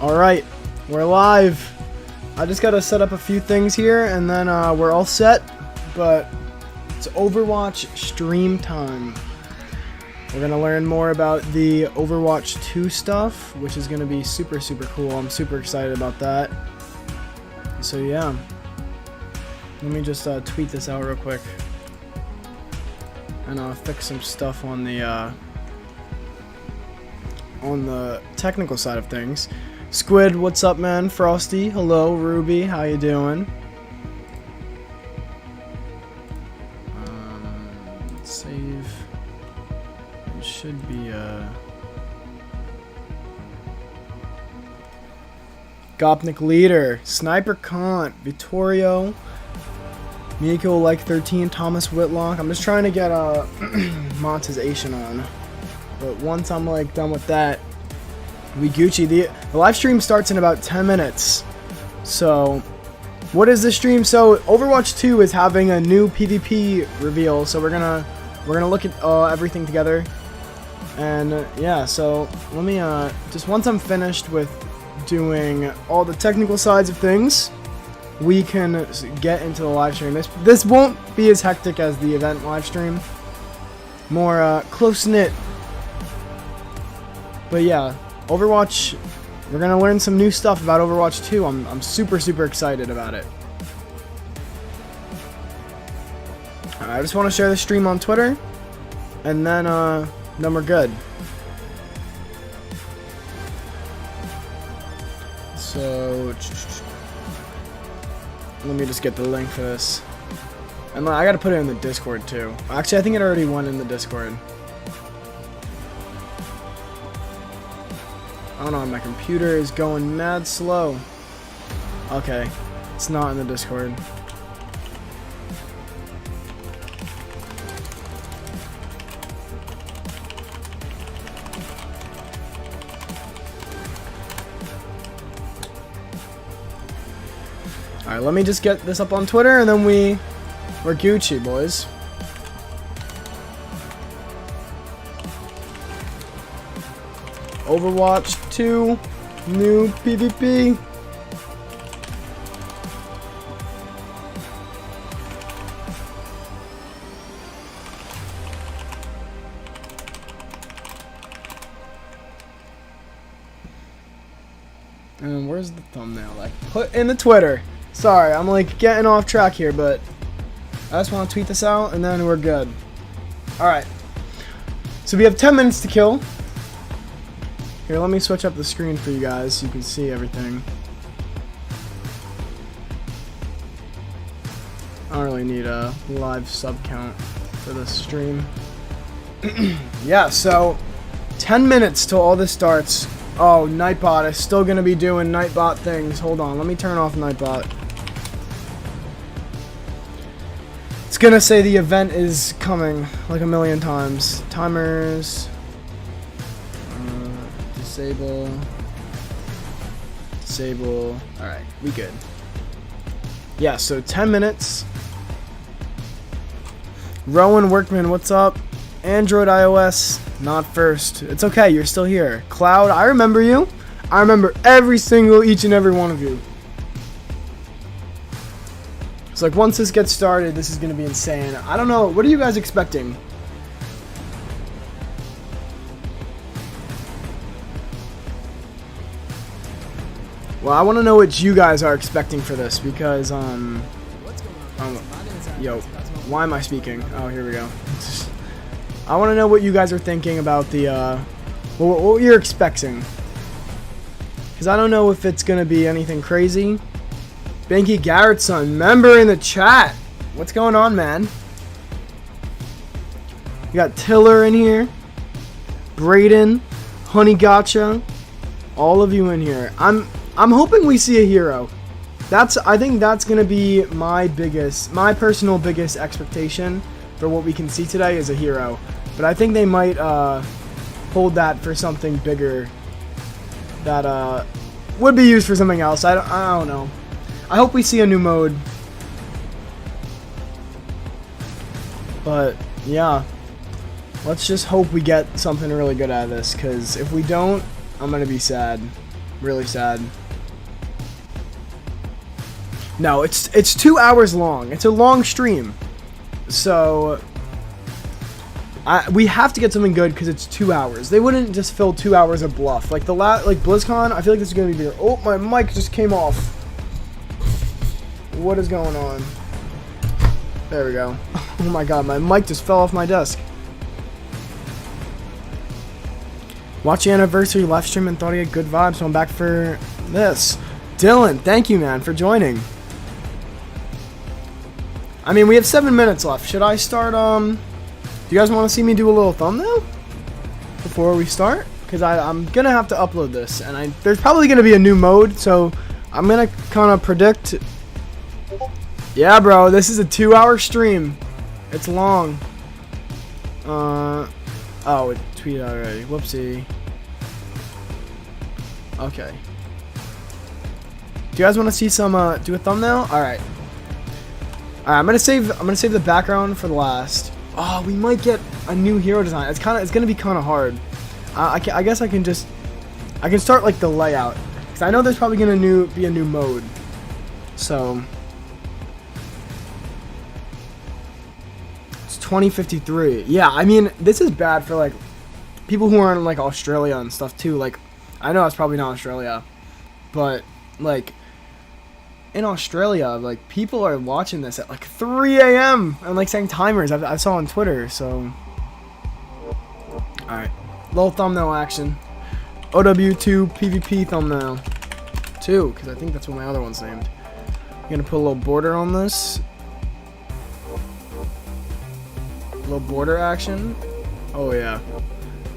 Alright, we're live. I just gotta set up a few things here and then we're all set. But it's Overwatch stream time. We're gonna learn more about the Overwatch 2 stuff, which is gonna be super cool. I'm super excited about that. So yeah. Let me just tweet this out real quick. And fix some stuff on the technical side of things. Squid, what's up, man? Frosty, hello. Ruby, how you doing? Save. It should be Gopnik Leader, Sniper Kant, Vittorio, Miko like 13, Thomas Whitlock. I'm just trying to get monetization on. But once I'm like done with that, we Gucci. The live stream starts in about 10 minutes. So, what is the stream? So, Overwatch 2 is having a new PvP reveal. So we're gonna look at everything together. And yeah, so let me just once I'm finished with doing all the technical sides of things, we can get into the live stream. This won't be as hectic as the event live stream. More close-knit. But yeah, Overwatch, we're gonna learn some new stuff about Overwatch 2. I'm super excited about it. I just want to share the stream on Twitter, and then we're good. So let me just get the link for this, and I gotta put it in the Discord too. Actually, I think it already went in the Discord. I don't know, my computer is going mad slow. Okay, it's not in the Discord. Alright, let me just get this up on Twitter and then we're Gucci, boys. Overwatch 2, new PvP. And where's the thumbnail? Like, put in the Twitter. Sorry, I'm like getting off track here, but I just want to tweet this out and then we're good. Alright. So we have 10 minutes to kill. Here, let me switch up the screen for you guys so you can see everything. I don't really need a live sub count for this stream. Yeah, so 10 minutes till all this starts. Oh, Nightbot is still going to be doing Nightbot things. Hold on, let me turn off Nightbot. It's going to say the event is coming like a million times. Timers. Disable. Alright, we good. Yeah, so 10 minutes. Rowan Workman, what's up? Android, iOS, not first. It's okay, you're still here. Cloud, I remember you. I remember each and every one of you. It's like once this gets started, this is going to be insane. I don't know, what are you guys expecting? Well, I want to know what you guys are expecting for this because, yo, why am I speaking? Oh, here we go. I want to know what you guys are thinking about the, what you're expecting. Because I don't know if it's going to be anything crazy. Banky Garrettson, member in the chat. What's going on, man? You got Tiller in here. Braden, Honey Gotcha. All of you in here. I'm hoping we see a hero. I think that's gonna be my personal biggest expectation for what we can see today is a hero. But I think they might hold that for something bigger that would be used for something else. I don't know. I hope we see a new mode. But yeah, let's just hope we get something really good out of this. Because if we don't, I'm gonna be sad. Really sad. No, it's 2 hours long. It's a long stream. So we have to get something good because it's 2 hours. They wouldn't just fill 2 hours of bluff. Like like BlizzCon, I feel like this is gonna be. Oh, my mic just came off. What is going on? There we go. Oh my god, my mic just fell off my desk. Watch the anniversary live stream and thought he had good vibes, so I'm back for this. Dylan, thank you, man, for joining. I mean, we have 7 minutes left. Should I start, do you guys want to see me do a little thumbnail before we start? Because I'm going to have to upload this, and there's probably going to be a new mode, so I'm going to kind of predict. Yeah, bro, this is a 2-hour stream. It's long. Oh, it tweeted already. Whoopsie. Okay. Do you guys want to see some, do a thumbnail? Alright. Alright, I'm gonna save the background for the last. Oh, we might get a new hero design. It's gonna be kinda hard. I guess I can start like the layout. Cause I know there's probably gonna be a new mode. So it's 2053. Yeah, I mean, this is bad for like people who are in like Australia and stuff too. Like, I know it's probably not Australia, but like in Australia, like people are watching this at like 3 a.m. and like saying timers. I saw on Twitter. So, all right, little thumbnail action. OW2 PvP thumbnail 2, because I think that's what my other one's named. I'm gonna put a little border on this. A little border action. Oh yeah,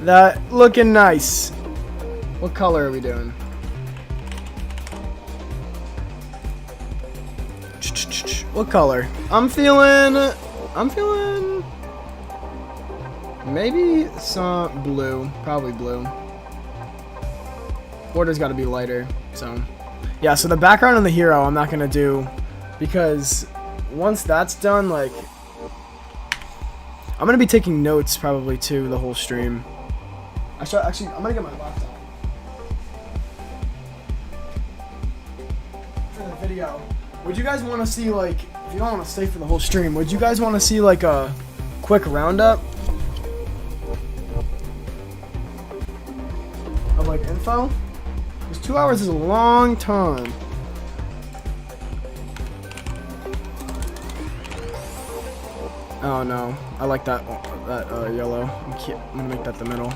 that looking nice. What color are we doing? What color? I'm feeling maybe some blue, probably blue. Border's got to be lighter. So yeah, so the background on the hero I'm not gonna do, because once that's done, like I'm gonna be taking notes probably too the whole stream. Actually, I'm gonna get my laptop for the video. Would you guys want to see, like, if you don't want to stay for the whole stream, would you guys want to see like a quick roundup of like info? Because 2 hours is a long time. Oh no, I like that yellow. I'm gonna make that the middle.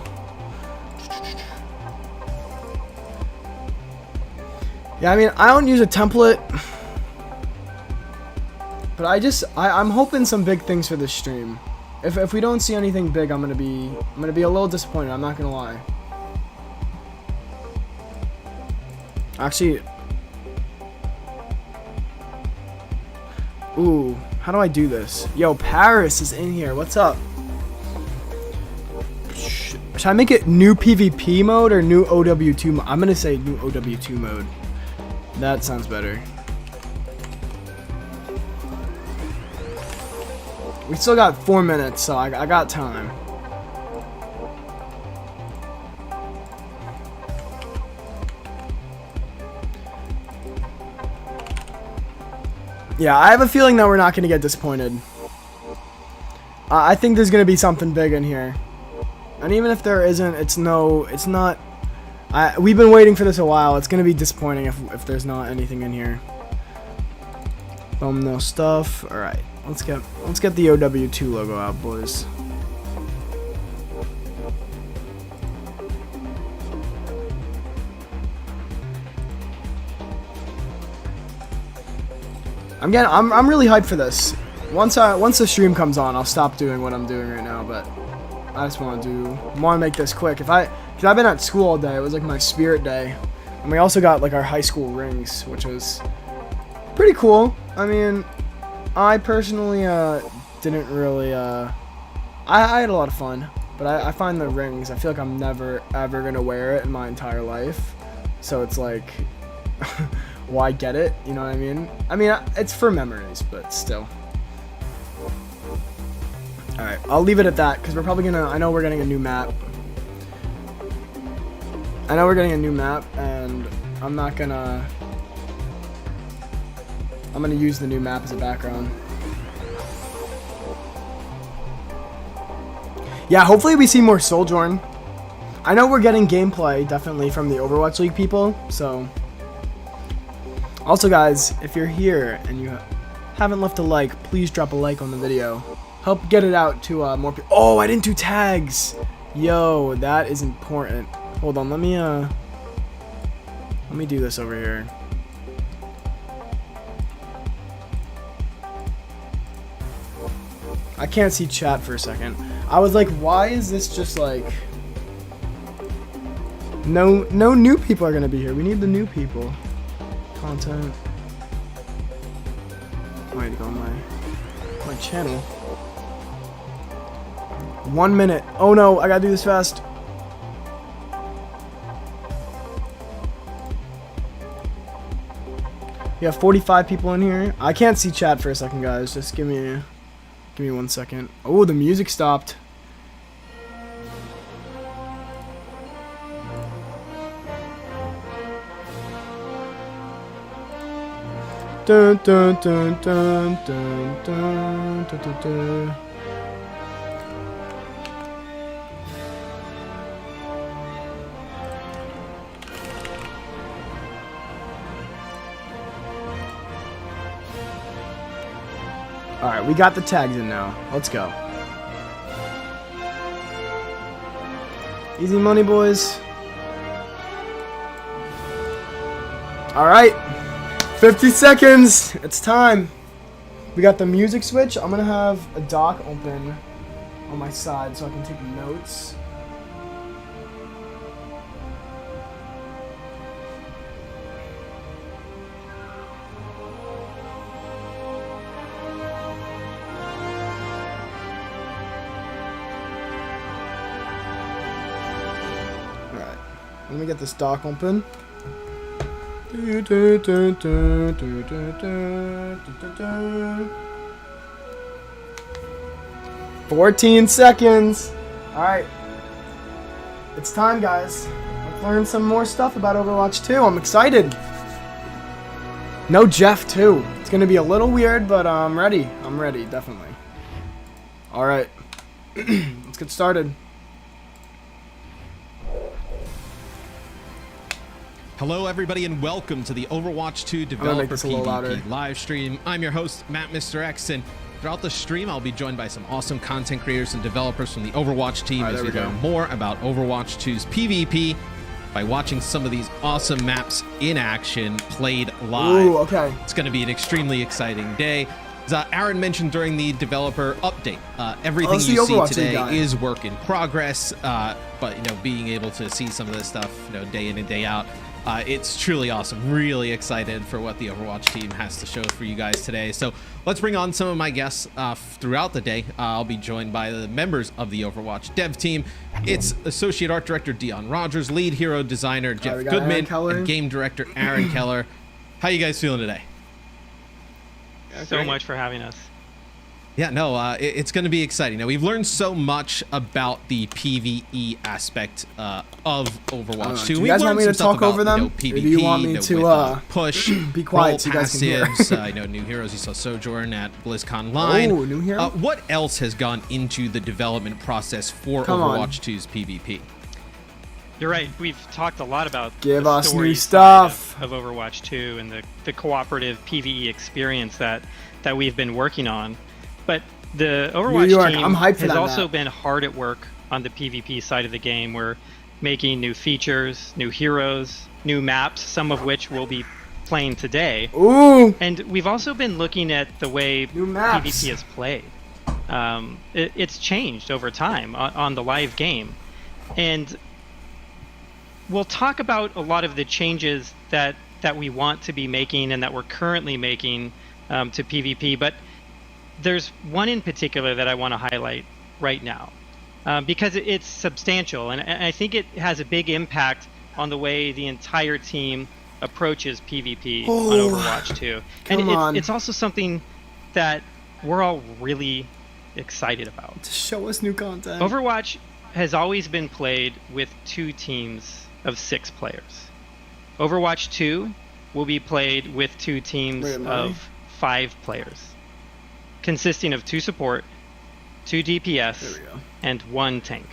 Yeah, I mean, I don't use a template, but I'm hoping some big things for this stream. If we don't see anything big, I'm gonna be a little disappointed. I'm not gonna lie. Actually, ooh, how do I do this? Yo, Paris is in here. What's up? Should I make it new PvP mode or new OW2 mode? I'm gonna say new OW2 mode. That sounds better. We still got 4 minutes, so I got time. Yeah, I have a feeling that we're not going to get disappointed. I think there's going to be something big in here. And even if there isn't, it's not. We've been waiting for this a while. It's going to be disappointing if there's not anything in here. Thumbnail stuff. All right. Let's get the OW2 logo out, boys. I'm really hyped for this. Once the stream comes on, I'll stop doing what I'm doing right now, but I just want to make this quick. Because I've been at school all day. It was like my spirit day. And we also got like our high school rings, which was pretty cool. I mean, I personally didn't really I had a lot of fun, but I find the rings, I feel like I'm never ever gonna wear it in my entire life, so it's like why get it, you know what I mean? I mean, it's for memories, but still. Alright, I'll leave it at that, because we're probably gonna, I know we're getting a new map. I know we're getting a new map, and I'm gonna use the new map as a background. Yeah, hopefully we see more Sojourn. I know we're getting gameplay, definitely, from the Overwatch League people, so... Also, guys, if you're here and you haven't left a like, please drop a like on the video. Help get it out to more people. Oh, I didn't do tags! Yo, that is important. Hold on, let me do this over here. I can't see chat for a second. I was like, why is this just like... No new people are gonna be here. We need the new people. Content. I need to go on my channel. 1 minute. Oh no, I gotta do this fast. We have 45 people in here. I can't see chat for a second, guys. Just give me 1 second. Oh, the music stopped. Dun dun dun dun dun dun dun dun dun. Alright, we got the tags in now. Let's go. Easy money, boys. Alright. 50 seconds. It's time. We got the music switch. I'm going to have a dock open on my side so I can take notes. Let me get this dock open. 14 seconds. Alright. It's time, guys. Let's learn some more stuff about Overwatch 2. I'm excited. No Jeff, too. It's going to be a little weird, but I'm ready. I'm ready, definitely. Alright. Let's get started. Hello everybody and welcome to the Overwatch 2 Developer PvP live stream. I'm your host, Matt Mr. X, and throughout the stream I'll be joined by some awesome content creators and developers from the Overwatch team as we learn more about Overwatch 2's PvP by watching some of these awesome maps in action played live. Ooh, okay. It's going to be an extremely exciting day. As Aaron mentioned during the developer update, everything you see today is work in progress, but being able to see some of this stuff day in and day out, it's truly awesome. Really excited for what the Overwatch team has to show for you guys today. So let's bring on some of my guests throughout the day. I'll be joined by the members of the Overwatch dev team. It's Associate Art Director Dion Rogers, Lead Hero Designer Jeff Goodman, and Game Director Aaron Keller. How you guys feeling today? So much for having us. Yeah, no, it's going to be exciting. Now, we've learned so much about the PvE aspect of Overwatch 2. Do you guys want me to talk over them? PvP, or do you want me to push, be quiet so you guys can hear? I know new heroes. You saw Sojourn at BlizzCon Line. Oh, new hero? What else has gone into the development process for Overwatch 2's PvP? You're right. We've talked a lot about give us new stuff of Overwatch 2 and the cooperative PvE experience that we've been working on. But the Overwatch team has also been hard at work on the PvP side of the game. We're making new features, new heroes, new maps, some of which we'll be playing today. Ooh! And we've also been looking at the way PvP is played. It's changed over time on the live game. And we'll talk about a lot of the changes that we want to be making and that we're currently making to PvP. But there's one in particular that I want to highlight right now because it's substantial, and I think it has a big impact on the way the entire team approaches PvP on Overwatch 2. And it's also something that we're all really excited about. To show us new content. Overwatch has always been played with two teams of 6 players. Overwatch 2 will be played with 2 teams of 5 players, consisting of 2 support, 2 DPS, and 1 tank.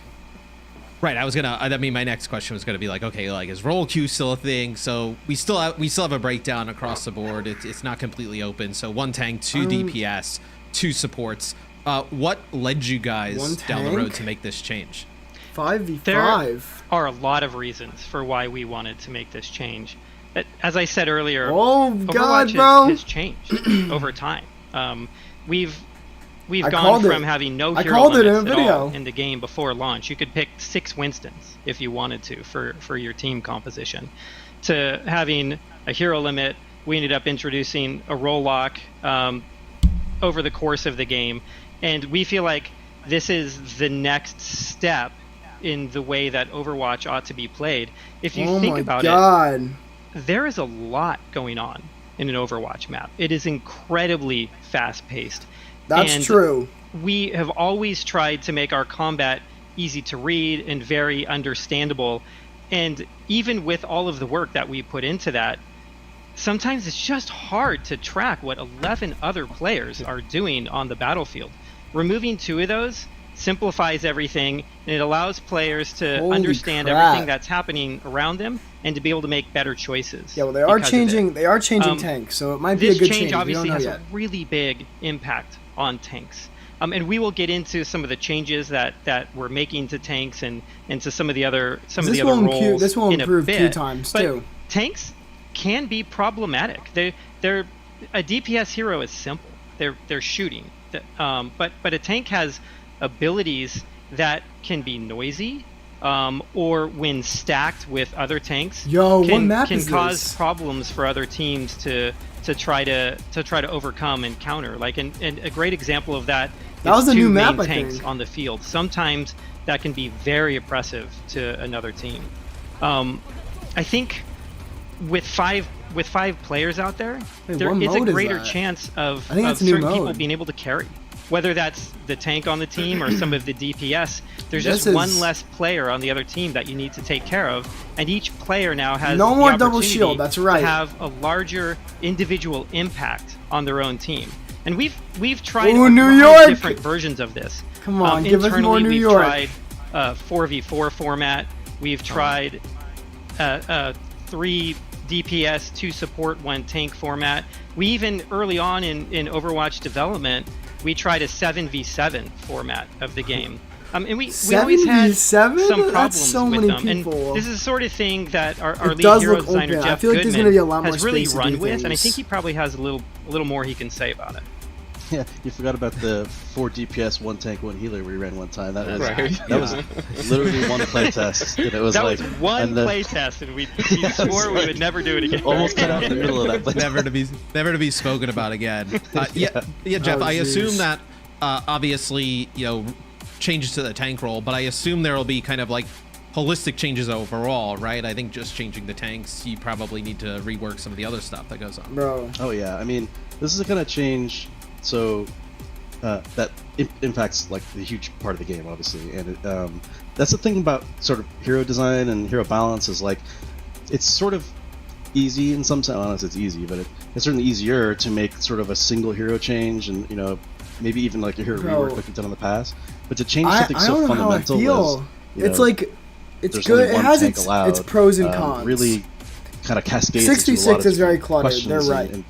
Right, I mean, my next question was gonna be like, okay, like, is role queue still a thing? So we still have a breakdown across the board. It's not completely open. So 1 tank, 2 DPS, 2 supports. What led you guys down the road to make this change? 5v5. There are a lot of reasons for why we wanted to make this change. As I said earlier, Overwatch has changed over time. We've gone from having no hero limits at all in the game before launch. You could pick 6 Winstons if you wanted to for your team composition, to having a hero limit. We ended up introducing a role lock over the course of the game, and we feel like this is the next step in the way that Overwatch ought to be played. If you think about it, there is a lot going on in an Overwatch map. It is incredibly fast-paced. That's true. We have always tried to make our combat easy to read and very understandable. And even with all of the work that we put into that, sometimes it's just hard to track what 11 other players are doing on the battlefield. Removing 2 of those simplifies everything, and it allows players to understand everything that's happening around them and to be able to make better choices. Yeah, well, they are changing tanks, so it might be a good change. This change obviously has a really big impact on tanks. And we will get into some of the changes that we're making to tanks and to some of the other roles. This will improve in a bit. queue times too. Tanks can be problematic. They're a DPS hero is simple. They're shooting. But a tank has abilities that can be noisy, or when stacked with other tanks, can cause problems for other teams to try to overcome and counter. Like, and a great example of that is 2 main tanks on the field. Sometimes that can be very oppressive to another team. I think with five players out there, there is a greater chance of certain people being able to carry. Whether that's the tank on the team or some of the DPS, there's just one less player on the other team that you need to take care of, and each player now has no more double shield. That's right. To have a larger individual impact on their own team, and we've tried different versions of this. Come on, give us more New York. We've tried 4v4 format. We've tried 3 DPS, 2 support, 1 tank format. We even early on in Overwatch development, we tried a 7v7 format of the game. And we always had some problems with them. And this is the sort of thing that our lead hero designer, Jeff Goodman, has really run with, and I think he probably has a little more he can say about it. Yeah, you forgot about the 4 DPS, 1 tank, 1 healer we ran one time. That was literally one playtest. It was that was one playtest, and we swore we would never do it again. Almost cut out in the middle of that playtest. Never to be spoken about again. Yeah, Jeff. I assume that obviously, changes to the tank role, but I assume there will be kind of like holistic changes overall, right? I think just changing the tanks, you probably need to rework some of the other stuff that goes on. Bro. Oh yeah, I mean, this is a kind of change. So that impacts like the huge part of the game, obviously, and that's the thing about sort of hero design and hero balance is like it's sort of easy in some sense. Honestly, it's easy, but it's certainly easier to make sort of a single hero change, and maybe even like a hero rework like we've done in the past. But to change something so fundamental, it's like it's good. It has its pros and cons. Really kind of cascades. 66 is very cluttered. They're right. And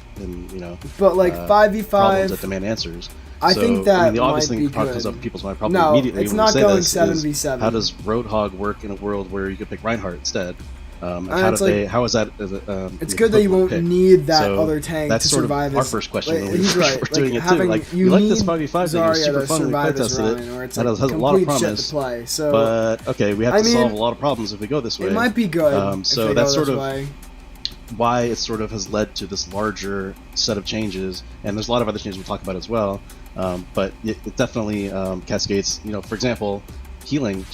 but like 5v5 problems that demand answers. I think that the obvious might thing be comes good. up people's mind probably immediately it's when not we say going this 7v7. How does Roadhog work in a world where you could pick Reinhardt instead? How is that? It's good that you won't need that other tank to survive. That's sort of our first question. He's right. We're doing it too. Like we like this 5v5 thing. It's super fun. We playtested it. That has a lot of promise. But okay, we have to solve a lot of problems if we go this way. It might be good. So that's sort of why it sort of has led to this larger set of changes, and there's a lot of other changes we'll talk about as well. But it definitely cascades. For example, healing.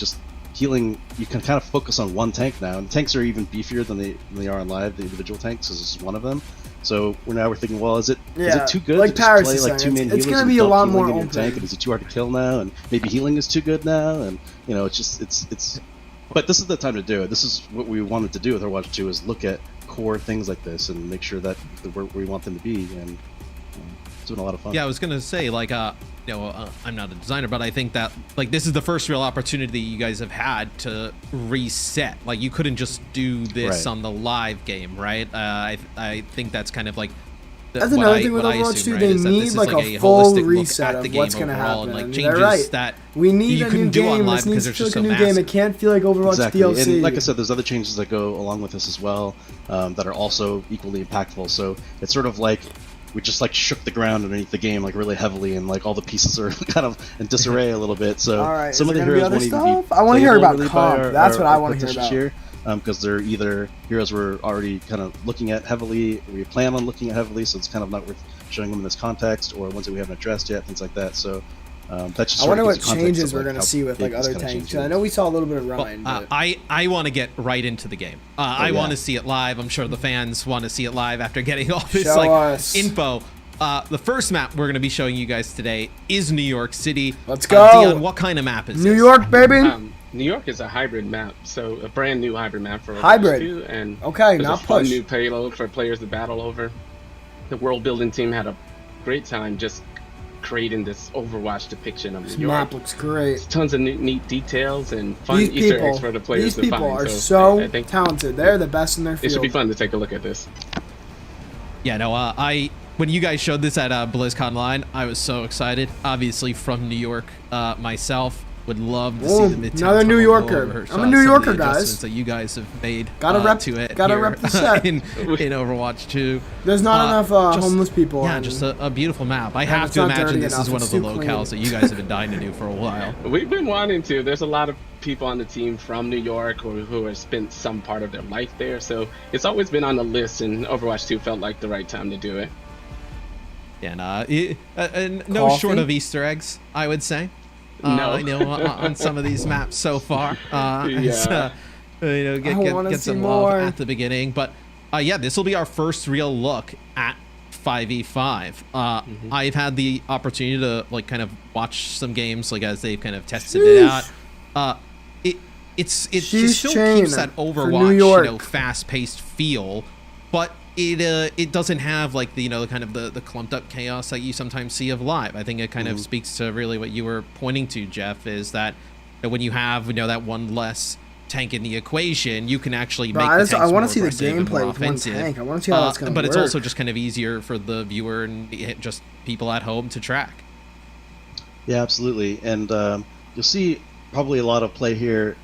You can kind of focus on one tank now, and tanks are even beefier than they are on live. The individual tanks is one of them. So we're thinking, well, is it too good to just play like 2 main healers? It's going to be a lot more open. Tank, and is it too hard to kill now? And maybe healing is too good now, and it's But this is the time to do it. This is what we wanted to do with Overwatch 2, is look at core things like this and make sure that where we want them to be, and it's been a lot of fun. Yeah, I was gonna say, like, I'm not a designer, but I think that, like, this is the first real opportunity you guys have had to reset. Like, you couldn't just do this on the live game, right? I think that's kind of like that's another thing with Overwatch 2. They need like a full reset of what's going to happen. Like, they're right. That we need a new game. This needs to feel like a new game. It can't feel like Overwatch DLC. And like I said, there's other changes that go along with this as well, that are also equally impactful. So it's sort of like we just like shook the ground underneath the game like really heavily, and like all the pieces are kind of in disarray a little bit. So right, some of the heroes won't even be. I want to hear about comp. That's what I want to hear about. Here. Because they're either heroes we're already kind of looking at heavily, or we plan on looking at heavily, so it's kind of not worth showing them in this context, or ones that we haven't addressed yet, things like that. So that's just. I wonder what changes we're going to see with like other tanks. I know we saw a little bit of Ryan. Well, I want to get right into the game. I want to see it live. I'm sure the fans want to see it live after getting all this info. The first map we're going to be showing you guys today is New York City. Let's go. Dion, what kind of map is this? New York, baby. New York is a hybrid map, so a brand new hybrid map for hybrid. Overwatch 2, and okay, there's now a fun new payload for players to battle over. The world building team had a great time just creating this Overwatch depiction of New York. Map looks great. It's tons of neat details and fun Easter eggs for the players to find. These people are so talented. They're the best in their field. It should be fun to take a look at this. Yeah, no, when you guys showed this at BlizzCon Line, I was so excited. Obviously from New York myself. Would love to see the Midtown. Another New Yorker. I'm a New Yorker, guys. That you guys have made gotta rep the set in Overwatch 2. There's not enough homeless people. Yeah, just a beautiful map. I have to imagine this is one of the locales that you guys have been dying to do for a while. We've been wanting to. There's a lot of people on the team from New York who have spent some part of their life there, so it's always been on the list, and Overwatch 2 felt like the right time to do it. Yeah, and no short of Easter eggs, I would say. No, I know on some of these maps so far. Yeah. Get some love at the beginning, but yeah, this will be our first real look at 5v5. I've had the opportunity to like kind of watch some games like as they've kind of tested it out. It still keeps that Overwatch fast-paced feel, but it doesn't have like the kind of the clumped up chaos that you sometimes see of live. I think it kind of speaks to really what you were pointing to, Jeff, is that when you have that one less tank in the equation, you can actually make the tanks I want to see the gameplay with one tank. I want to see how that's going to work. But it's also just kind of easier for the viewer and just people at home to track. Yeah, absolutely. And you'll see probably a lot of play here.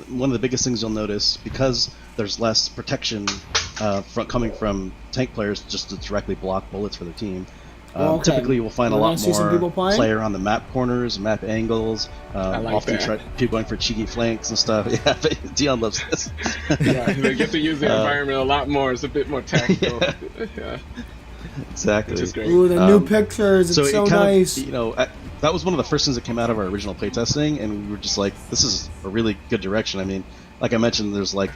One of the biggest things you'll notice, because there's less protection coming from tank players just to directly block bullets for their team. Typically, we'll find a lot more play around the map corners, map angles. Often people going for cheeky flanks and stuff. Yeah, Dion loves this. Yeah, they get to use the environment a lot more. It's a bit more tactical. Yeah. Exactly. Which is great. Ooh, the new pictures. It's so nice. That was one of the first things that came out of our original playtesting, and we were just like, this is a really good direction. I mean, like I mentioned, there's like,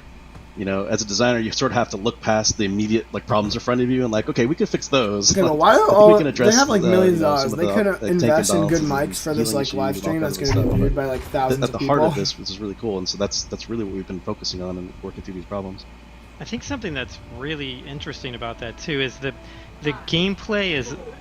as a designer, you sort of have to look past the immediate problems in front of you and like, okay, we could fix those. Okay, but why they have like millions of dollars? They could invest in good mics for this like live stream that's going to be viewed by like thousands of people. At the heart of this, which is really cool, and so that's really what we've been focusing on and working through these problems. I think something that's really interesting about that too is the gameplay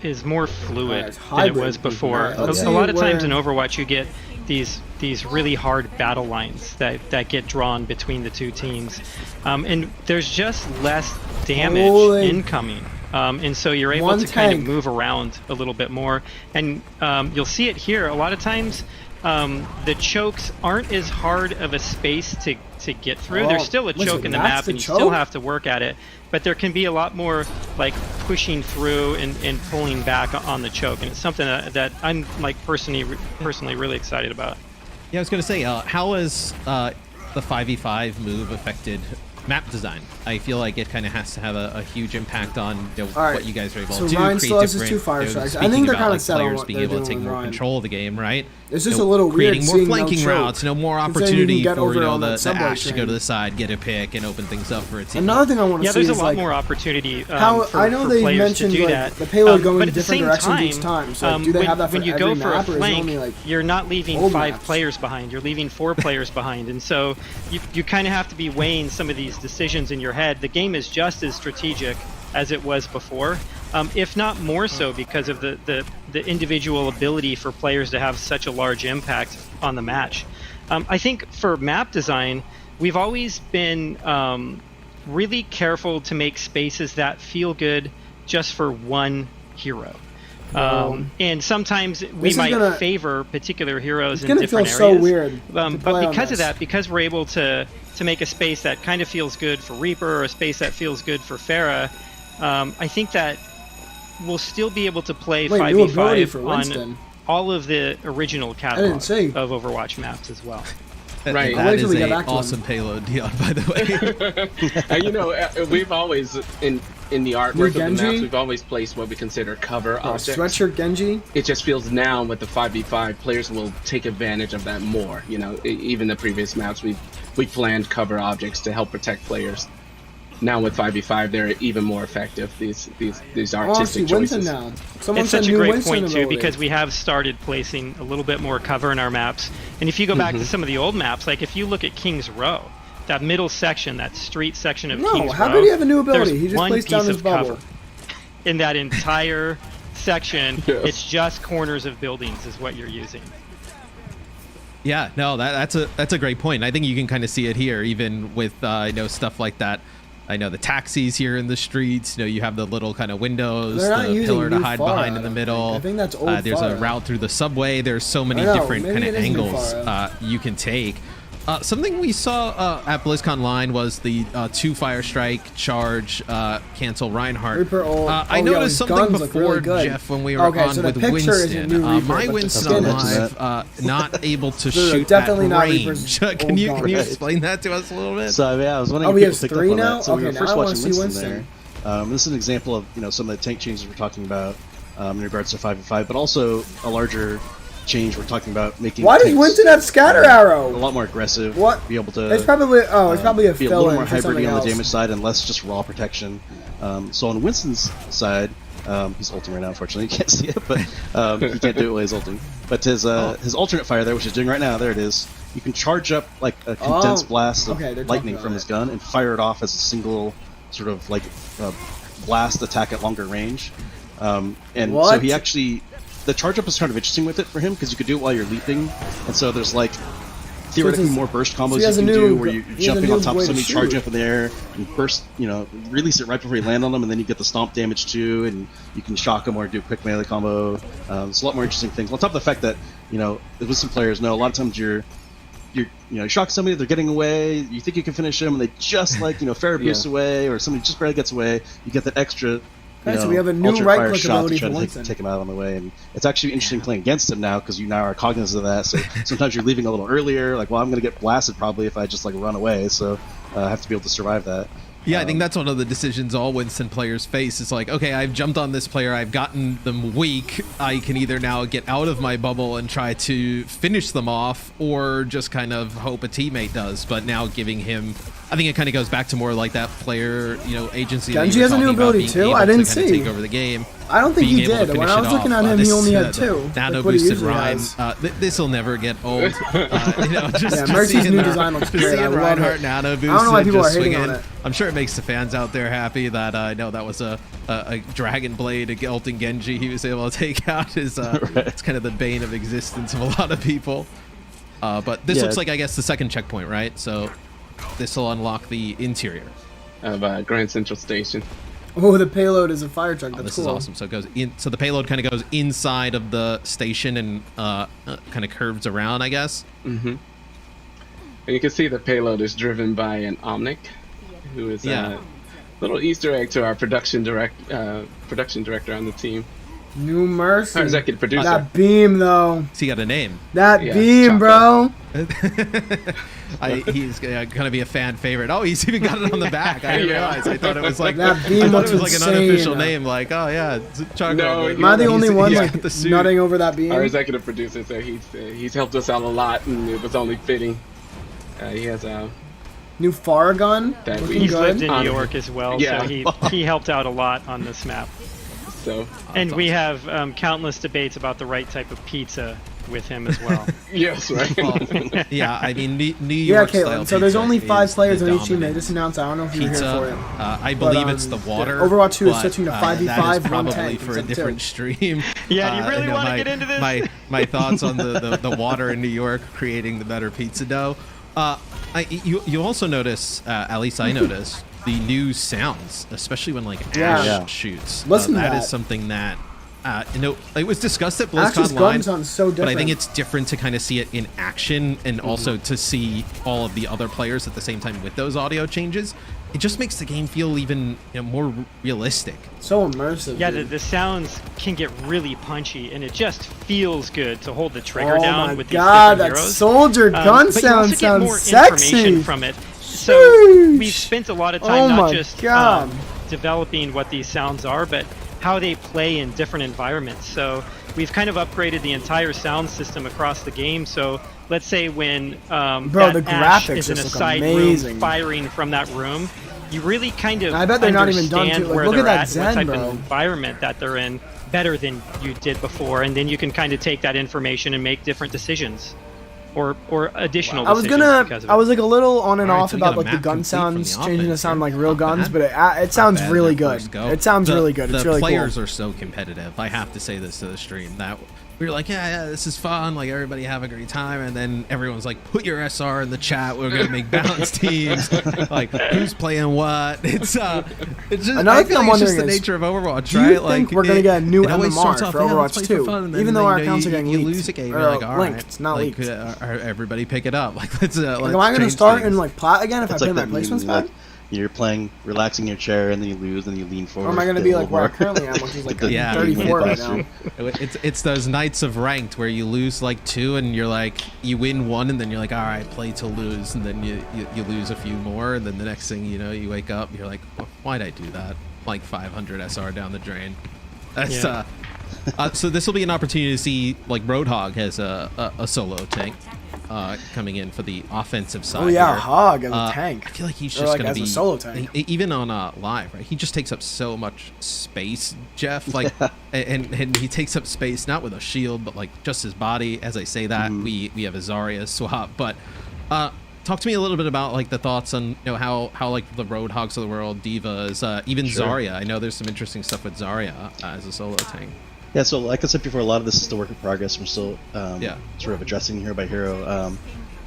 is more fluid than it was before. A lot of times in Overwatch you get these really hard battle lines that get drawn between the two teams, and there's just less damage incoming, and so you're able to kind of move around a little bit more, and you'll see it here a lot of times. The chokes aren't as hard of a space to get through. There's still a choke in the map, and you still have to work at it. But there can be a lot more like pushing through and pulling back on the choke, and it's something that I'm like personally really excited about. Yeah, I was going to say, how has the 5v5 move affected map design. I feel like it kind of has to have a huge impact on right. what you guys are able So to do. Ryan still has his create 2 fire different, strikes. I think they're about, kind of like, set on players what being they're able to doing take with more Ryan. control of the game, right? It's just a little weird creating more seeing flanking no routes, more considering you opportunity can get for over on the that subway Ash to go train. to the side, get a pick, and open things up for a team. Another thing I want to Yeah, see there's a is lot like more opportunity how for, I know for they players mentioned to do like that. the payload going but in at the different same directions time, each time. So do they when, have that for when you every go for a map, or is it flank, only like you're not leaving old 5 maps? players behind. You're leaving 4 players behind, and so you kind of have to be weighing some of these decisions in your head. The game is just as strategic as it was before, if not more so, because of the individual ability for players to have such a large impact on the match. I think for map design, we've always been really careful to make spaces that feel good just for one hero. And sometimes we might favor particular heroes in different areas. So weird but because of that, because we're able to make a space that kind of feels good for Reaper, or a space that feels good for Pharah, I think that we'll still be able to play 5v5 on all of the original catalog of Overwatch maps as well. Right. That is an awesome payload, Dion, by the way. We've always, in the artwork of the maps, we've always placed what we consider cover objects. Sweatshirt Genji? It just feels now with the 5v5, players will take advantage of that more. Even the previous maps, we planned cover objects to help protect players. Now with 5v5, they're even more effective. These artistic choices. Now. It's such a great point too, because we have started placing a little bit more cover in our maps. And if you go back to some of the old maps, like if you look at King's Row, that middle section, that street section of King's Row, how could he have a new ability? He just placed down his bubble. In that entire section, it's just corners of buildings is what you're using. Yeah, no, that's a great point. I think you can kind of see it here, even with stuff like that. I know the taxis here in the streets. You have the little kind of windows, the pillar to hide behind in the middle. I think that's old. There's a route through the subway. There's so many different kind of angles you can take. Something we saw at BlizzCon Line was the 2 fire strike, charge, cancel Reinhardt. I noticed something before, Jeff, when we were on with Winston. My Winston Live not able to shoot at range. Can you explain that to us a little bit? So yeah, I was wondering if people picked up on that. So we were first watching Winston there. This is an example of some of the tank changes we're talking about in regards to 5v5, but also a larger change we're talking about making. Why does Winston have scatter arrow? A lot more aggressive. What? Be able to. It's probably it's probably a be a little more hybrid on the damage side and less just raw protection. So on Winston's side, he's ulting right now. Unfortunately, you can't see it, but he can't do it while he's ulting. But his alternate fire there, which he's doing right now, there it is. You can charge up like a condensed blast of lightning from his gun and fire it off as a single sort of like blast attack at longer range. So he actually. The charge up is kind of interesting with it for him because you could do it while you're leaping, and so there's like theoretically more burst combos you can do where you're jumping on top of somebody, charging up in the air, and burst, release it right before you land on them, and then you get the stomp damage too, and you can shock them or do a quick melee combo. It's a lot more interesting things. On top of the fact that with some players know a lot of times you shock somebody, they're getting away, you think you can finish them, and they just fair abuse away, or somebody just barely gets away. You get that extra. So we have a new right click ability for Winston. Take him out on the way, and it's actually interesting playing against him now because you now are cognizant of that. So sometimes you're leaving a little earlier, like, well, I'm going to get blasted probably if I just run away. So I have to be able to survive that. Yeah, I think that's one of the decisions all Winston players face. It's like, okay, I've jumped on this player, I've gotten them weak. I can either now get out of my bubble and try to finish them off, or just kind of hope a teammate does. But now giving him, I think it kind of goes back to more like that player, agency. Genji has a new ability too. I didn't see. Take over the game. I don't think he did. When I was looking at him, he only had 2. Nano boosted Ryan. This will never get old. Mercy's new design looks great. I love Reinhardt it. nano boosted. I don't know why people are hating on it. I'm sure it makes the fans out there happy that that was a Dragon Blade, a ulting Genji he was able to take out. It's kind of the bane of existence of a lot of people. But this looks like, I guess, the second checkpoint, right? So this will unlock the interior of Grand Central Station. Oh, the payload is a fire truck. That's this cool. is awesome. So it goes in. So the payload kind of goes inside of the station and kind of curves around, I guess. Mm-hmm. And you can see the payload is driven by an Omnic, who is a little Easter egg to our production director on the team. New Mercy. Our executive producer. That beam, though. He got a name. That Yeah, beam, Choco. bro. He's gonna be a fan favorite. Oh, he's even got it on the back. I didn't realize. I thought it was like That beam I thought looks it was like an insane. unofficial name. Like, oh yeah, it's Choco. No, Am I the only one he's like got the suit. nutting over that beam? Our executive producer said he's helped us out a lot, and it was only fitting. He has a New Farragun. That Looking He's good. lived in New York as well, Yeah. so he helped out a lot on this map. so And we have countless debates about the right type of pizza with him as well. yes, right. Well, yeah, I mean New Yeah, York style Caitlin. So there's pizza only 5 is players the on each team. They dominant just announced. I don't know if you're pizza. here for it. I believe But, it's the water. Overwatch 2 is but, switching to that 5v5, is one probably tank for a instead of different 2. stream. Yeah, do you really know, want to my- get into this? My thoughts on the water in New York creating the better pizza dough. You also notice, at least I notice, the new sounds, especially when like Ash Yeah. shoots. Listen to that that. is something that it was discussed at Ash's BlizzCon gun Live, sounds so but different. I think it's different to kind of see it in action and also to see all of the other players at the same time with those audio changes. It just makes the game feel even more realistic. So immersive. Yeah, dude. the sounds can get really punchy, and it just feels good to hold the trigger Oh down my with God, these that different heroes. soldier gun But you also sound get more sounds sexy. information from it. So Sheesh. we've spent a lot of Oh time my not just God. developing what these sounds are, but how they play in different environments. So we've kind of upgraded the entire sound system across the game. So let's say when Bro, that the Ash graphics is in a just look side amazing. room firing from that room, you really kind of I bet they're not even done understand too. Like, where look they're at that at, Zen, what type bro. of environment that they're in, better than you did before, and then you can kind of take that information and make different decisions, or additional. I was decisions because of I it. was like a little on and Alright, off so we got about a like the map gun complete from the sounds changing to offense sound here. like real Not guns, bad. but it sounds Bad really in that good. first go. It sounds really good. It's the really players cool. are so competitive. I have to say this to the stream that we were like, yeah, this is fun. Like everybody have a great time, and then everyone's like, put your SR in the chat. We're gonna make balanced teams. Like who's playing what? It's just Another I thing feel I'm like it's just wondering the is, nature of Overwatch, do you right? think Like we're gonna get a new it always MMR starts off, for yeah, let's Overwatch play 2, for fun, and then, even though our you know, accounts are getting you leaked, lose a game, or, you're like, all linked, right, it's not like, leaked. everybody pick it up. Like let's Like, am I gonna change start things. in like plat again if I It's play like my that placements meme, back? like, you're playing, relaxing in your chair, and then you lose, and you lean forward. Or am I gonna get be a like little where I more. currently am, which is like Yeah, 34 right now? It's those nights of ranked where you lose like 2 and you're like you win 1 and then you're like, all right, play to lose, and then you lose a few more, and then the next thing you know you wake up and you're like, why'd I do that? Like 500 SR down the drain. That's Yeah. so this will be an opportunity to see like Roadhog has a solo tank coming in for the offensive side. Oh yeah, here. Hog as a tank. I feel like he's Or, just like, gonna as a be solo tank. even on live, right? He just takes up so much space, Jeff. Like, and he takes up space not with a shield, but like just his body. As I say that, we have a Zarya swap. But talk to me a little bit about like the thoughts on how like the Roadhogs of the world, Divas, even Sure. Zarya. I know there's some interesting stuff with Zarya as a solo tank. Yeah, so like I said before, a lot of this is still work in progress. We're still Yeah. sort of addressing hero by hero.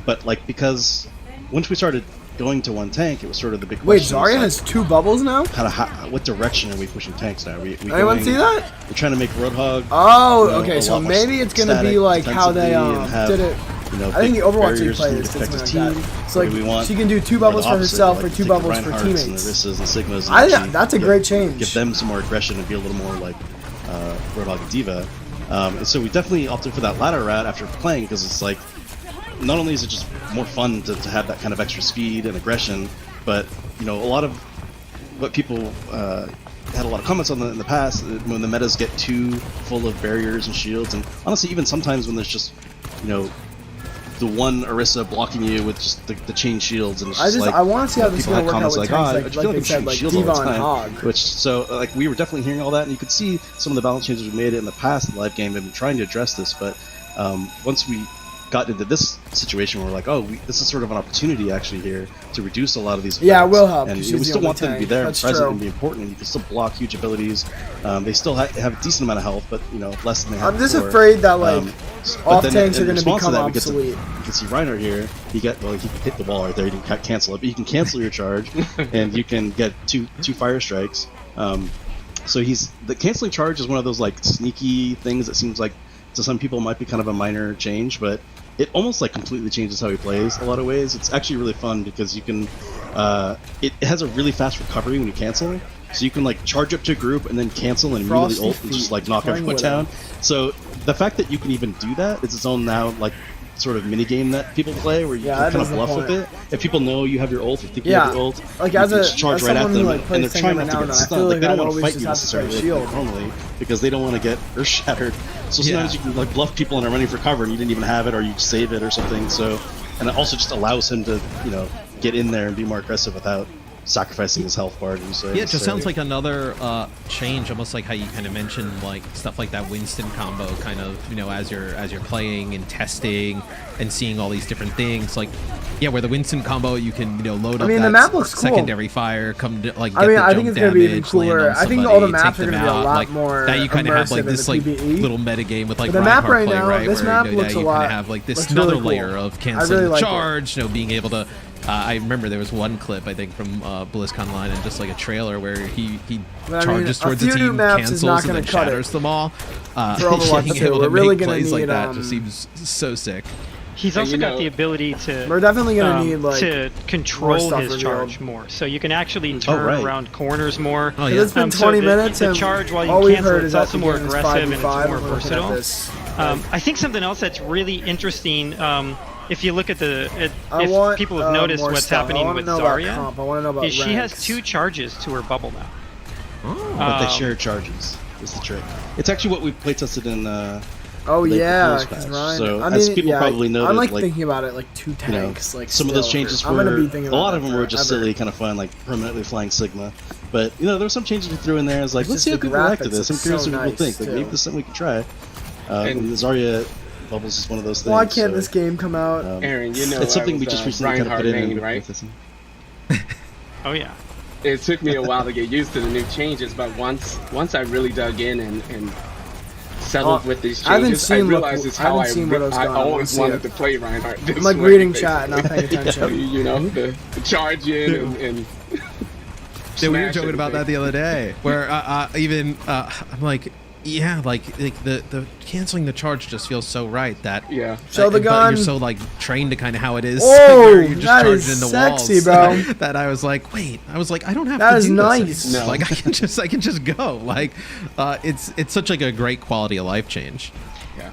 But like because once we started going to one tank, it was sort of the big Wait, question. Zarya has 2 bubbles now? kind of what direction are we pushing tanks now? We Anyone going- see that? We're trying to make Roadhog. Oh, you know, okay, a so lot more maybe it's gonna be static like how they defensively and have, did it. You know, I think big the Overwatch League barriers players to did protect something his like team. that. So Or do we like want- she can do 2 or bubbles the for opposite, herself like or 2 take bubbles the for Reinhardts and the teammates. Rissas and Sigmas and I actually think that's a great change. Give them some more aggression and be a little more like Roadhog and Diva. And so we definitely opted for that latter route after playing because it's like not only is it just more fun to have that kind of extra speed and aggression, but you know a lot of what people had a lot of comments on in the past when the metas get too full of barriers and shields, and honestly even sometimes when there's just the one Orisa blocking you with just the chain shields, and it's just I want to see how this is people gonna had work out comments with like, tanks, I feel like they I'm said, shooting like shields all Diva the and time. Hog. Which so like we were definitely hearing all that, and you could see some of the balance changes we made in the past in the live game and been trying to address this, but once we got into this situation where we're like, this is sort of an opportunity actually here to reduce a lot of these effects. Yeah, it will help, And 'cause we she's the still only want them to be tank. there and That's present true. and be important, and you can still block huge abilities. They still have a decent amount of health, but less than they had I'm just before. afraid that like But off then tanks in are going to response become that, we get to- obsolete. You can see Reiner here. He can hit the wall right there. He didn't cancel it, but you can cancel your charge, and you can get two fire strikes. So the canceling charge is one of those like sneaky things that seems like to some people might be kind of a minor change, but it almost like completely changes how he plays a lot of ways. It's actually really fun because you can it has a really fast recovery when you cancel. So you can like charge up to a group and then cancel and immediately ult and just like knock everyone down. So the fact that you can even do that is its own now like sort of mini game that people play where you can kind of bluff with it. If people know you have your ult, or think you have your ult, like you as can just charge right at them, like, and they're trying not to get stunned. Like they don't want to fight you necessarily shield normally because they don't want to get earth shattered. So sometimes you can like bluff people and are running for cover and you didn't even have it or you save it or something. So and it also just allows him to get in there and be more aggressive without sacrificing his health bar. So yeah, it just sounds like another change, almost like how you kind of mentioned like stuff like that Winston combo, kind of as you're playing and testing and seeing all these different things. Like where the Winston combo you can load up the map looks secondary fire, come to, like get I think it's gonna be even cooler. I think all the maps are gonna be a lot more that you kind of have like this like little meta game with like the map right now. Right, this map looks a lot. You kind of have like this another layer of canceling the charge, being able to. I remember there was one clip I think from BlizzCon Line and just like a trailer where he charges towards the team, cancels, and then shatters them all. Overwatch being able to really make plays like that just seems so sick. He's also got the ability to. We're definitely gonna need like to control his charge more, so you can actually turn around corners more. Oh, yeah. It's been 20 minutes. The charge while you cancel, it's also more aggressive and it's more versatile. I think something else that's really interesting. If you look at if people have noticed what's happening with Zarya, is she has 2 charges to her bubble now. But they share charges. Is the trick. It's actually what we playtested in. Because Ryan. So as people probably noted, I'm like thinking about it like 2 tanks. Like some of those changes were. A lot of them were just silly, kind of fun, like permanently flying Sigma. But there were some changes we threw in there. I was like, let's see how people react to this. I'm curious what people think. Like maybe this is something we can try. And Zarya. Bubbles is one of those things. Why can't this game come out? Aaron, it's something we just recently kind of put in, right? Oh yeah. It took me a while to get used to the new changes, but once I really dug in and settled with these changes, I realized it's how I always wanted to play Reinhardt. I'm like reading chat, not paying attention. The charge in and yeah, we were joking about that the other day, where I'm like. Yeah, like the canceling the charge just feels so right that show the gun. You're so like trained to kind of how it is. Oh, you're just that charging is in the sexy, walls, bro. That I was like, wait, I don't have that to is do nice. This anymore. Like I can just go. Like it's such like a great quality of life change. Yeah.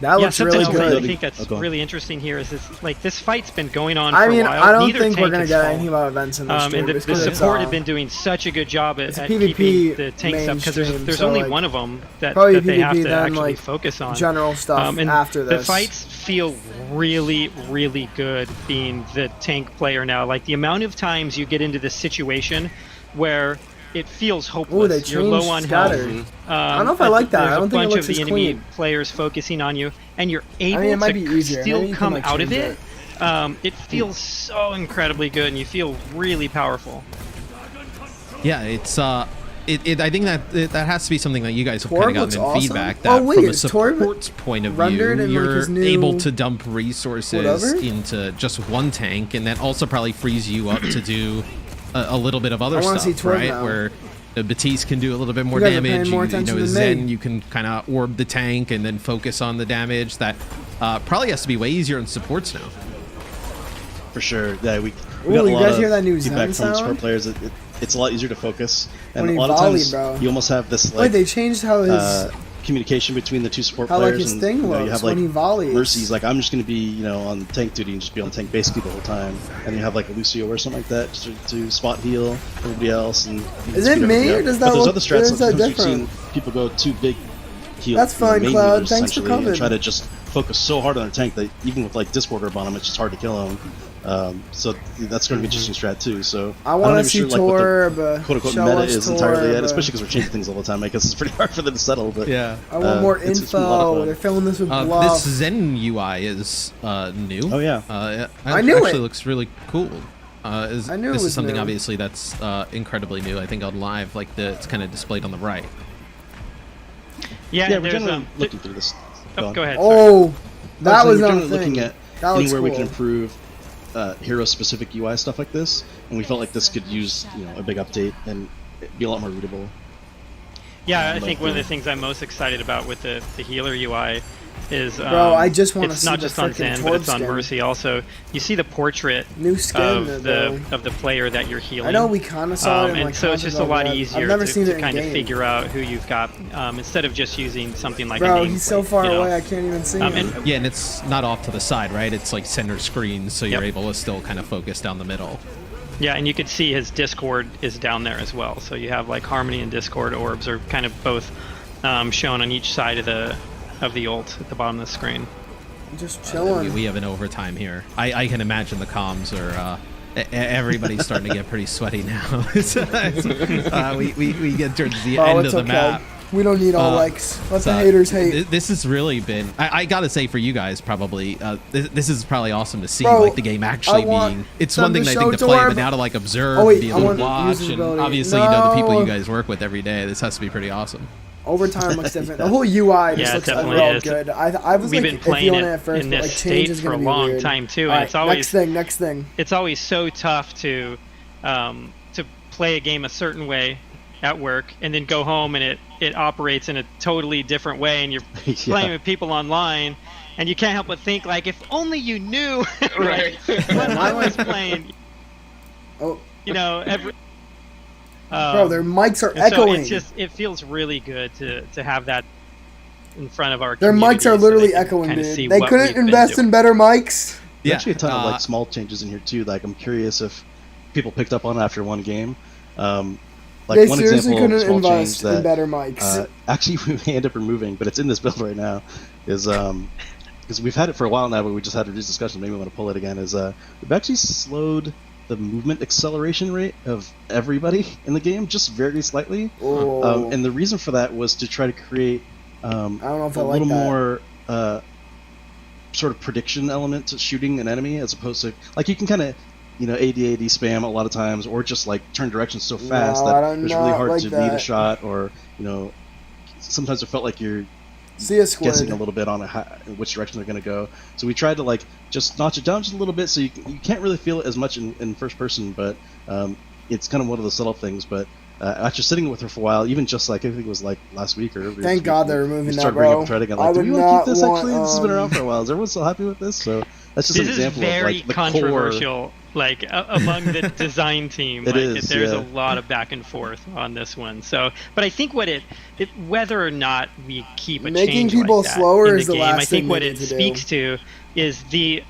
That looks really good. I think that's really interesting here is this fight's been going on for a while. I don't think we're gonna get anything about events in this stream. And the support have been doing such a good job at keeping the tanks up because there's only one of them that they have to actually focus on. General stuff after this. The fights feel really, really good being the tank player now. Like the amount of times you get into this situation where it feels hopeless. You're low on health. I don't know if I like that. I don't think it looks as clean. There's a bunch of the enemy players focusing on you, and you're able to still come out of it. It feels so incredibly good, and you feel really powerful. Yeah, it's I think that has to be something that you guys have kind of gotten in feedback. That from a support's point of view, you're able to dump resources into just one tank, and that also probably frees you up to do a little bit of other stuff, right? Now. Where Batiste can do a little bit more damage. Zen, you can kind of orb the tank and then focus on the damage. That probably has to be way easier in supports now. For sure. Yeah, we got a lot of hear that new feedback from support players. It's a lot easier to focus, and a lot of times you almost have this like. Wait, they changed how his communication between the 2 support players. His thing looks you have when he volleys. Mercy's like, I'm just going to be on tank duty and just be on tank basically the whole time, and you have like a Lucio or something like that just to spot heal everybody else. And is it me or does that look? Other strats sometimes you've seen people go too big heal. That's fine, Cloud. Thanks for coming. And try to just focus so hard on their tank that even with like Discord orb on them, it's just hard to kill them. So that's going to be an interesting strat too. So I want to see Torb. Quote unquote meta is entirely yet, especially because we're changing things all the time. I guess it's pretty hard for them to settle. But yeah, I want more info. They're filling this with bluff. This Zen UI is new. Oh yeah, I knew it. Actually looks really cool. I knew this it was is something new. Obviously that's incredibly new. I think on live, like it's kind of displayed on the right. Yeah, we're generally looking through this. Go ahead. Oh, that was not looking at anywhere we can improve. Hero-specific UI stuff like this, and we felt like this could use a big update and be a lot more readable. Yeah, I think one of the things I'm most excited about with the healer UI is bro, I just want to see not the just on freaking Zen, but it's on skin. Mercy also. You see the portrait New skin of the player that you're healing. I know we kind of saw it in, and like, so it's just a lot easier I've never seen it to in kind of game. figure out who you've got instead of just using something like a Bro, nameplate, he's so far you know? away I can't even see him. Yeah, and it's not off to the side, right? It's like center screen, so you're Yep. able to still kind of focus down the middle. Yeah, and you can see his Discord is down there as well. So you have like Harmony and Discord orbs are kind of both shown on each side of the ult at the bottom of the screen. Just chilling. We have an overtime here. I can imagine the comms are. Everybody's starting to get pretty sweaty now. We get towards the end of the map. We don't need all likes. Let the So, haters hate. This has really been. I gotta say, for you guys, probably this is probably awesome to see. Bro, like the game actually being. It's one thing I think to play, but now to like observe, Oh, wait, be I able want to watch, and usability. obviously you know the people No. you guys work with every day. This has to be pretty awesome. Overtime looks different. The whole UI just Yeah, it looks definitely overall is. good. I was We've like been playing iffy on it at first, in but this like change is state for gonna a be long weird. time too, All and right, it's always next thing. it's always so tough to play a game a certain way at work and then go home and it operates in a totally different way, and you're playing with people online and you can't help but think like, if only you knew Right. when I was playing, Oh, you know, every bro, their mics are and so echoing. it's just, it feels really good to have that in front of our Their community mics are so literally they can echoing, kinda dude. see They what couldn't we've been invest doing. in better mics. There's actually a ton of like small changes in here too. Like I'm curious if people picked up on it after one game. Like They one seriously example of a couldn't small change invest in that better mics. actually we may end up removing, but it's in this build right now, is because we've had it for a while now, but we just had a discussion. Maybe we want to pull it again. Is we've actually slowed the movement acceleration rate of everybody in the game just very slightly. Oh. And the reason for that was to try to create I don't know if a I like little that. more sort of prediction element to shooting an enemy, as opposed to like you can kind of AD spam a lot of times, or just like turn directions so fast that I'm it's really not hard like to read a that. shot, or sometimes it felt like you're See a squid. guessing a little bit on which direction they're going to go. So we tried to like just notch it down just a little bit, so you can't really feel it as much in first person, but it's kind of one of the subtle things. But after sitting with her for a while, even just like I think it was like last week or earlier this Thank week, God they're removing we that, started bringing bro. up Trident again. I Like, do would we want to not keep this? want, Actually, this has been around for a while. Is everyone still happy with this? So that's just This an is example very of like the controversial, like among the design team. It Like, is, there's yeah. a lot of back and forth on this one. So, but I think what whether or not we keep a Making change people like that slower in the is the game, last I think thing what they it need to do. speaks to is the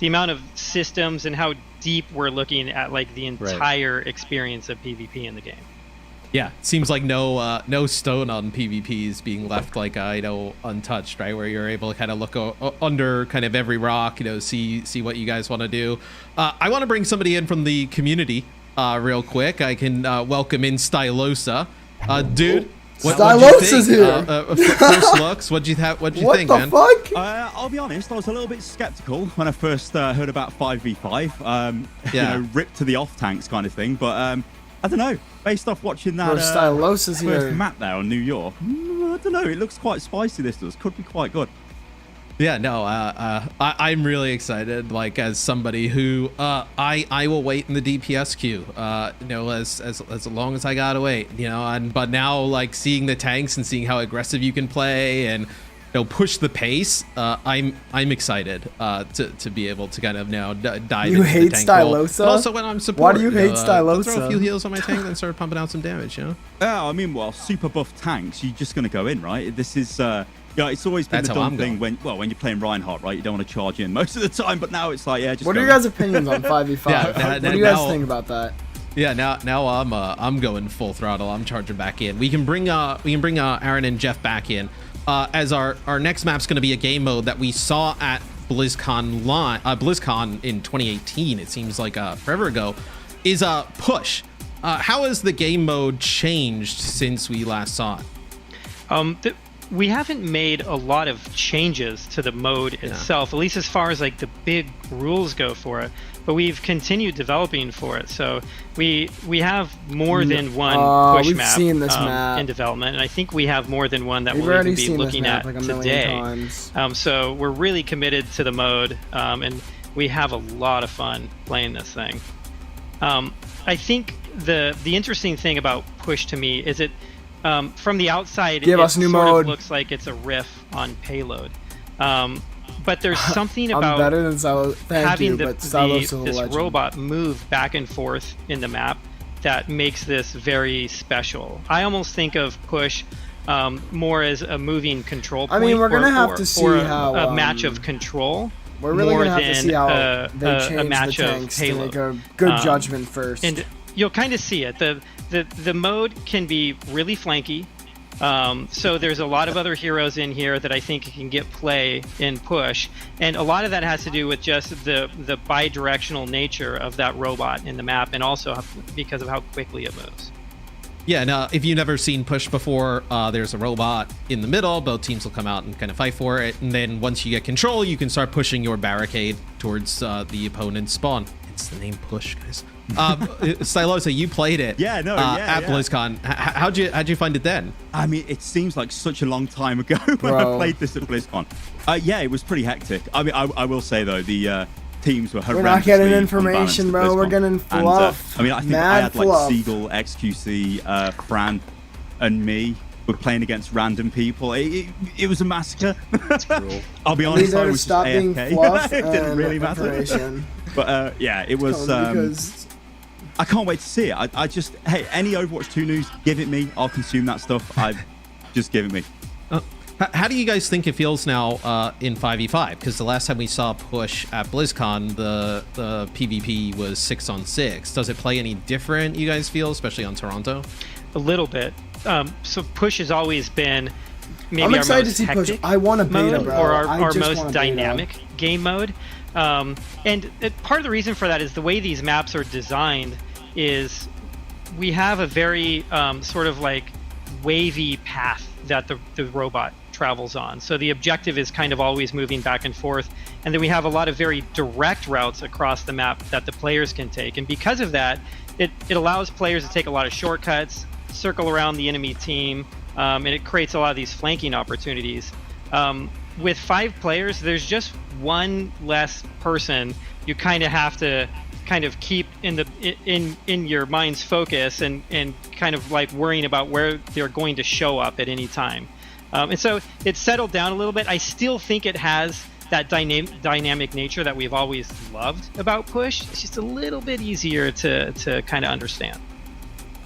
amount of systems and how deep we're looking at like the entire experience of PvP in the game. Yeah, seems like no stone on PvPs being left like untouched, right? Where you're able to kind of look under kind of every rock, see what you guys want to do. I want to bring somebody in from the community real quick. I can welcome in Stylosa, dude. Stylosa's here. First looks, what'd you think, man? What the fuck? I'll be honest, I was a little bit skeptical when I first heard about 5v5. Yeah. Ripped to the off tanks kind of thing, but I don't know. Based off watching that Bro, Stylosa's first here. map there on New York, I don't know. It looks quite spicy. This does. Could be quite good. Yeah, no, I'm really excited. Like, as somebody who I will wait in the DPS queue, as long as I gotta wait, but now like seeing the tanks and seeing how aggressive you can play and push the pace, I'm excited to be able to kind of now dive You into hate the tank role. Stylosa? But also when I'm support. Why do you hate Stylosa? Throw a few heals on my tank, then start pumping out some damage. Yeah, I mean, well, super buff tanks, you're just going to go in, right? This is, it's always been That's the how dumb I'm thing going. when you're playing Reinhardt, right? You don't want to charge in most of the time, but now it's like, just What go are in. your guys' opinions on 5v5? What do you guys think about that? Yeah, now I'm going full throttle. I'm charging back in. We can bring Aaron and Jeff back in. As our next map's going to be a game mode that we saw at BlizzCon in 2018. It seems like forever ago. Is Push. How has the game mode changed since we last saw it? We haven't made a lot of changes to the mode itself, at least as far as like the big rules go for it. But we've continued developing for it, so we have more than one push we've map, seen this map in development, and I think we have more than one that We've we'll already even be seen this looking map at like a million today. times. So we're really committed to the mode, and we have a lot of fun playing this thing. I think the interesting thing about Push to me is from the outside, Give it us new sort mode. of looks like it's a riff on payload. But there's something I'm about better than Stylo. Thank having you, but Stylo's still a this legend. robot move back and forth in the map that makes this very special. I almost think of Push more as a moving control point. I mean, we're gonna have to see a, how a match of control. We're really more gonna have to than see how they a change match the of tanks to payload. make a good judgment first. And you'll kind of see it. The mode can be really flanky. So there's a lot of other heroes in here that I think can get play in Push, and a lot of that has to do with just the bi-directional nature of that robot in the map, and also because of how quickly it moves. Yeah, now if you've never seen Push before, there's a robot in the middle. Both teams will come out and kind of fight for it, and then once you get control, you can start pushing your barricade towards the opponent's spawn. It's the name Push, guys. Stylosa, you played it. Yeah, no, at BlizzCon. How'd you find it then? I mean, it seems like such a long time ago when I played this at BlizzCon. Yeah, it was pretty hectic. I mean, I will say though, the teams were horrendously. We're not getting unbalanced information, at bro. We're BlizzCon. getting fluff. And, I mean, I think Mad I had like fluff. Siegel, XQC, Fran, and me were playing against random people. It was a massacre. I'll be honest, I was stop just being AFK. fluff It didn't and really matter. information. But yeah, it was. Because I can't wait to see it. I just, hey, any Overwatch 2 news, give it me. I'll consume that stuff. Just give it me. How do you guys think it feels now in 5v5? Because the last time we saw Push at BlizzCon, the PvP was 6-on-6. Does it play any different, you guys feel, especially on Toronto? A little bit. So Push has always been maybe I'm our excited most to see Push. hectic I want a beta, mode, bro. or I our just want most a beta. dynamic game mode. And part of the reason for that is the way these maps are designed is we have a very sort of like wavy path that the robot travels on. So the objective is kind of always moving back and forth. And then we have a lot of very direct routes across the map that the players can take. And because of that, it allows players to take a lot of shortcuts, circle around the enemy team, and it creates a lot of these flanking opportunities. With 5 players, there's just one less person you kind of have to kind of keep in your mind's focus and kind of like worrying about where they're going to show up at any time. And so it's settled down a little bit. I still think it has that dynamic nature that we've always loved about Push. It's just a little bit easier to kind of understand.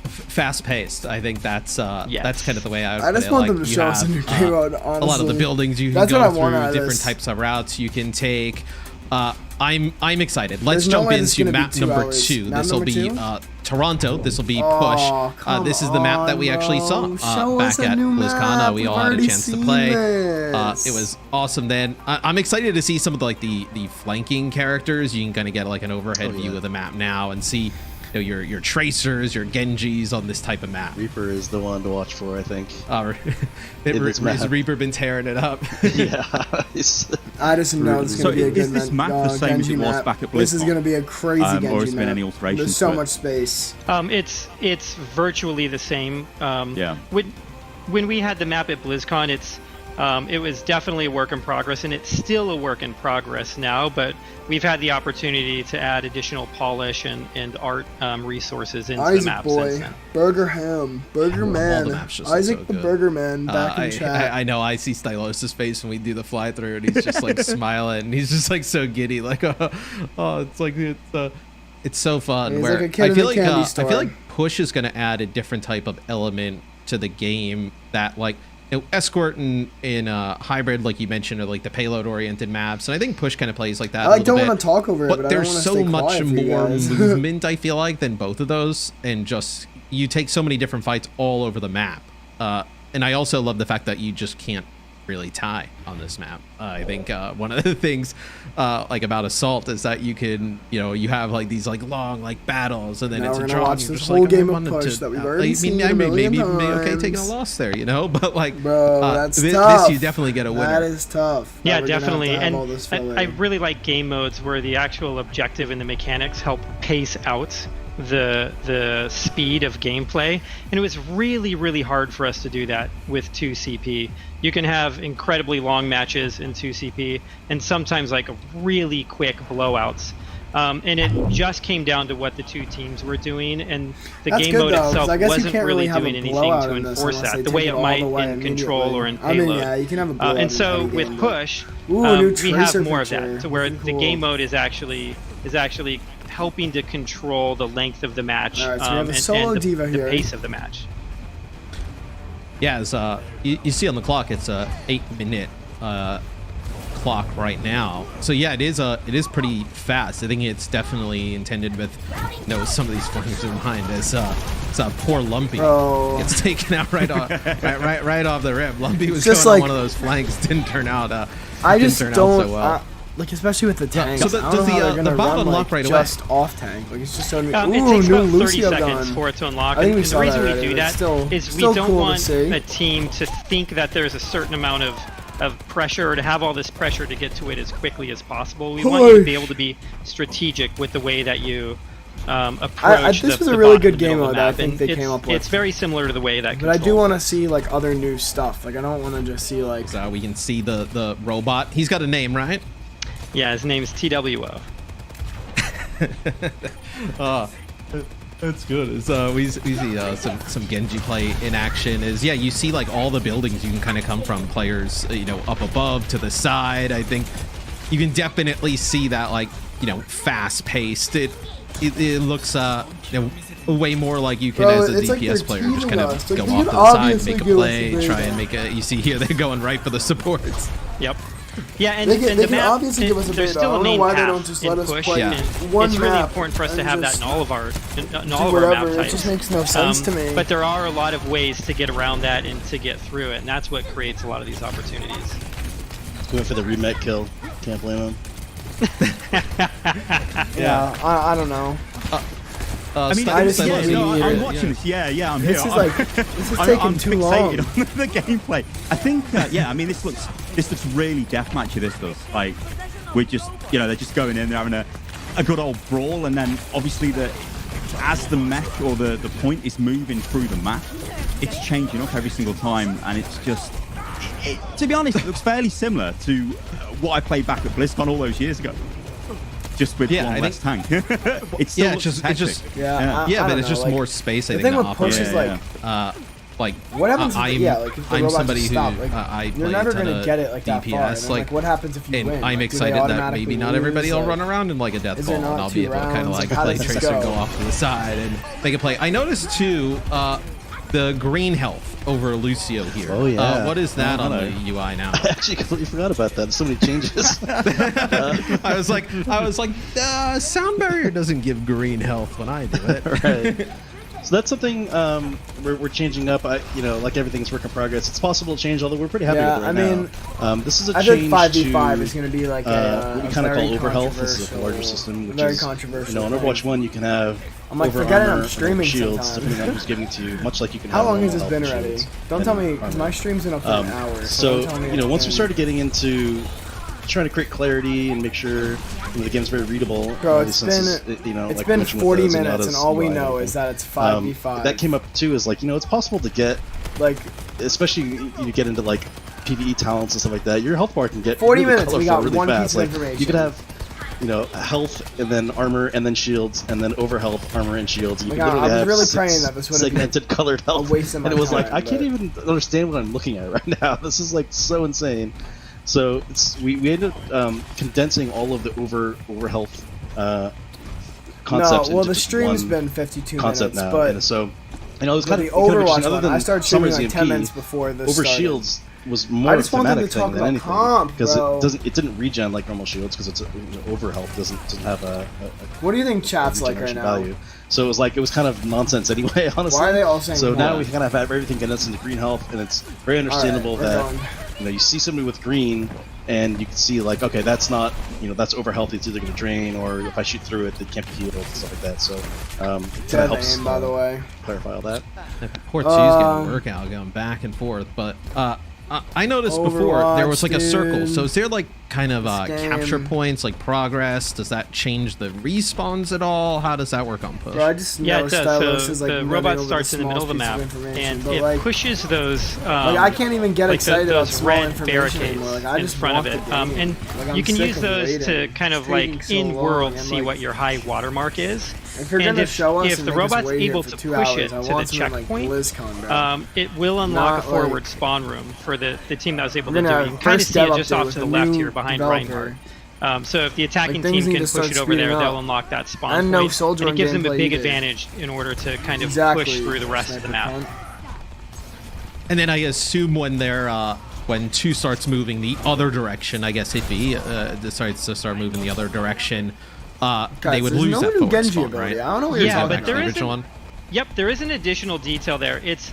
Fast-paced. I think that's kind of the way I would I just put want it. them to show us a new game mode, honestly. A lot of the buildings you can That's what go I want out through, of different this. types of routes you can take. I'm excited. Let's There's no jump way this is into gonna be map 2 number hours. 2. Map This will number be 2? Toronto. This will be Oh, Push. come This is the map that we on, actually saw bro. Show back us a at new BlizzCon. map. We We've all had a already chance to seen play. this. It was awesome then. I'm excited to see some of the flanking characters. You can kind of get like an overhead view of the map now and see your tracers, your Genjis on this type of map. Reaper is the one to watch for, I think. Has Reaper been tearing it up? Yeah. I just know it's So going to be a good is this map the same as Genji it was map. back at This is BlizzCon? going to be a crazy Genji or has there been map. any alterations There's so to it? much space. It's virtually the same. Yeah. When we had the map at BlizzCon, it was definitely a work in progress, and it's still a work in progress now, but we've had the opportunity to add additional polish and art resources into the Isaac map since boy, then. Burger Ham, Burger All Man, the maps just look Isaac so the good. Burger Man back in chat. I know. I see Stylosa's face when we do the fly through, and he's just like smiling, and he's just like so giddy, like it's like it's so fun. He's where like a kid in a candy I store. feel like Push is going to add a different type of element to the game that like. Escort in hybrid, like you mentioned, are like the payload-oriented maps, and I think Push kind of plays like that. I a little don't bit. want to talk over it, but I don't there's want to so stay much quiet for you more guys. movement. I feel like than both of those, and just you take so many different fights all over the map. And I also love the fact that you just can't really tie on this map. I think one of the things like about Assault is that you can, you have like these like long like battles, and then Now it's we're a gonna draw. watch And you're this just whole like, game I of wanted Push to, that we've already seen I a mean, million maybe okay taking a times. loss there, but like, Bro, that's this tough. you definitely get a winner. That is tough. Yeah, We're gonna have to definitely. have And all this filler. I really like game modes where the actual objective and the mechanics help pace out the speed of gameplay, and it was really, really hard for us to do that with 2CP. You can have incredibly long matches in 2CP, and sometimes like really quick blowouts. And it just came down to what the two teams were doing, and the That's game good, mode though, 'cause itself I guess you wasn't can't really have a doing anything blowout to in this enforce unless they that, the take way it it all might the way in Control or in immediately. I Payload. mean, yeah, you can have a blowout. And so in any with game, Push, Ooh, new we have tracer more of feature. that, to where Cool. the game mode is actually helping to control the length of the match, All right, so we have a and solo the diva here. pace of the match. Yeah, as you see on the clock, it's a 8-minute clock right now. So yeah, it is pretty fast. I think it's definitely intended with some of these flames in mind. As poor Lumpy gets taken out right off the rip. Lumpy was just going like, on one of those flanks, didn't turn out. I just turn don't. out so well. Like especially with the tank. So does the bot unlock right away? Just off tank. Like it's just so. It takes new about 30 Lucio seconds gun. for it to unlock. I think we And saw the reason that we already, do but that it's still, is we still don't cool want to see. a team to think that there's a certain amount of pressure, or to have all this pressure to get to it as quickly as possible. We want you to be able to be strategic with the way that you approach this was the a really bot good in the game middle of mode the that I map, think and they came up with. It's very similar to the way that. But I do want to see like other new stuff. Like I don't want to just see like. So we can see the robot. He's got a name, right? Yeah, his name's TWO. That's good. We see some Genji play in action. You see like all the buildings you can kind of come from, players up above to the side. I think you can definitely see that like fast paced. It looks way more like you can as a DPS player just kind of go off to the side, make a play, try and make a. You see here they're going right for the supports. Yep. Yeah, and they can the map, obviously give us a there's beta. still I a don't know main why they path don't just in let us Push, play and one it's really map important for us to and have that just in all of our whatever. map types. It just makes no sense to me. But there are a lot of ways to get around that and to get through it, and that's what creates a lot of these opportunities. Going for the remet kill. Can't blame him. Yeah, I don't know. I mean, I'm watching this. Yeah, I'm here. This is taking I'm too long. On the gameplay. I think, I mean, this looks really deathmatchy. This does. Like, we're just, they're just going in, they're having a good old brawl, and then obviously as the mech or the point is moving through the map, it's changing up every single time, and it's just. To be honest, it looks fairly similar to what I played back at BlizzCon all those years ago. Just with one less tank. It's still it's just but it's just like, more space. I the think thing with Push is like what happens I'm, if the I'm robot somebody just who stop? Like, I you're play never a ton gonna of get it like that far. DPS, And then, like what happens if you and win? I'm Like, do they excited that maybe automatically not everybody lose? will run around in like a death Is ball, there and not I'll be 2 able to kind of rounds? like How play does this Tracer and go? go off to the side, and they can play. I noticed too the green health over Lucio here. Oh yeah. What is that on the UI now? I actually completely forgot about that. So many changes. I was like, sound barrier doesn't give green health when I do it. Right. So that's something we're changing up. Like everything's work in progress. It's possible to change, although we're pretty happy with it right now. This is a change I think 5v5 to is going to be like what we kind of call very overhealth. This is a larger controversial- system, which very is controversial. on Overwatch 1 you can have I'm like over forgetting armor I'm streaming and shields sometimes. depending on who's giving to you, much like you can How have long has normal this been health already? shields Don't and tell me, armor. my stream's been up for an hour. So don't tell me once we it's started getting into trying to create clarity and make sure the game's very readable. Bro, it's like been mentioned 40 with the minutes, Zenyatta's and all we UI know and is that it's 5v5. that came up too. Is like it's possible to get like, especially you get into like PvE talents and stuff like that. Your health bar can get 40 really minutes, we colorful got really one fast. piece of Like, information. you could have health and then armor and then shields and then over health, armor and shields. You could literally I was have really 6 praying that this would have been segmented colored health. waste of my and it was like time, I can't but- even understand what I'm looking at right now. This is like so insane. So we ended up condensing all of the over health concepts No, well into the just stream's one been 52 concept minutes, now. but And so it was the kind of Overwatch other one, than I started streaming Summer's like 10 EMP, minutes before this over started. shields was more I a just wanted to thematic talk thing than about anything comp, because bro. it didn't regen like normal shields because it's over health doesn't have a What do you think chat's like right regeneration now? value. So it was kind of nonsense anyway, honestly. Why are they all saying So now that? we kind of have everything condensed into green health, and it's very understandable All right, we're that going. you see somebody with green, and you can see like, okay, that's not that's over health. It's either going to drain, or if I shoot through it, it can't be healed and stuff like that. So that Dead helps aim, by the way. clarify all that. Poor T's getting a workout going back and forth, but I noticed before there was like a circle. Overwatch, So is there like kind of game. capture points, like progress? Does that change the respawns at all? How does that work on push? Bro, I just Yeah, know it does. Stylos So is like the running robot over starts in the middle of the map, smallest piece of information, and but, it like, pushes those. like I can't even get like excited about those small red information barricades anymore. Like I in just front of want it, the game. and Like, I'm you can sick use of those waiting. to kind of It's taking like so in long, world and, see like, what your high watermark is. If you're And gonna show us if and the make us robot's wait here able for to 2 push hours, it I to the want something like checkpoint, BlizzCon, bro. it will unlock Not a forward like- spawn room for the team that was able We're to do gonna it. You have can kind of first see it dev just update off with to a the left new here behind developer. Reinhardt. So if the attacking things team need can to start push it over speeding there, up. they'll unlock that spawn And no point, soldier and it gives them a gameplay big either. advantage in order to kind of Exactly. push through the rest of the map. Sniper And then I assume when they're when 2 starts moving the other direction, I guess it'd be decides to start moving the other direction, Guys, they would there's lose no that new forward Genji spawn, ability. right? I don't know what you're Yeah, talking but about. there The is original an- one? Yep, there is an additional detail there. It's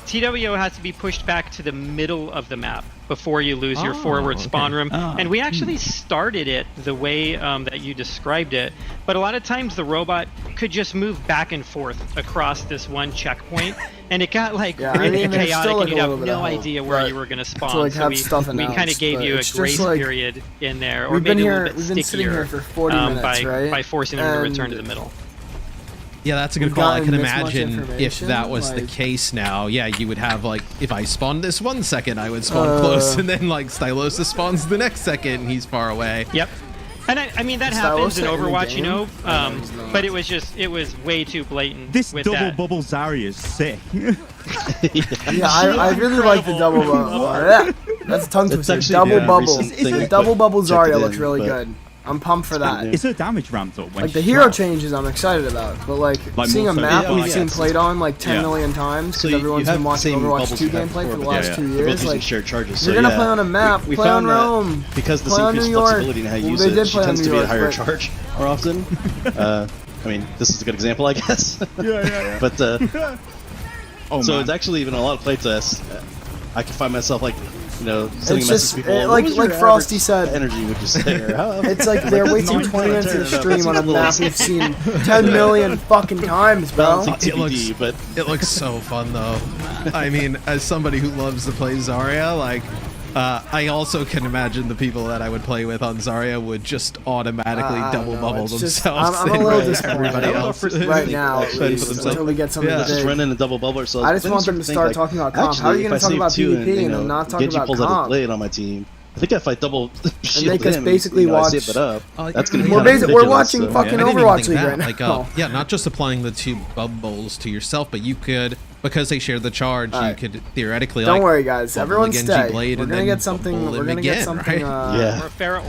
TWO has to be pushed back to the middle of the map before you lose your forward spawn room. And we actually started it the way that you described it, but a lot of times the robot could just move back and forth across this one checkpoint, and it got like Yeah, I really mean, there's chaotic, still, and like, you'd a little have bit of no hope, idea where but you were going to spawn. like, so have we stuff kind of announced, gave but you a it's just, grace like, period in there, or we've made been it a here- little bit we've been sitting stickier here for 40 minutes, right? by forcing them to And return to the middle. Yeah, that's a good We've call. I can gotten this much imagine if information, that was the like- case now. Yeah, you would have like, if I spawned this 1 second, I would spawn close, and then like Stylosis spawns the next second, and he's far away. Yep. And I mean, that Is happens in Stylosa in the Overwatch, you game? know, No, he's not. but it was way too blatant This with double that. bubble Zarya is sick. Yeah, I really like the double bubble. Yeah, that's a tongue twister. actually Double a bubble. recent thing The they double put- bubble checked it Zarya looks in, really but- good. I'm pumped for that. Is her damage ramped up? When Like the she hero drops? changes, I'm excited about. But like Like, seeing more a so- map yeah, we've yeah, seen it's- played on like 10 Yeah. million times So because you everyone's have been the watching same Overwatch bubbles 2 we had gameplay for the before, last yeah. 2 They're years. both using Like shared charges. you're So, gonna yeah, play on a map, we play on found that Rome, because the play on CPU's New York. flexibility and how you Well, use they it, did she play on tends New to be a York, higher but- charge more often. I mean, this is a good example, I guess. Yeah. But Oh, so man. it's actually even a lot of playtests. I can find myself like, sending It's a message just to people. like "What was your Frosty average said. energy would you say? Or how-" It's like they're wasting 20 minutes of the stream on a map we've seen 10 million fucking times, bro. Balancing It looks- TBD, but It looks so fun though. I mean, as somebody who loves to play Zarya, like, I also can imagine the people that I would play with on Zarya would just automatically I don't double know, bubble it's just- themselves. I'm a and little wreck disappointed. everybody I don't know else. right now, at Fend least, for themselves. until we get something Yeah. just big. run in and double bubble ourselves. I just Then want start them to to think, start like, talking about comp. How are you actually, gonna if I talk save about two PvP and then you know, not talk Genji about pulls out comp? his blade on my team. I think if I double shield make us him, basically I watch- save it up. That's gonna be We're kinda we're ridiculous, watching so- fucking I didn't even Overwatch think League that. right Like, now. yeah, not just applying the 2 bubbles to yourself, but you could, because they share the charge, you Alright. could theoretically. Don't like, worry, guys. bubble Everyone the Genji stay. blade We're and gonna then get something. bubble We're him gonna get again, something. right? Yeah. Or a Pharaoh.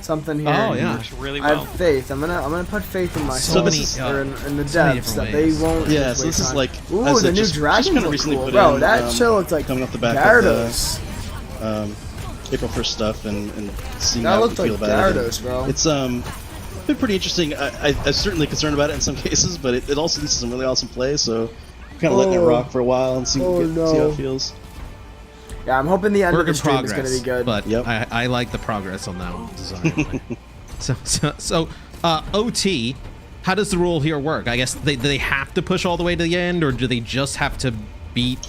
Something here. Oh, yeah. Works really I well. have faith. I'm gonna put faith in So myself many, or in the so many depths different that they ways. won't. Yeah, just so this waste is time. like Ooh, as the it new just dragons kinda look recently cool, put bro. in, That shit looks like coming off the back Gyarados. of April 1st stuff and seeing That how looked we feel like about it. Gyarados, bro. It's been pretty interesting. I'm certainly concerned about it in some cases, but it also leads to some really awesome play. So kind of letting it rock for a while and see how it feels. Yeah, I'm hoping the end Work of the in stream progress, is gonna be good. but Yep. I like the progress on that one design. so OT, how does the rule here work? I guess do they have to push all the way to the end, or do they just have to beat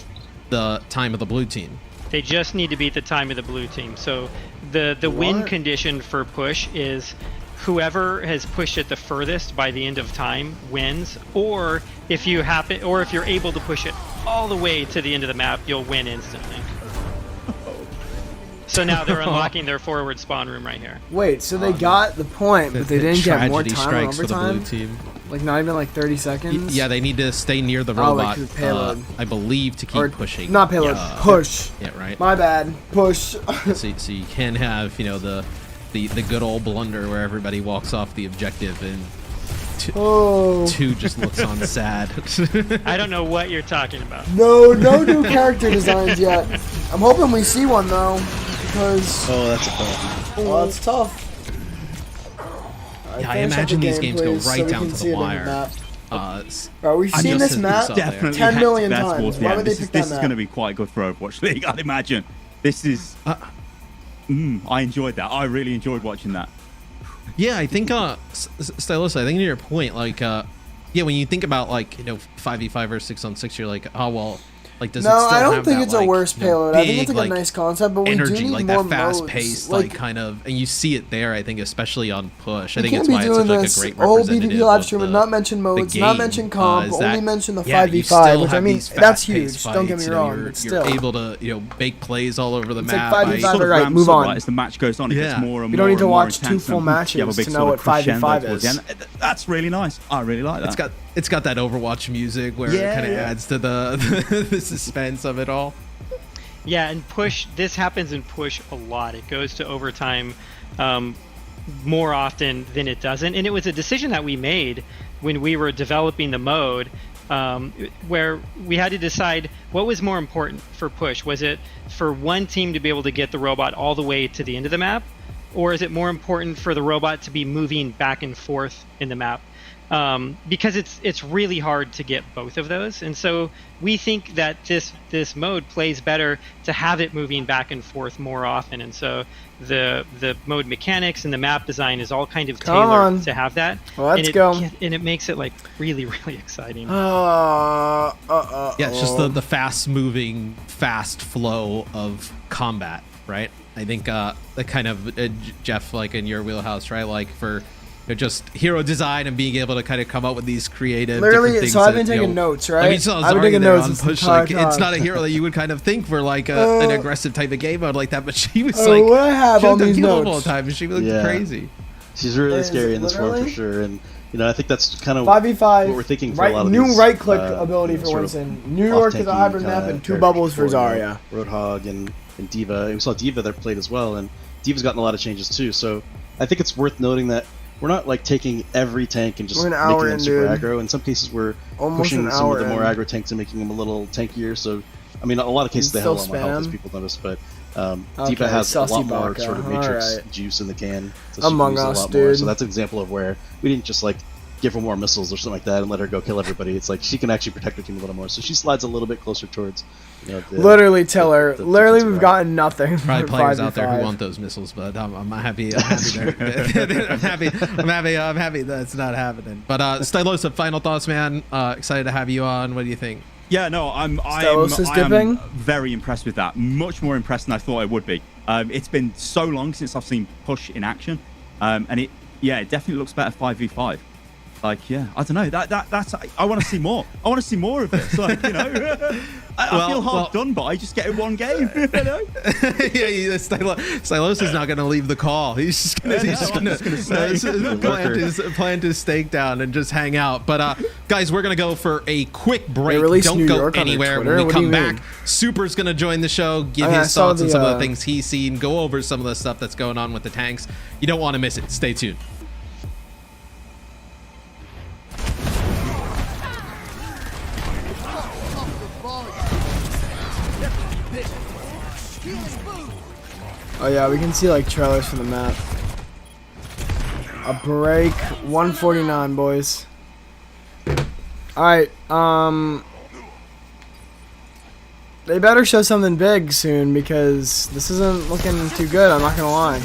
the time of the blue team? They just need to beat the time of the blue team. So the win condition for push is whoever has pushed it the furthest by the end of time wins, or if you're able to push it all the way to the end of the map, you'll win instantly. So now they're unlocking their forward spawn room right here. Wait, so they got the point, but they didn't get more Tragedy time on strikes for the blue overtime? team. Like not even like 30 seconds? Yeah, they need to stay near the Oh, like robot, the payload. I believe, to keep Or pushing. not payload, push. Yeah, right. My bad. Push. So you can have, the good old blunder where everybody walks off the objective and Oh. 2 just looks on sad. I don't know what you're talking about. No new character designs yet. I'm hoping we see one though, because That's a problem. well, it's tough. Yeah, I imagine these games go right down to the wire. Bro, we've seen this map Definitely 10 had million to bet times. towards the Why end. would they This pick is that map? going to be quite good for Overwatch League, I'd imagine. This is... I enjoyed that. I really enjoyed watching that. Yeah, I think, Stylus, I think to your point, like, when you think about, like, 5v5 or 6-on-6, you're like, oh, well, Like, does No, it still I don't have think that, it's a like, worse you know, payload. I think big, it's like a nice concept, but we energy, do need like more that fast modes. paced, Like kind of, and you see it there. I think, especially on push. I you think can't it's be why it's doing such like this a great whole representative PvP live of stream and the- not mention modes, the not game, mention comp, is only that, mention the yeah, you 5v5, still which I have mean these that's fast-paced huge. Don't get fights, me you know, wrong, you're but still. able to, you know, make plays all over the It's like map. 5v5 Sort of right, ramps move up, on. right, as the match goes on, it gets Yeah. more and You more don't need to and more watch two intense, full and matches you have a big to sort know of what crescendo 5v5 towards the is. end. That's really nice. I really like that. It's got that Overwatch music where Yeah, it kind of yeah. adds to the the suspense of it all. Yeah, and push, this happens in push a lot. It goes to overtime more often than it doesn't. And it was a decision that we made when we were developing the mode, where we had to decide what was more important for push. Was it for one team to be able to get the robot all the way to the end of the map? Or is it more important for the robot to be moving back and forth in the map? Because it's really hard to get both of those, and so we think that this mode plays better to have it moving back and forth more often, and so the mode mechanics and the map design is all kind of tailored to have that. Let's and go. And it makes it like really exciting. Yeah, it's just the fast moving, fast flow of combat, right? I think the kind of Jeff, like in your wheelhouse, right? Like for just hero design and being able to kind of come up with these creative literally, different things. so I've been that, taking you know, notes, right? I mean, so I've been taking notes on this push. entire Like, it's time. not a hero that you would kind of think for like an aggressive type of game mode like that, but she was Oh, like, what I have she on looked these unbeatable notes. all the time, and she looked Yeah. crazy. She's really Is scary it in this form for literally? sure, and you know I think that's kind of 5v5. what we're thinking for right, a lot of new these, right click you ability know, for sort of Winston. New York is a off-tanky hybrid kinda map and 2 characters bubbles for before, you know, Zarya. Roadhog and Diva. And we saw Diva there played as well, and Diva's gotten a lot of changes too. So I think it's worth noting that we're not like taking every tank and just We're an making hour them in, super dude. aggro. In some cases, we're Almost pushing an some of hour the more in. aggro tanks and making them a little tankier. So I mean, a lot of cases You they have a still lot more health, as spam? people notice, but Okay, Diva has a Saucy lot more Baka. sort of matrix Alright. juice in the can. So she Among can use Us, a lot more. dude. So that's an example of where we didn't just like give her more missiles or something like that and let her go kill everybody. It's like she can actually protect her team a little more. So she slides a little bit closer towards, you know, the, Literally, Tiller. the Literally, defensive we've route. gotten nothing. Probably for players out there who 5v5. want those missiles, but I'm happy. I'm happy that's not happening. But Stylosa, final thoughts, man. Excited to have you on. What do you think? Yeah, no, I'm Stylos dipping? very impressed with that. Much more impressed than I thought I would be. It's been so long since I've seen push in action, and it definitely looks better 5v5. Like, yeah, I don't know. That's I want to see more. I want to see more of this. Like, you know, I feel hard done by just getting one game. You know? Yeah, Stylos is not going to leave the call. He's just going to plant his stake down and just hang out. But guys, we're going to go for a quick break. released Don't New go York on their anywhere. Twitter? When we What do come you back, mean? Super's going to join the show, give I his saw thoughts on the, some of the things he's seen, go over some of the stuff that's going on with the tanks. You don't want to miss it. Stay tuned. Oh yeah, we can see like trailers from the map. A break, 149, boys. Alright, they better show something big soon because this isn't looking too good, I'm not gonna lie.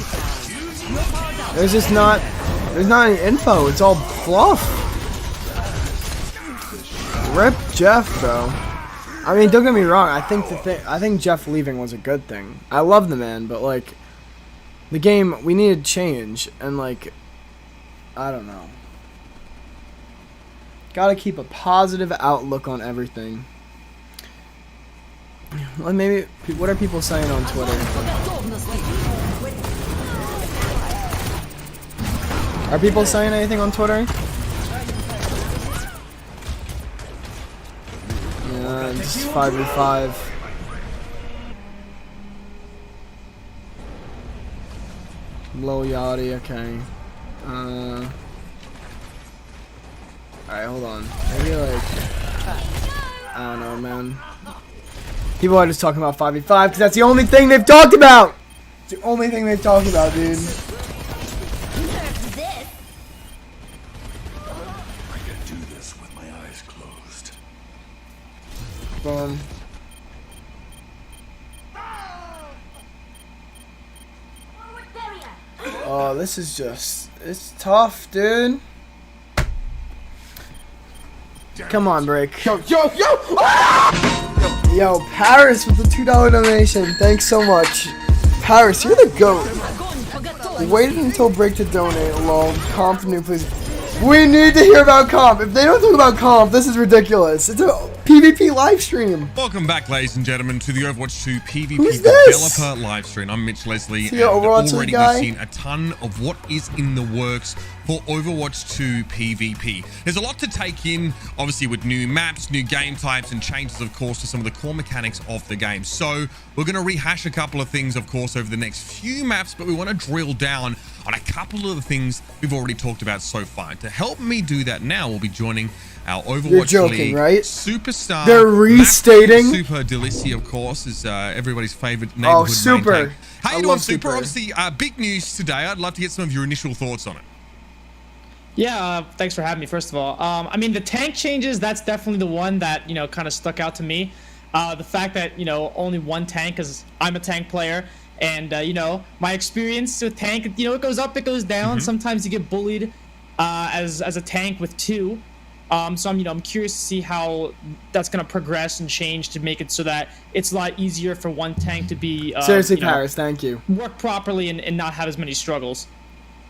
There's not any info, it's all fluff. Rip Jeff, though. I mean, don't get me wrong. I think Jeff leaving was a good thing. I love the man, but like, the game, we needed change, and like, I don't know. Gotta keep a positive outlook on everything. Well, maybe, what are people saying on Twitter? Are people saying anything on Twitter? Yeah, just 5v5. Low Yachty, okay. Alright, hold on. Maybe like, I don't know, man. People are just talking about 5v5 because that's the only thing they've talked about! It's the only thing they've talked about, dude. Boom. Oh, this is just, it's tough, dude. Come on, break. Yo! Yo, Paris with the $2 donation. Thanks so much. Paris, you're the GOAT. Waited until break to donate. Lol. Comp new, please. We need to hear about comp. If they don't talk about comp, this is ridiculous. It's a PvP live stream. Welcome back, ladies and gentlemen, to the Overwatch 2 PvP Who's this? developer live stream. I'm Mitch Leslie, and Overwatch already guy? we've seen a ton of what is in the works for Overwatch 2 PvP. There's a lot to take in, obviously, with new maps, new game types, and changes, of course, to some of the core mechanics of the game. So we're going to rehash a couple of things, of course, over the next few maps, but we want to drill down on a couple of the things we've already talked about so far. To help me do that now, we'll be joining our Overwatch League right? superstar. They're restating. Super Delicia, of course, is everybody's favorite neighborhood Super. main tank. How you I doing, love Super? Super. Obviously, big news today. I'd love to get some of your initial thoughts on it. Yeah, thanks for having me, first of all. I mean, the tank changes, that's definitely the one that, kind of stuck out to me. The fact that, only one tank, because I'm a tank player, and, my experience with tank, it goes up, it goes down. Sometimes you get bullied as a tank with two. So I'm curious to see how that's going to progress and change to make it so that it's a lot easier for one tank to be Seriously, Paris, thank you. Work properly and not have as many struggles.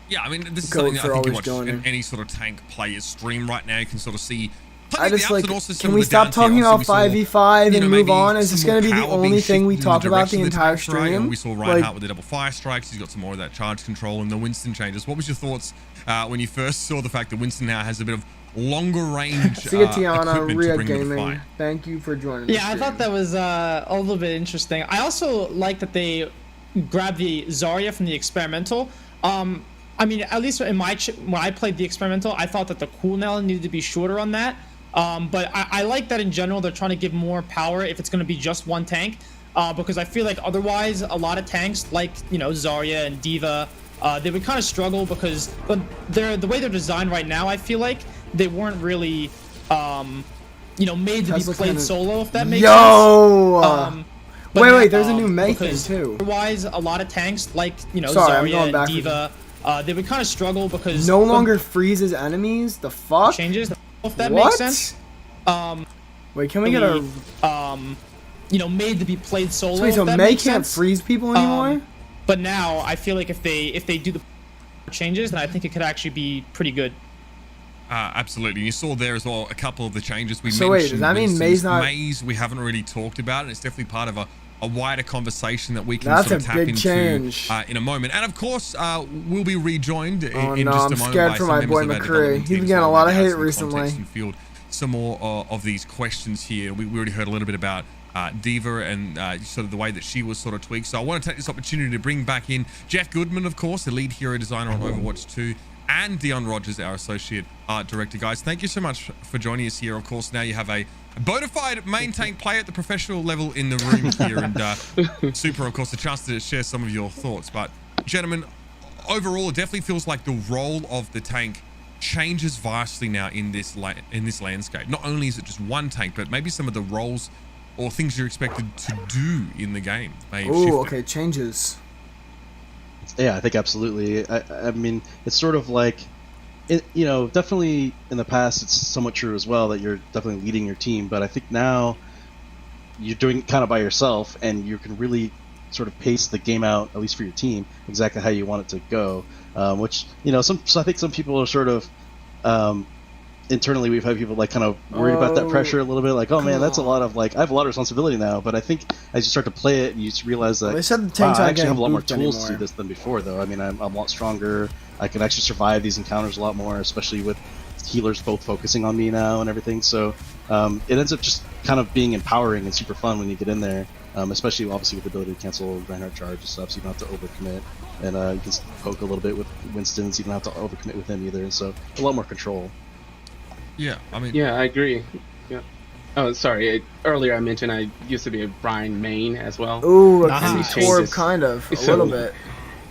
Yeah, I mean, this is Go something that for I think you always watch joining. any sort of tank player's stream right now. You can sort of see I just like, also can we stop talking about 5v5 and move on? Is this going to be the only thing we talk about the entire stream? We saw Reinhardt with the double fire strikes. He's got some more of that charge control and the Winston changes. What was your thoughts when you first saw the fact that Winston now has a bit of longer range See you, Tiana, equipment to Ria bring to the Gaming. fight? Thank you for joining. Yeah, I thought that was a little bit interesting. I also like that they grabbed the Zarya from the experimental. I mean, at least in when I played the experimental, I thought that the cooldown needed to be shorter on that. But I like that in general they're trying to give more power if it's going to be just one tank, because I feel like otherwise a lot of tanks like Zarya and Diva, they would kind of struggle because the way they're designed right now, I feel like they weren't really made to be played solo, if that makes sense. Wait, there's a new May thing too. Otherwise, a lot of tanks like Sorry, Zarya and Diva, they would kind of struggle because no longer freezes enemies. The fuck changes. If that makes sense. Wait, can we get a made to be played solo? Wait, so May can't freeze people anymore? But now I feel like if they do the changes, then I think it could actually be pretty good. Absolutely. You saw there as well a couple of the changes we mentioned. So wait, does that mean May's not? Maze we haven't really talked about, and it's definitely part of a wider conversation that we can That's sort of a tap big into change. In a moment. And of course, we'll be rejoined in no, just a I'm moment scared by for some my members boy of our McCree. development He's team, been getting so a lot of we'll hate add some recently. context and field some more of these questions here. We already heard a little bit about Diva and sort of the way that she was sort of tweaked. So I want to take this opportunity to bring back in Jeff Goodman, of course, the lead hero designer on Overwatch 2, and Dion Rogers, our associate art director. Guys, thank you so much for joining us here. Of course, now you have a bona fide main tank player at the professional level in the room here, and Super, of course, a chance to share some of your thoughts. But gentlemen, overall, it definitely feels like the role of the tank changes vastly now in this landscape. Not only is it just one tank, but maybe some of the roles or things you're expected to do in the game may have shifted. Okay, changes. Yeah, I think absolutely. I mean, it's sort of like, definitely in the past, it's somewhat true as well that you're definitely leading your team. But I think now you're doing it kind of by yourself, and you can really sort of pace the game out, at least for your team, exactly how you want it to go. Which, so I think some people are sort of, internally we've had people like kind of worried about that pressure a little bit, like, oh man, that's a lot of I have a lot of responsibility now. But I think as you start to play it, you just realize that They said the tanks I actually have a lot more booped tools anymore. to do this than before, though. I mean, I'm a lot stronger. I can actually survive these encounters a lot more, especially with healers both focusing on me now and everything. So it ends up just kind of being empowering and super fun when you get in there, especially obviously with the ability to cancel Reinhardt charge and stuff, so you don't have to overcommit. And you can poke a little bit with Winston, so you don't have to overcommit with him either. So a lot more control. Yeah, I mean... Yeah, I agree. Yeah. Oh, sorry. Earlier I mentioned I used to be a Brian main as well. Ooh, a Nice. Torb, kind of. A little bit.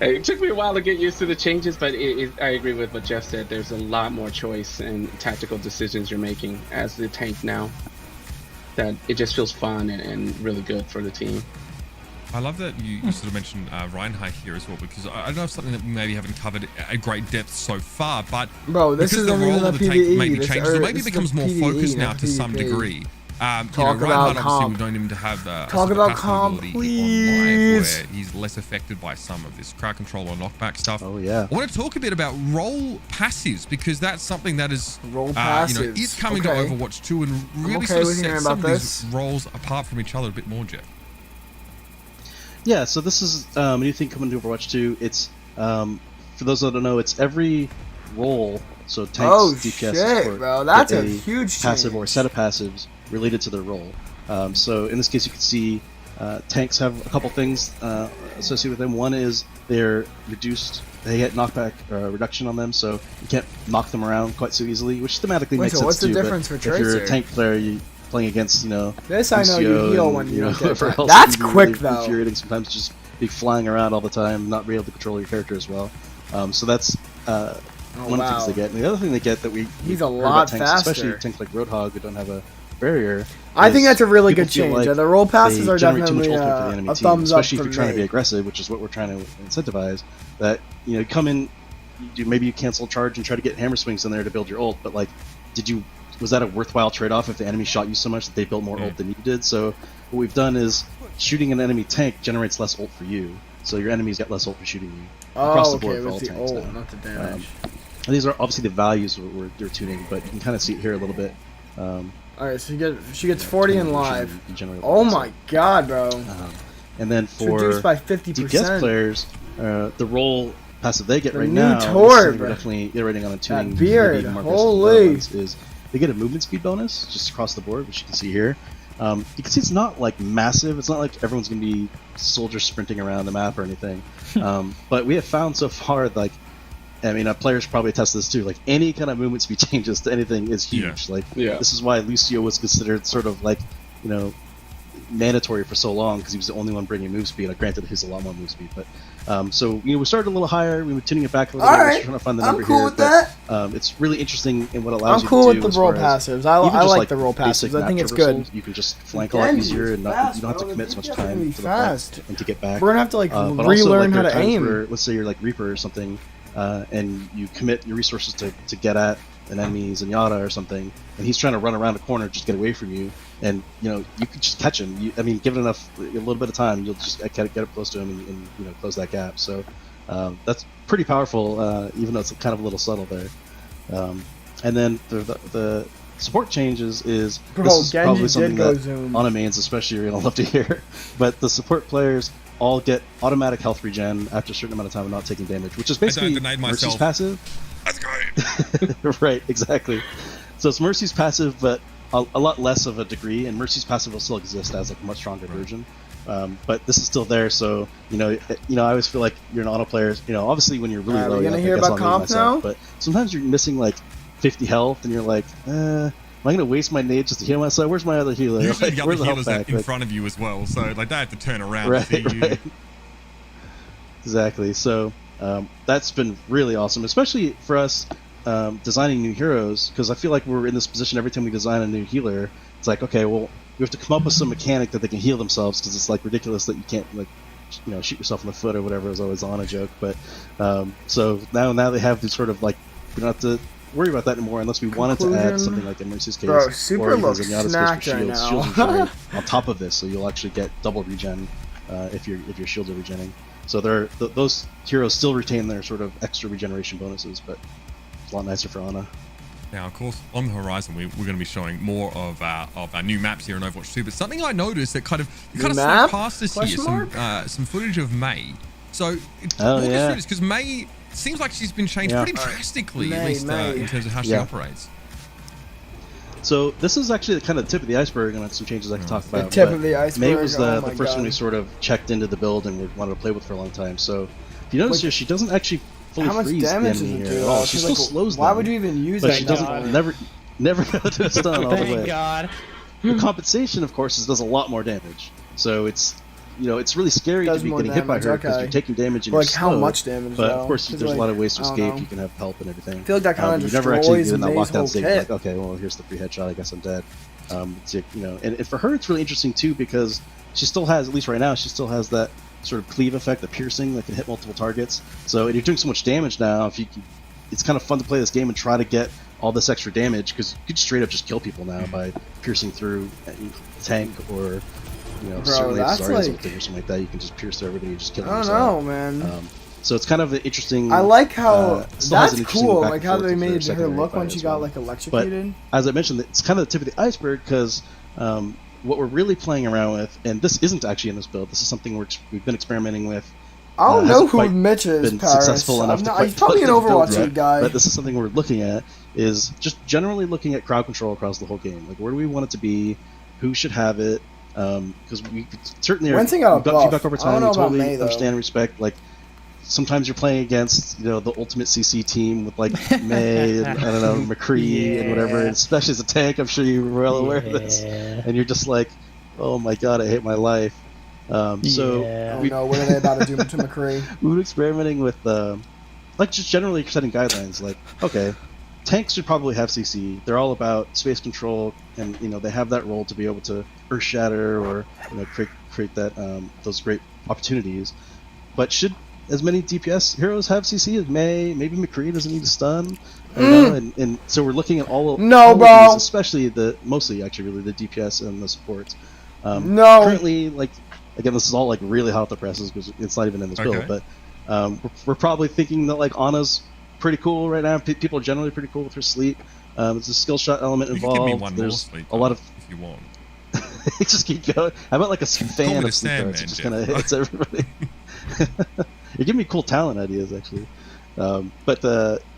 It took me a while to get used to the changes, but I agree with what Jeff said. There's a lot more choice and tactical decisions you're making as the tank now. That it just feels fun and really good for the team. I love that you sort of mentioned Reinhardt here as well, because I don't know if something that we maybe haven't covered at great depth so far, but bro, this because is the role the of the tank PvE. maybe changes, or maybe becomes more focused now to some degree. Talk about Reinhardt, obviously, comp. we've known him to have Talk about comp, ability please. on live, where he's less affected by some of this crowd control or knockback stuff. Oh yeah. I want to talk a bit about role passives, because that's something that is is coming to Overwatch 2 and really sort of sets some of these roles apart from each other a bit more, Jeff. Yeah, so this is a new thing coming to Overwatch 2. It's for those that don't know, it's every role. So tanks, DPS, support, bro, that's a huge huge passive change. or set of passives related to their role. So in this case, you can see tanks have a couple things associated with them. One is they're reduced; they get knockback reduction on them, so you can't knock them around quite so easily, which thematically makes sense what's the too. difference But for if you're Tracer? a tank player, you playing against this I know you heal when you don't get that. else, That's it can be quick really though. infuriating sometimes, just be flying around all the time, not being able to control your character as well. So that's one of the things they get. And the other thing they get that he's a heard lot about tanks, faster. especially tanks like Roadhog who don't have a barrier. I think that's a really good people feel change. like the roll passes they are generate too much definitely ultimate for the enemy a team, thumbs up especially for if you're trying to be me. aggressive, which is what we're trying to incentivize. That you come in, maybe you cancel charge and try to get hammer swings in there to build your ult, but like, was that a worthwhile trade-off if the enemy shot you so much that they built more ult than you did? So what we've done is shooting an enemy tank generates less ult for you, so your enemies get less ult for shooting you across the board for all with the tanks ult, now. not the damage. And these are obviously the values we're tuning, but you can kind of see it here a little bit. Alright, so she gets 40 in live. You generate Oh ult, my god, bro. and then It's for reduced by DPS 50%. players, the role passive they get The right new now, and Torb. this is something we're definitely iterating on and tuning. That beard, maybe more aggressive holy. developments, is they get a movement speed bonus just across the board, which you can see here. You can see it's not like massive. It's not like everyone's going to be soldiers sprinting around the map or anything. But we have found so far, like, I mean, players probably attest to this too. Like, any kind of movement speed changes to anything is huge. This is why Lucio was considered sort of like, mandatory for so long, because he was the only one bringing move speed. Granted, he's a lot more move speed, but so we started a little higher. We were tuning it back a little bit. We're trying to find the number cool here. with that. It's really interesting in what it allows I'm you cool to with do. the as roll far as passives. I even just, like the roll basic passives. I think map it's good. traversals, you can just flank a lot easier, and you don't have to commit so much time to the flank and to get back. We're gonna have to But also, relearn there how are to times aim. where, let's say you're like Reaper or something, and you commit your resources to get at an enemy Zenyatta or something, and he's trying to run around a corner just get away from you, and you could just catch him. Give it a little bit of time, you'll just get up close to him and close that gap. So that's pretty powerful, even though it's kind of a little subtle there. And then the support changes is this is Genji probably something did go that zoom. Ana mains especially are gonna love to hear, but the support players all get automatic health regen after a certain amount of time of not taking damage, which is basically denied Mercy's myself. passive. That's great. Right, exactly. So it's Mercy's passive, but a lot less of a degree, and Mercy's passive will still exist as like a much stronger version. But this is still there, so I always feel like you're an auto player. Obviously when you're really low, Are we gonna I hear guess about I'll nade comp myself, now? but sometimes you're missing like 50 health, and you're like, am I gonna waste my nade just to heal myself? Where's my other healer? Usually Like, the where's other the health healers pack? in Like, front of you as well, so like they have to turn around Right, to see you. right. Exactly. So that's been really awesome, especially for us designing new heroes, because I feel like we're in this position every time we design a new healer. It's like, okay, well, we have to come up with some mechanic that they can heal themselves, because it's like ridiculous that you can't shoot yourself in the foot or whatever is always on a joke. But so now they have these sort of like, we don't have to worry about that anymore unless we wanted to add something like in Mercy's case, Bro, Super or even looks Zenyatta's snacked case for right shields. now. Shields regenerate on top of this, so you'll actually get double regen if your shields are regenerating. So those heroes still retain their sort of extra regeneration bonuses, but it's a lot nicer for Ana. Now, of course, on the horizon, we're going to be showing more of our new maps here in Overwatch 2. But something I noticed that kind of map? snuck past us Question here, mark? some footage of May. So, Oh, yeah. because May seems like she's been changed Yeah. pretty drastically, at May, least May. in terms of how she Yeah. operates. So this is actually kind of the tip of the iceberg, and some changes I can talk about. tip but of the iceberg, May was oh the my first God. one we sort of checked into the build and we wanted to play with for a long time. So if you notice here, she doesn't actually fully How much freeze the damage does enemy it here do? at all. though? She It's still like, slows why them, would you even use but that? she gun? doesn't never go to a stun all the Thank way. God. The compensation, of course, does a lot more damage. So it's really scary to Does be more getting hit by damage, her because okay. you're taking damage and But, you're like, how slowed. much damage, But though? of course, 'Cause, there's a lot of ways to I don't escape. know. You can have help and everything. I feel like that kind of you never actually destroys get in that May's lockdown whole state. kit. Like, okay, well, here's the free headshot. I guess I'm dead. So, and for her, it's really interesting too, because she still has, at least right now, she still has that sort of cleave effect, the piercing that can hit multiple targets. So, and you're doing so much damage now. It's kind of fun to play this game and try to get all this extra damage, because you could straight up just kill people now by piercing through a tank, or Bro, certainly if that's Zarya's like- with it or something like that, you can just pierce through everybody and just kill them I don't yourself. know, man. So it's kind of an interesting. I like how still has that's an interesting cool. back Like and how forth they to their made her secondary look when fight she as got well. like But electrocuted. as I mentioned, it's kind of the tip of the iceberg, because what we're really playing around with, and this isn't actually in this build. This is something we've been experimenting with. I don't know hasn't who quite Mitch is. been Paris. successful enough to He's probably an build Overwatch yet, League guy. But this is something we're looking at, is just generally looking at crowd control across the whole game. Like, where do we want it to be? Who should have it? Because we certainly are. Winston got a we've got buff. feedback over I don't time. know We about totally May, though. understand and respect. Like, sometimes you're playing against the ultimate CC team with like May and I don't know McCree and whatever. And especially as a tank, I'm sure you're well aware of this. And you're just like, oh my god, I hate my life. So Oh no, what are they about to do to McCree? we've been experimenting with like just generally setting guidelines. Like, okay, tanks should probably have CC. They're all about space control, and they have that role to be able to earth shatter or create that those great opportunities. But should as many DPS heroes have CC as May? Maybe McCree doesn't need to stun. And so we're looking at all of bro. these, especially mostly actually really the DPS and the supports. No. Currently, like, again, this is all like really hot off the presses because it's not even in this build, but we're probably thinking that like Ana's pretty cool right now. People are generally pretty cool with her sleep. There's a skill shot element You can involved. give me one more There's sleep, a lot of if you want. just keep going. How about like a Call fan me of the sleep Sandman, darts? It just Jeff. kind of hits everybody. You're giving me cool talent ideas, actually.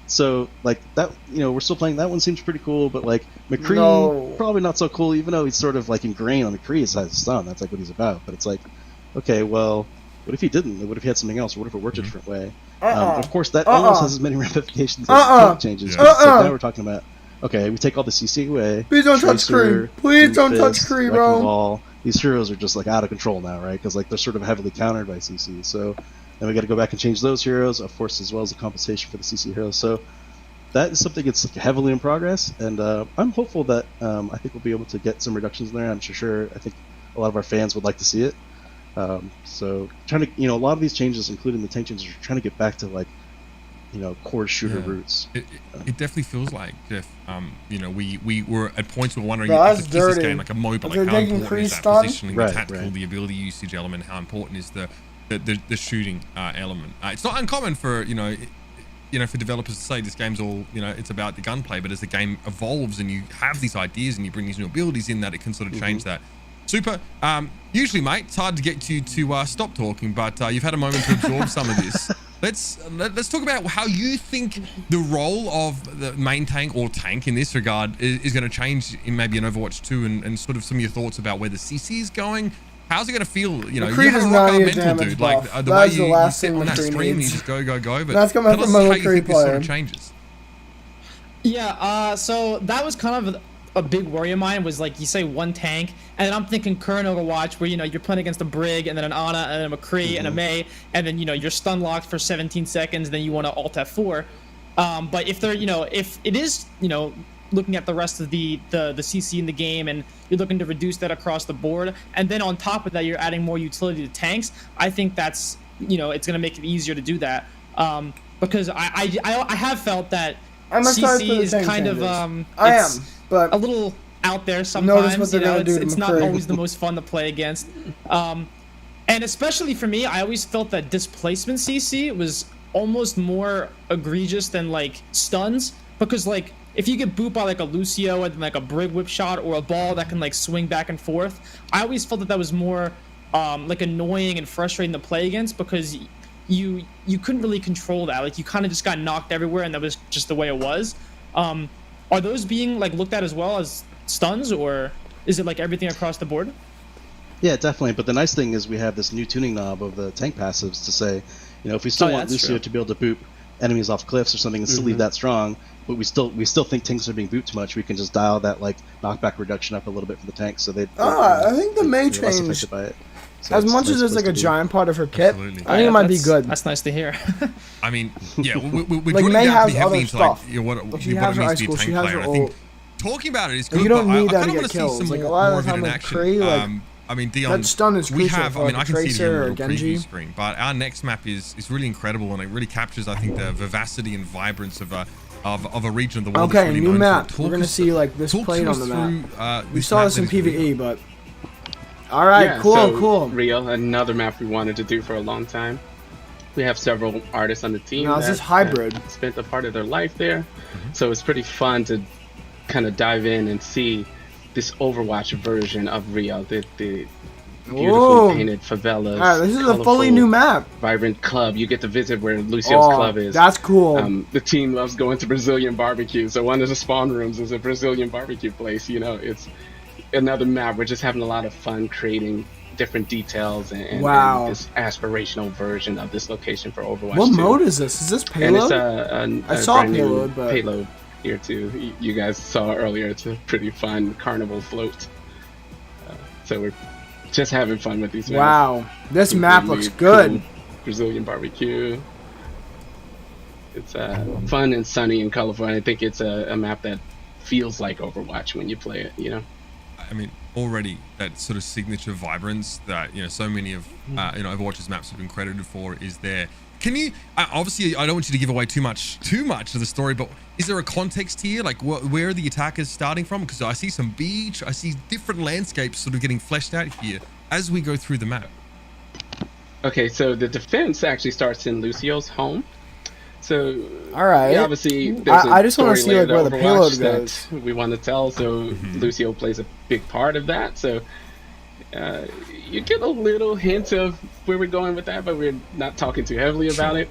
So like that, we're still playing. That one seems pretty cool, but like McCree, probably not so cool. Even though he's sort of like ingrained on McCree as a stun, that's like what he's about. But it's like, okay, well, what if he didn't? What if he had something else? What if it worked a different way? Of course, that almost has as many ramifications as point changes. Yeah. So now we're talking about, okay, we take all the CC away. Please don't touch Tracer, Kree. Please don't touch Doomfist, Kree, Wrecking bro. Ball. These heroes are just like out of control now, right? Because like they're sort of heavily countered by CC. So then we got to go back and change those heroes, of course, as well as the compensation for the CC heroes. So that is something that's heavily in progress, and I'm hopeful that I think we'll be able to get some reductions there. I'm sure. I think a lot of our fans would like to see it. So trying to, a lot of these changes, including the tank changes, are trying to get back to like, core shooter roots. It definitely feels like, Jeff, we were at points we were wondering Bro, if that's is this dirty. game like a mobile, If like they're how taking important is that Kree stun? positioning, Right, the tactical, right. the ability usage element, how important is the shooting element. It's not uncommon for, for developers to say this game's all, it's about the gunplay, but as the game evolves and you have these ideas and you bring these new abilities in, that it can sort of change that. Super. Usually, mate, it's hard to get you to stop talking, but you've had a moment to absorb some of this. Let's talk about how you think the role of the main tank or tank in this regard is going to change in maybe an Overwatch 2, and sort of some of your thoughts about where the CC is going. How's it going to feel? You McCree have does a not rock need a mental, damage dude. buff. Like the That way is the you last sit thing on that McCree stream and you needs. just go. But That's coming tell from us a how you McCree think this sort of player. changes. Yeah, so that was kind of a big worry of mine, was like you say one tank, and then I'm thinking current Overwatch where you're playing against a Brig and then an Ana and then a McCree and a May, and then you're stun locked for 17 seconds, then you want to alt F4. But if they're if it is looking at the rest of the CC in the game and you're looking to reduce that across the board, and then on top of that you're adding more utility to tanks, I think that's it's going to make it easier to do that, because I have felt that I'm excited for CC the is tank kind changes. of I am, it's but a little out there Notice sometimes. what they're gonna do to It's not McCree. always the most fun to play against. And especially for me, I always felt that displacement CC was almost more egregious than like stuns, because like if you get booped by like a Lucio and like a Brig whip shot or a ball that can like swing back and forth, I always felt that was more like annoying and frustrating to play against, because you couldn't really control that. Like you kind of just got knocked everywhere, and that was just the way it was. Are those being like looked at as well as stuns, or is it like everything across the board? Yeah, definitely. But the nice thing is we have this new tuning knob of the tank passives to say, if we still want Lucio to be able to boop enemies off cliffs or something and still leave that strong, but we still think tanks are being booped too much, we can just dial that like knockback reduction up a little bit for the tanks, so they. I think the May they're less change, affected by it. So as it's much as nice it's like a place to be. giant part of her kit, Absolutely. I think it might be good. That's nice to hear. I mean, yeah, we're Like, drilling May down has pretty heavily other into like stuff. what She it has her means high to be a school, tank she has player. her And I think ult. talking about it is Like, good, you don't but I need that kind to of get want to see kills. some Like, a more lot of of the it time in with action. Kree, like, I mean, Dion, that stun is we crucial have. for, I mean, like, I can see it Tracer here or on the preview Genji. screen, but our next map is really incredible, and it really captures, I think, the vivacity and vibrance of of a region of the world. Okay, new map. We're gonna see like this played on the map. We saw this in PvE, but all right, Yeah, cool, so cool. Rio, another map we wanted to do for a long time. We have several artists on the team. Now, this is hybrid. That spent a part of their life there, so it's pretty fun to kind of dive in and see this Overwatch version of Rio. The beautifully Whoa. painted favelas. All right, this is a fully colorful, new map. vibrant club. You get to visit where Lucio's club is. That's cool. The team loves going to Brazilian barbecue, so one of the spawn rooms is a Brazilian barbecue place. You know, it's another map. We're just having a lot of fun creating different details and this aspirational version of this location for Overwatch. What 2. mode is this? Is this payload? And it's I saw brand new payload, but payload here too. You guys saw earlier. It's a pretty fun carnival float. So we're just having fun with these maps. Wow, this map Really looks good. cool Brazilian barbecue. It's fun and sunny and colorful. I think it's a map that feels like Overwatch when you play it. You know. I mean, already that sort of signature vibrance that so many of Overwatch's maps have been credited for is there. Can you obviously I don't want you to give away too much of the story, but is there a context here, like where are the attackers starting from? Because I see some beach, I see different landscapes sort of getting fleshed out here as we go through the map. Okay, so the defense actually starts in Lucio's home. So all right, obviously there's I just want to see like where the payload Overwatch goes. that we want to tell. So Lucio plays a big part of that. So you get a little hint of where we're going with that, but we're not talking too heavily about it.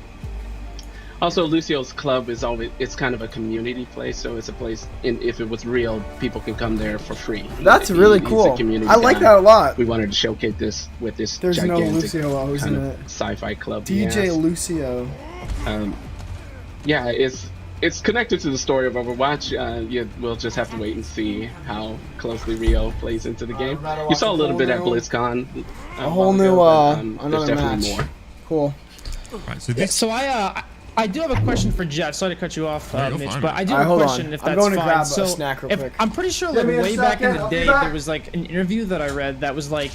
Also, Lucio's club is it's kind of a community place, so it's a place. If it was real, people can come there for free. That's really cool. I like that a lot. We wanted to showcase this with this There's no gigantic Lucio always in it. sci-fi club. DJ Lucio. Yeah, it's connected to the story of Overwatch. We'll just have to wait and see how closely Rio plays into the game. You saw a little bit at BlizzCon. A whole new there's another definitely match. more. Cool. Right, so this. So I do have a question for Jeff. Sorry to cut you off, Mitch, fine. but I do have a question if that's I'm going to fine. grab So a snack real quick. I'm pretty sure Give like me a way back in second, the I'll be day back. there was like an interview that I read that was like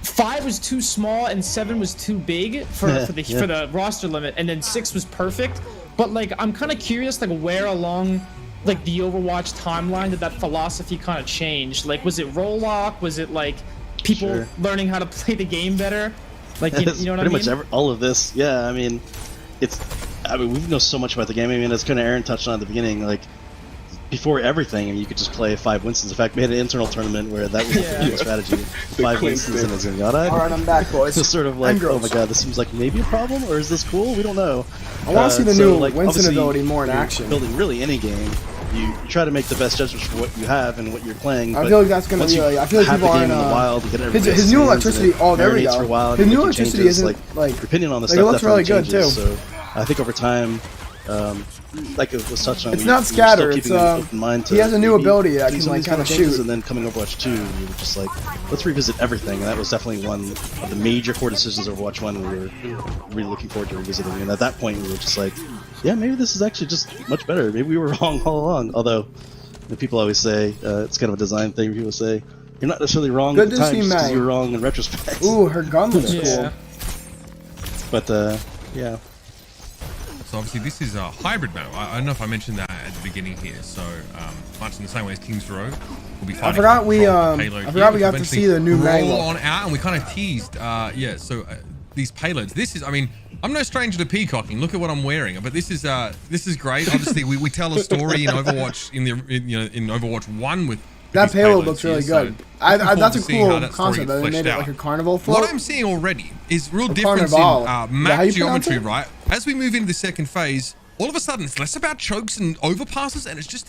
5 was too small and 7 was too big for the roster limit, and then 6 was perfect. But like I'm kind of curious like where along like the Overwatch timeline did that philosophy kind of change? Like was it roll lock? Was it like people learning how to play the game better? Like you know what I mean? Pretty much all of this. Yeah, I mean, we know so much about the game. I mean, as kind of Aaron touched on at the beginning, like before everything, I mean, you could just play 5 Winstons. In fact, we had an internal tournament where that was the strategy: 5 Winstons and a Zenyatta. All right, I'm back, boys. It's sort of like, oh my god, this seems like maybe a problem, or is this cool? We don't know. I want to see the new like, Winston ability more in you're action. Building really any game, you try to make the best judgments for what you have and what you're playing. I feel like that's gonna be like, I feel like people aren't. In the wild, you get his new electricity. Oh, there we go. For a while, his new electricity isn't like. Your opinion on the Like, stuff it looks really good too. So I think over time, like it was touched on, it's not scatter. It's he has a new ability that can like kind of shoot. And then coming Overwatch 2, we were just like, let's revisit everything. And that was definitely one of the major core decisions of Overwatch 1 we were really looking forward to revisiting. And at that point, we were just like, yeah, maybe this is actually just much better. Maybe we were wrong all along. Although, people always say it's kind of a design thing. People say you're not necessarily wrong at the time because you were wrong in retrospect. Ooh, her gun looks cool. But yeah. So obviously this is a hybrid map. I don't know if I mentioned that at the beginning here. So much in the same way as Kings Row, we'll be fighting. I forgot we got to see the new mag. Roll on out, and we kind of teased. So these payloads. This is, I mean, I'm no stranger to peacocking. Look at what I'm wearing. But this is great. Obviously, we tell a story in Overwatch in Overwatch 1 with. That payload looks really good. That's a cool concept. They made it like a carnival float. What I'm seeing already is real difference in map geometry, right? As we move into the second phase, all of a sudden it's less about chokes and overpasses, and it's just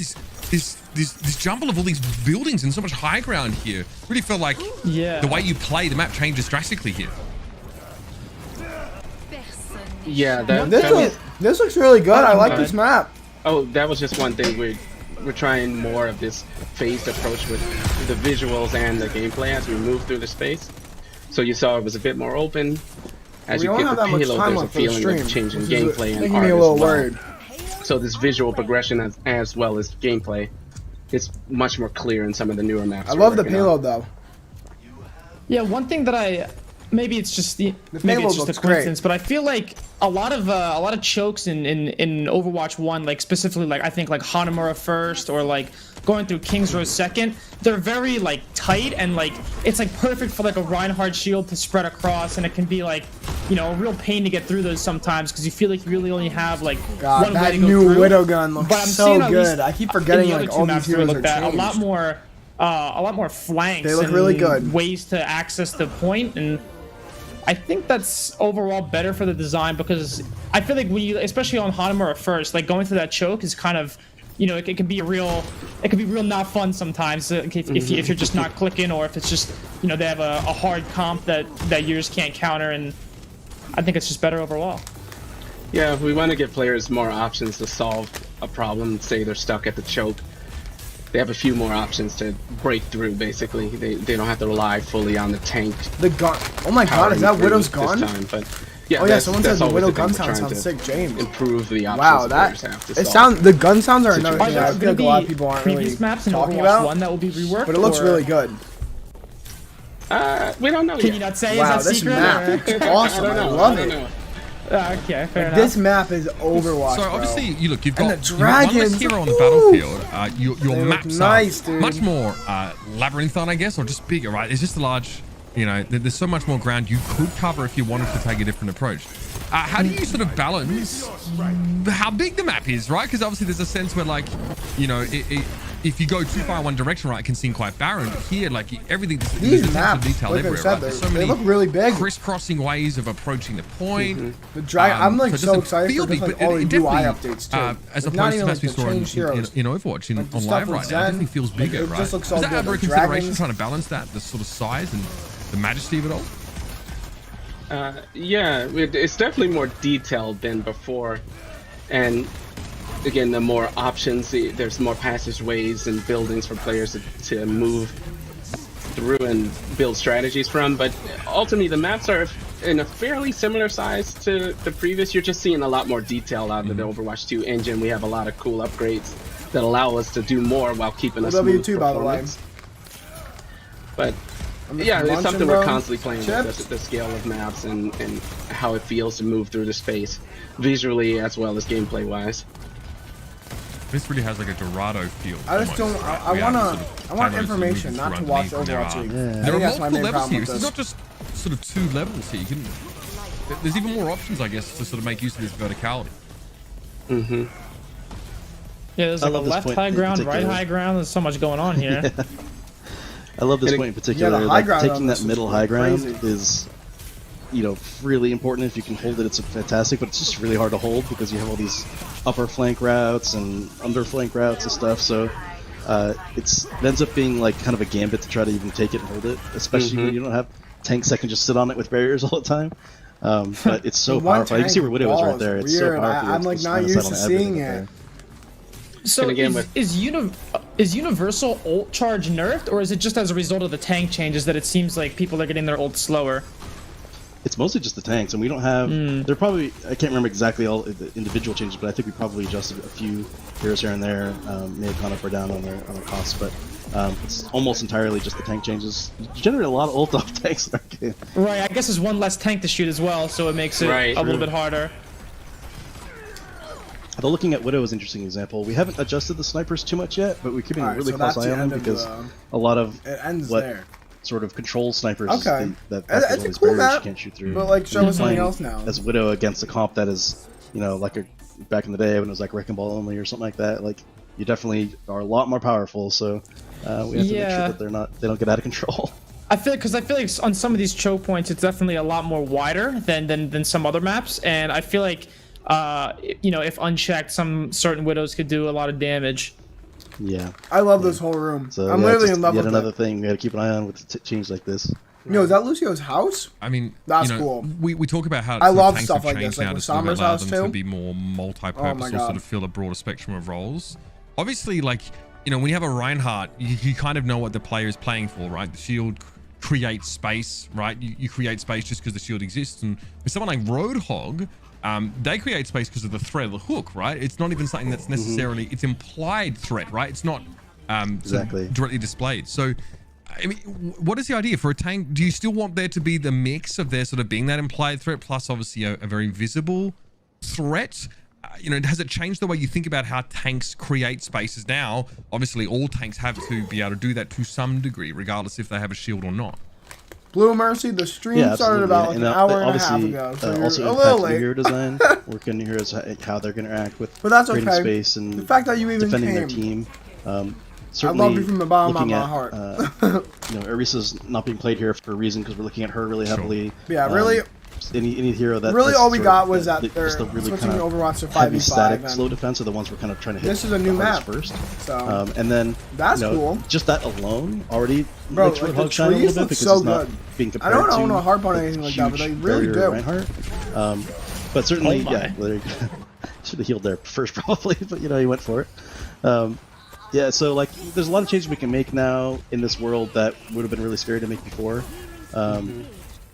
this jumble of all these buildings and so much high ground here. Really felt like the way you play the map changes drastically here. Yeah, this looks really good. I like this map. Oh, that was just one thing. We're trying more of this phased approach with the visuals and the gameplay as we move through the space. So you saw it was a bit more open. As you get the payload, there's a feeling of changing gameplay and art as well. So this visual progression as well as gameplay is much more clear in some of the newer maps. I love the payload though. Yeah, one thing that maybe it's just Halo a looks coincidence, great. but I feel like a lot of chokes in Overwatch 1, like specifically like I think like Hanamura first or like going through King's Row second, they're very like tight and like it's like perfect for like a Reinhardt shield to spread across, and it can be like, you know, a real pain to get through those sometimes because you feel like you really only have like God, one way that to go new through. Widow gun looks But I'm so seeing at least good. I keep forgetting in the like other all two these maps where we heroes are looked at, changed. a lot more flanks. They look and really good. Ways to access the point, and I think that's overall better for the design because I feel like when you, especially on Hanamura first, like going through that choke is kind of, you know, it can be real not fun sometimes if you're just not clicking, or if it's just, you know, they have a hard comp that you just can't counter, and I think it's just better overall. Yeah, we want to give players more options to solve a problem. Say they're stuck at the choke, they have a few more options to break through. Basically, they don't have to rely fully on the tank. The gun. Oh my God, is that Widow's gun? But yeah, Oh yeah, someone said the always Widow thing. gun We're sounds trying to sick, James. Improve the options. Wow, players that have to it solve. sounds. The gun sounds are another Are thing there I going feel to like a lot of be people aren't previous really maps in talking Overwatch about. 1 that will be reworked? But it looks or really good. We don't know Can yet. you not say? Wow, Is that this secret? map or- is awesome. I love it. Okay, fair enough. This map is Overwatch. So obviously, bro. you've got And the one less dragons, hero on the woo! battlefield. Your They look maps nice, are dude. much more labyrinthine, I guess, or just bigger, right? It's just a large, you know, there's so much more ground you could cover if you wanted to take a different approach. How do you sort of balance how big the map is, right? Because obviously there's a sense where, like, you know, if you go too far in one direction, right, it can seem quite barren. But here, like, everything, there's These attention to maps, detail like I everywhere, said, right? There's so they many look really big. crisscrossing ways of approaching the point. The dragon. I'm like it so doesn't excited feel for just, big, like but all it the UI definitely, updates too. as Like, not opposed to even maps we like the saw changed heroes. in Overwatch Like, the on stuff live with right now, it Zen, definitely feels like, bigger, it right? just looks all Is that good, ever a like consideration, dragons. trying to balance that, the sort of size and the majesty of it all? Yeah, it's definitely more detailed than before, and again, the more options, there's more passageways and buildings for players to move through and build strategies from. But ultimately, the maps are in a fairly similar size to the previous. You're just seeing a lot more detail out of the Overwatch 2 engine. We have a lot of cool upgrades that allow us to do more while keeping a smooth W2, by the way. performance. But I'm just yeah, it's munching, something bro. we're constantly playing Chips. with, the scale of maps and how it feels to move through the space, visually as well as gameplay wise. This really has like a Dorado feel. I just almost, don't. right? I We have wanna. sort of I want payloads information, moving not to through watch underneath, Overwatch League. and I there think are that's my multiple main levels problem here. with It's this. not just sort of 2 levels here. There's even more options, I guess, to sort of make use of this verticality. Mm-hmm. Yeah, there's I like a love this left point high in ground, right particular. high ground. There's so much going on here. I love this And point in particular. the high like, ground on taking this that is middle high ground crazy. is, you know, really important. If you can hold it, it's fantastic. But it's just really hard to hold because you have all these upper flank routes and under flank routes and stuff. So it ends up being like kind of a gambit to try to even take it and hold it, especially when you don't have tanks that can just sit on it with barriers all the time. But it's so The one powerful. You can see where Widow is tank right there. wall It's so weird. powerful. I'm like It's not kinda used set to on everything seeing right it. there. So And again, is universal ult charge nerfed, or is it just as a result of the tank changes that it seems like people are getting their ult slower? It's mostly just the tanks, and we don't have. They're probably. I can't remember exactly all the individual changes, but I think we probably adjusted a few heroes here and there. May have gone up or down on their costs, but it's almost entirely just the tank changes. You generate a lot of ult off tanks in our game. Right, I guess there's one less tank to shoot as well, so it makes it Right. a little bit harder. Although looking at Widow is an interesting example. We haven't adjusted the snipers too much yet, but we're keeping a Alright, really so close that's eye the on them end of because the- a lot of It ends what there. sort of control snipers Okay. that It's all a these cool barriers you map, can't shoot through. but like show You're us something playing else now. as Widow against a comp that is, you know, like back in the day when it was like Wrecking Ball only or something like that. Like you definitely are a lot more powerful, so we have to make sure Yeah. that they don't get out of control. I feel like on some of these choke points, it's definitely a lot more wider than some other maps, and I feel like you know, if unchecked, some certain Widows could do a lot of damage. Yeah. I love this whole room. So I'm yeah, literally it's in love yet with another it. thing we got to keep an eye on with change like this. Yo, is that Lucio's house? I mean, That's you know, cool. We talk about how I love tanks stuff have like changed this, like now with to sort of Sombra's allow house them to too. be more multi-purpose Oh my or God. sort of fill a broader spectrum of roles. Obviously, like, you know, when you have a Reinhardt, you kind of know what the player is playing for, right? The shield creates space, right? You create space just because the shield exists. And with someone like Roadhog, they create space because of the threat of the hook, right? It's not even something that's necessarily, it's implied threat, right? It's not sort of Exactly. directly displayed. So I mean, what is the idea for a tank? Do you still want there to be the mix of there sort of being that implied threat plus obviously a very visible threat? You know, has it changed the way you think about how tanks create spaces now? Obviously, all tanks have to be able to do that to some degree, regardless if they have a shield or not. Blue Mercy, the stream started about like an hour and a half ago, so you're also a little the late. hero design, working on heroes, how they're going to interact with But that's creating okay. space and The fact that you even defending came. their team. I Certainly love you from the bottom of looking my at, heart. you know, Arisa's not being played here for a reason because we're looking at her really heavily. Yeah, really. Any hero that Really, all we sort got of was that just they're the really switching kind of Overwatch to heavy 5v5. static and slow defense are the ones we're kind of trying to hit. This is a new the map, hardest first. so And then that's you know, cool. Just that alone already Bro, makes like, Roadhog the shine a little trees bit look because so it's not good. being I compared don't to want to harp on the anything like that, but they huge really barrier do. Reinhardt. But certainly, Oh yeah, should have healed there first probably, but you know, he went for it. Yeah, so like, there's a lot of changes we can make now in this world that would have been really scary to make before,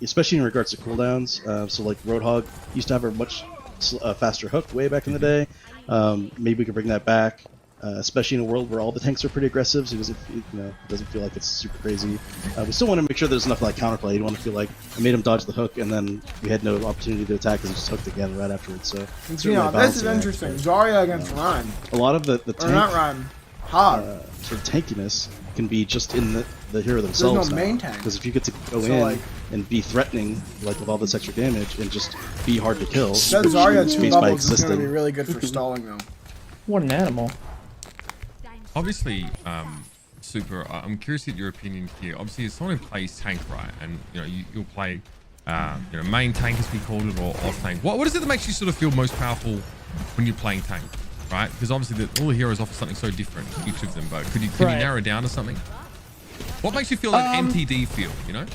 especially in regards to cooldowns. So like, Roadhog used to have a much faster hook way back in the day. Maybe we could bring that back, especially in a world where all the tanks are pretty aggressive, so it doesn't feel like it's super crazy. We still want to make sure there's enough like counterplay. You don't want to feel like I made him dodge the hook and then we had no opportunity to attack because he just hooked again right afterwards. So You know, this is interesting. Zarya against Rhyme. a lot of the Or tank, not Rhyme. Hog. sort of tankiness can be just in the hero themselves. no main tank. Because if you get to go So, in like- and be threatening, like with all this extra damage, and just be hard to kill, That Zarya 2 space by levels is going to be existing. really good for stalling, though. What an animal. Obviously, Super, I'm curious at your opinion here. Obviously, as someone who plays tank, right, and you know, you'll play, you know, main tank as we called it, or off tank. What is it that makes you sort of feel most powerful when you're playing tank, right? Because obviously, all the heroes offer something so different, each of them. But could you narrow it down to something? What makes you feel like MTD feel? You know?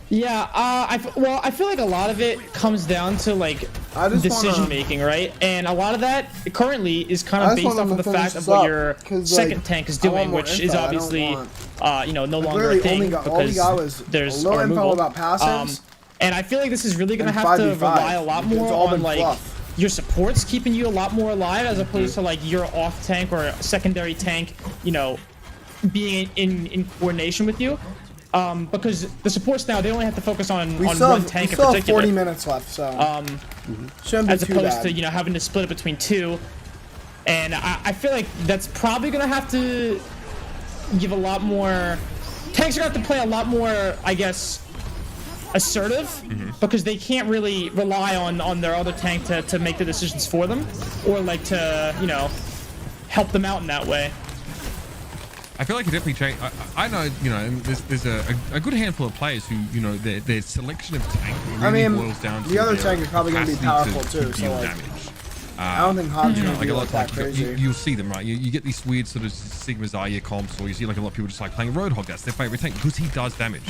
Yeah, I feel like a lot of it comes down to like I just decision making, right? And a lot of that currently is kind of based off of the fact of what your second tank is doing, which is obviously, you know, no longer a thing because there's a removal. About passives. And I feel like this is really going to And have to 5v5. rely a lot It's more all on been like fluff. your supports keeping you a lot more alive as opposed to like your off tank or secondary tank, you know, being in coordination with you. Because the supports now, they only have to focus on one tank in particular. We still have 40 minutes left, so shouldn't be as too opposed bad. to, you know, having to split it between two. And I feel like that's probably going to have to give a lot more... Tanks are going to have to play a lot more, I guess, assertive, because they can't really rely on their other tank to make the decisions for them, or like to, you know, help them out in that way. I feel like it definitely changed. I know, you know, there's a good handful of players who, you know, their selection of tank really boils down to the other their tank is probably going to be powerful capacity too. to So deal like, damage. I don't think Hog's You know, going to like be a lot that of times crazy. you'll see them, right? You get these weird sort of Sigma Zarya comps, or you see like a lot of people just like playing Roadhog. That's their favorite tank because he does damage.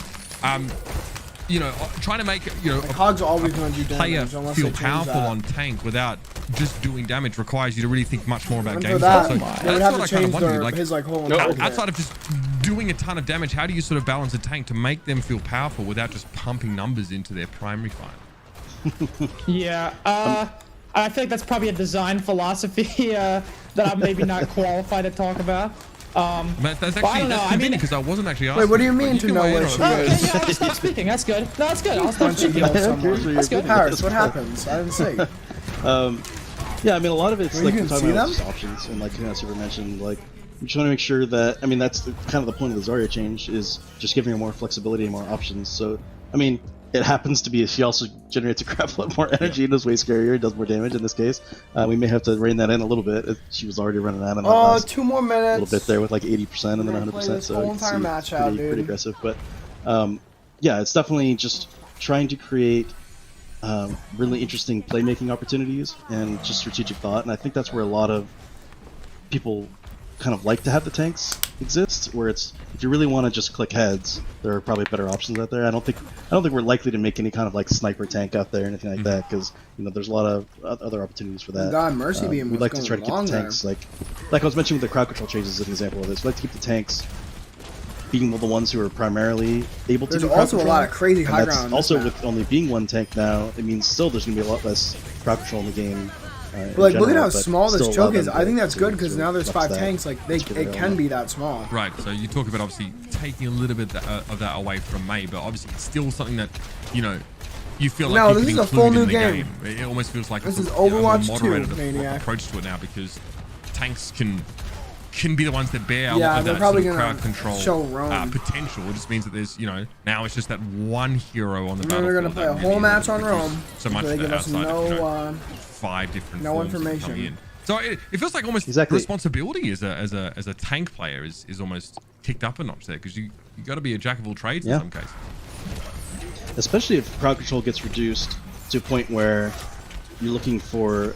You know, trying to make, you know, Hog's always going to do player damage unless feel they change powerful that. on tank without just doing damage requires you to really think much more about And game for that, style. they would that's have what to I kind change of wondered, like, his like whole entire kit. outside of just doing a ton of damage, how do you sort of balance a tank to make them feel powerful without just pumping numbers into their primary fight? Yeah, I think that's probably a design philosophy that I'm maybe not qualified to talk about. But that's I actually don't know, that's I mean- convenient because I wasn't actually asking. Wait, what do you but mean to can know weigh in what on she it. Oh, is? yeah, I'll stop speaking. That's good. No, that's good. I'll stop Once you speaking. kill someone. That's good. Paris, what happens? I didn't see. Yeah, I mean, a lot of it's Well, like you we're can talking see about them? just options, and like, you know, Super mentioned, like, we just want to make sure that, I mean, that's kind of the point of the Zarya change, is just giving her more flexibility and more options. So, I mean, it happens to be she also generates a crap lot more energy and is way scarier, does more damage in this case. We may have to rein that in a little bit. She was already running out of that last 2 more minutes. little bit there with like 80% and then We're gonna play 100%, this so whole you can entire see match it's out, pretty dude. aggressive. But yeah, it's definitely just trying to create really interesting playmaking opportunities and just strategic thought, and I think that's where a lot of people kind of like to have the tanks exist, where it's, if you really want to just click heads, there are probably better options out there. I don't think we're likely to make any kind of like sniper tank out there or anything like that, because, you know, there's a lot of other opportunities for that. God, Mercy Beam We'd was like to going try to keep long the there. tanks like I was mentioning with the crowd control changes as an example of this. We'd like to keep the tanks being the ones who are primarily able to There's do crowd also a control. lot of crazy And high that's ground in this also map. with only being one tank now, it means still there's going to be a lot less crowd control in the game, But like, look at how general, but small this still choke allow is. them I think to- that's to good because sort now of there's flex 5 that. tanks. Like, That's really it well can done. be that small. Right, so you talk about obviously taking a little bit of that away from May, but obviously it's still something that, you know, you feel like No, you this can is a include full in new the game. It almost feels like This a is sort of, you know, Overwatch more 2, moderated Maniac. approach to it now, because tanks can be the ones that bear a Yeah, lot of they're that probably sort of gonna crowd control show roam. potential. It just means that there's, you know, now it's just that one hero on the And then battlefield. they're gonna play that a really whole is match able on to produce roam. so much So they of give that us outside of, you know, no 5 different no forms that come information. in. So it feels like almost Exactly. responsibility as a tank player is almost kicked up a notch there, because you got to be a jack of all trades in some cases. Especially if crowd control gets reduced to a point where you're looking for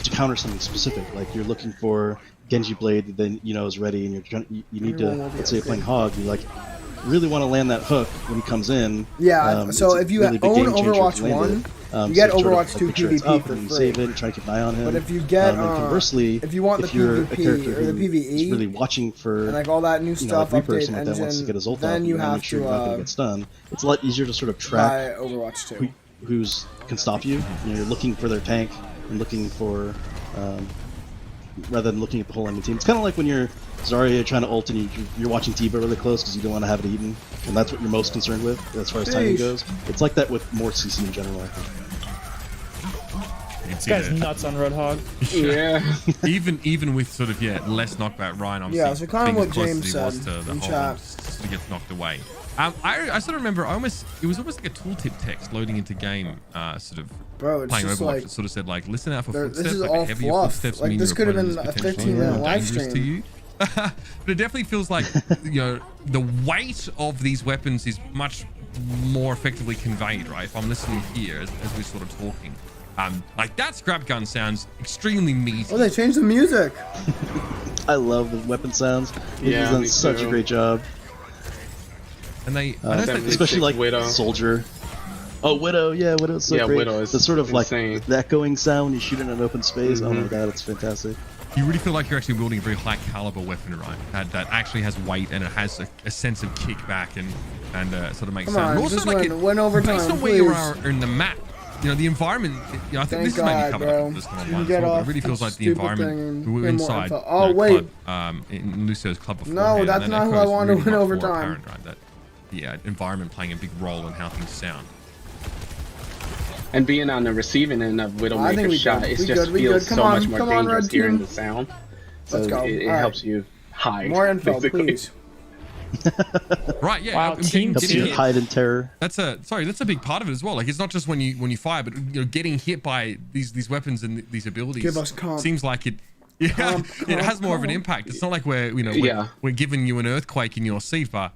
to counter something specific, like you're looking for Genji Blade that then you know is ready, and you're trying, you need to, let's say you're playing Hog, you like really want to land that hook when he comes in. Yeah, so it's if you a really big own game changer Overwatch to land 1, it. you get So sort of, Overwatch like, 2 make sure it's PvP up for and you free. save it, try to keep an eye on him. But if you get, and conversely, if you want the you're a PvP character or the who is PvE really watching for and like all that new you know, stuff, like Reaper or update something like that wants to engine, get his ult then off, you wanna have make sure to you're not gonna get stunned. It's a lot easier to sort of track buy Overwatch 2. who's can stop you. You know, you're looking for their tank and looking for rather than looking at the whole enemy team. It's kind of like when you're Zarya trying to ult and you're watching T.Va really close because you don't want to have it eaten, and that's what you're most concerned with as far as timing goes. It's like that with more CC in general, I think. This guy's nuts on Roadhog. Yeah. even with sort of less knockback, Ryan obviously Yeah, so kind of being what as close James as he was said to the in hole chat. and sort of gets knocked away. I sort of remember it was almost like a tooltip text loading into game, sort of Bro, it's playing just Overwatch. like, It sort of said like, listen out for this footsteps, is like all heavier fluff. footsteps Like, mean this your could have opponent been is a potentially 15-minute more live dangerous to stream. you. But it definitely feels like, you know, the weight of these weapons is much more effectively conveyed, right? If I'm listening here as we're sort of talking. Like that scrap gun sounds extremely meaty. Oh, they changed the music. I love the weapon sounds. He's Yeah, done me such a too. great job. And they, I don't think Especially like Widow. Soldier. Oh, Widow, yeah, Widow's so Yeah, great. Widow is the sort of insane. like the echoing sound when you shoot in an open space. Oh my god, it's fantastic. you really feel like you're actually wielding a very high caliber weapon, right? That actually has weight and it has a sense of kickback and sort of makes Come sound. on, And also just like win overtime, based on where you please. are in the map, you know, the environment. You know, I think Thank this is maybe God, covered bro. up this one You online. get It off really feels like the stupid environment. thing and We were get more inside. info. Oh, wait. Club, in Lucio's club before. No, that's not who I wanted to win overtime. Apparent, right? That the environment playing a big role in how things sound. And being on the receiving end of I think Widowmaker's we shot, good. it We just good. We feels good. Come so on. much more Come on, dangerous red hearing team. the sound. So Let's go. it All right. helps you hide. More info, basically. please. Right, yeah. Wow, I'm team getting two. hit. Hide in terror. That's a big part of it as well. Like it's not just when you fire, but you know, getting hit by these weapons and these abilities Give us comp. seems like it. Yeah, it has more of an impact. It's not like we're giving you an earthquake in your seat, but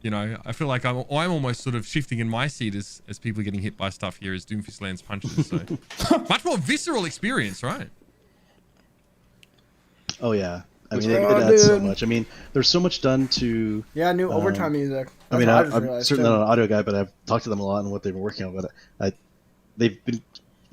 you know, I feel like I'm almost sort of shifting in my seat as people are getting hit by stuff here as Doomfist lands punches. So much more visceral experience, right? Oh yeah. I mean, Oh, it adds so dude. much. I mean, there's so much done to. Yeah, new overtime music. I mean, That's what I'm realized, certainly too. not an audio guy, but I've talked to them a lot on what they've been working on. But they've been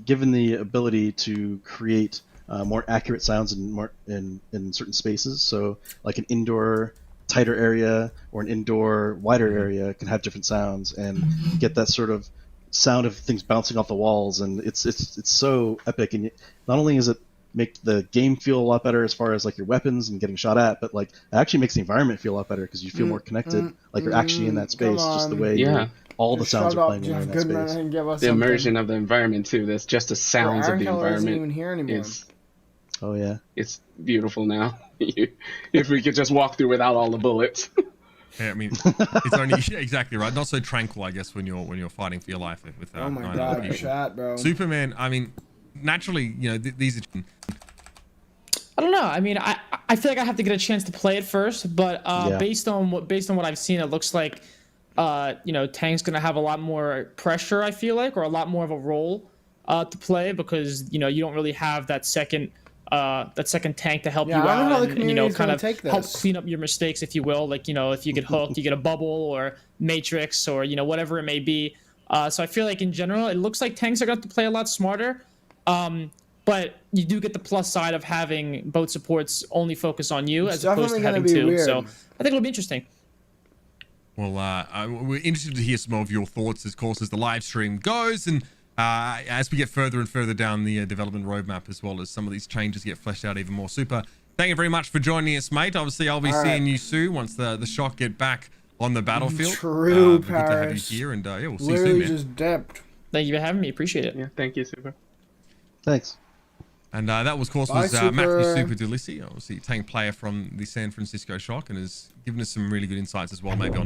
given the ability to create more accurate sounds in certain spaces. So, like an indoor tighter area or an indoor wider area can have different sounds and get that sort of sound of things bouncing off the walls. And it's so epic. And not only is it make the game feel a lot better as far as like your weapons and getting shot at, but like it actually makes the environment feel a lot better because you feel more connected, like you're actually in that space, just the way all the sounds are playing when you're in that space. The immersion of the environment too. That's just the sounds of the environment. Even here anymore. Oh yeah, it's beautiful now. If we could just walk through without all the bullets. Yeah, I mean, it's only exactly right. Not so tranquil, I guess, when you're fighting for your life with Oh my 9 god, other the people. chat, bro. Superman. I mean, naturally, you know, these are. I don't know. I mean, I feel like I have to get a chance to play it first, but based on what I've seen, it looks like you know, Tank's gonna have a lot more pressure. I feel like, or a lot more of a role to play because you know you don't really have that second tank to help you I don't know how out the and you know community's kind gonna of take help this. clean up your mistakes, if you will. Like you know, if you get hooked, you get a bubble or matrix or you know whatever it may be. So I feel like in general, it looks like Tanks are going to play a lot smarter. But you do get the plus side of having both supports only focus on you It's as opposed to definitely having gonna be two. weird. So I think it'll be interesting. Well, we're interested to hear some of your thoughts, of course, as the live stream goes. And as we get further and further down the development roadmap, as well as some of these changes get fleshed out even more. Super. Thank you very much for joining us, mate. Obviously, I'll be seeing you soon once the shock get back on the battlefield. True, good to have you here, and yeah, we'll see you Literally soon, man. just dipped. Thank you for having me. Appreciate it. Yeah, thank you, Super. Thanks. And that was, of course, Bye, Matthew Super Delissi, obviously tank player from the San Francisco Shock, and has given us some really good insights as well, maybe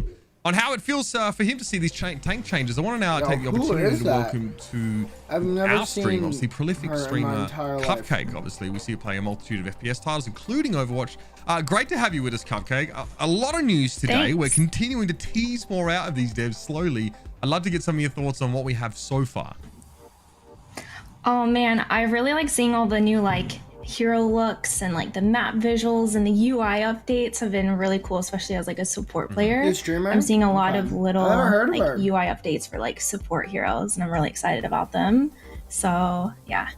on how it feels for him to see these tank changes. I want to now take the opportunity to welcome to our stream, obviously prolific streamer Cupcake. Obviously, we see you play a multitude of FPS titles, including Overwatch. Great to have you with us, Cupcake. A lot of news today. Thanks. We're continuing to tease more out of these devs slowly. I'd love to get some of your thoughts on what we have so far. Oh man, I really like seeing all the new like hero looks and like the map visuals and the UI updates have been really cool, especially as like a support player. You a streamer? I'm seeing a lot of little I never heard of like her. UI updates for like support heroes, and I'm really excited about them. So yeah.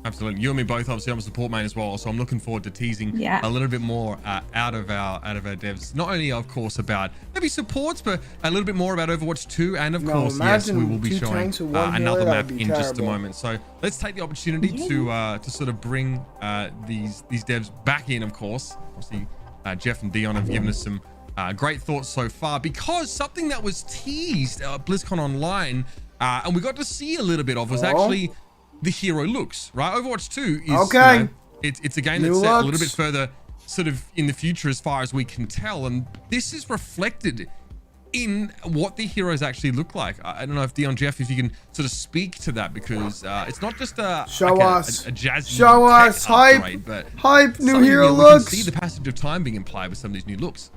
Absolutely. You and me both. Obviously, I'm a support main as well, so I'm looking forward to teasing a little bit more out of our devs. Not only, of course, about maybe supports, but a little bit more about Overwatch 2, and of course, yes, we will be showing another map in just a moment. So let's take the opportunity to sort of bring these devs back in. Of course, obviously, Jeff and Dion have given us some great thoughts so far, because something that was teased at BlizzCon Online, and we got to see a little bit of, was actually the hero looks, right? Overwatch 2 is, you know, it's a game that's set a little bit further sort of in the future as far as we can tell, and this is reflected in what the heroes actually look like. I don't know if Dion, Jeff, if you can sort of speak to that, because it's not just a jazzy upgrade, but hype new hero we looks. can see the passage of time being implied with some of these new looks.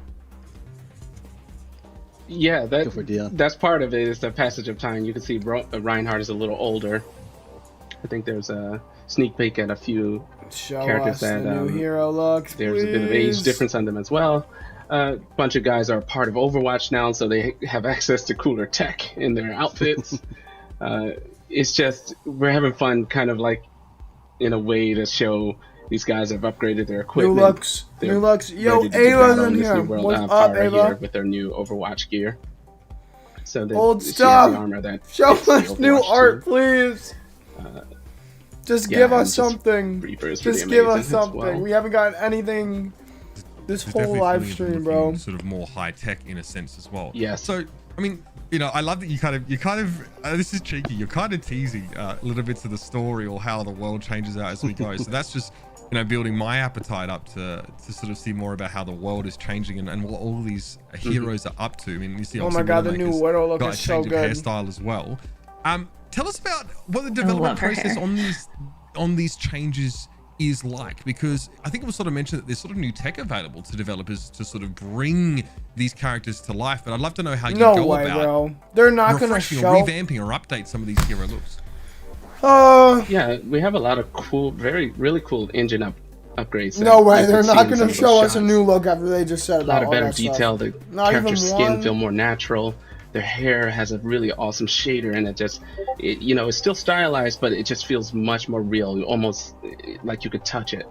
Yeah, that's part of it, is the passage of time. You can see Reinhardt is a little older. I think there's a sneak peek at a few characters that new hero looks. There's a bit of age difference on them as well. A bunch of guys are part of Overwatch now, so they have access to cooler tech in their outfits. It's just, we're having fun, kind of like in a way to show these guys have upgraded their equipment. New looks. Yo, Ava's in here. What's up, Ava? With their new Overwatch gear. So old she stuff. has the armor that Show fits the us new Overwatch art, team. please. Just give us something. Just give us something. Well. We haven't gotten anything this whole live stream, bro. Sort of more high tech in a sense as well. Yes. So, I mean, you know, I love that you kind of this is cheeky. You're kind of teasing little bits of the story or how the world changes out as we go. So that's just, you know, building my appetite up to sort of see more about how the world is changing and what all these heroes are up to. I mean, you see, Oh my god, the new Widow look got is a so change of good. hairstyle as well. Tell us about what the development process on these changes is like, because I think it was sort of mentioned that there's sort of new tech available to developers to sort of bring these characters to life. But I'd love to know how you go about bro. They're not gonna show or revamping or update some of these hero looks. Yeah, we have a lot of cool, really cool engine upgrades. No way, they're not gonna show us a new look after they just said a lot about of all better that detail. stuff. The Not character's even skin one. feel more natural. Their hair has a really awesome shader, and you know, it's still stylized, but it just feels much more real, almost like you could touch it.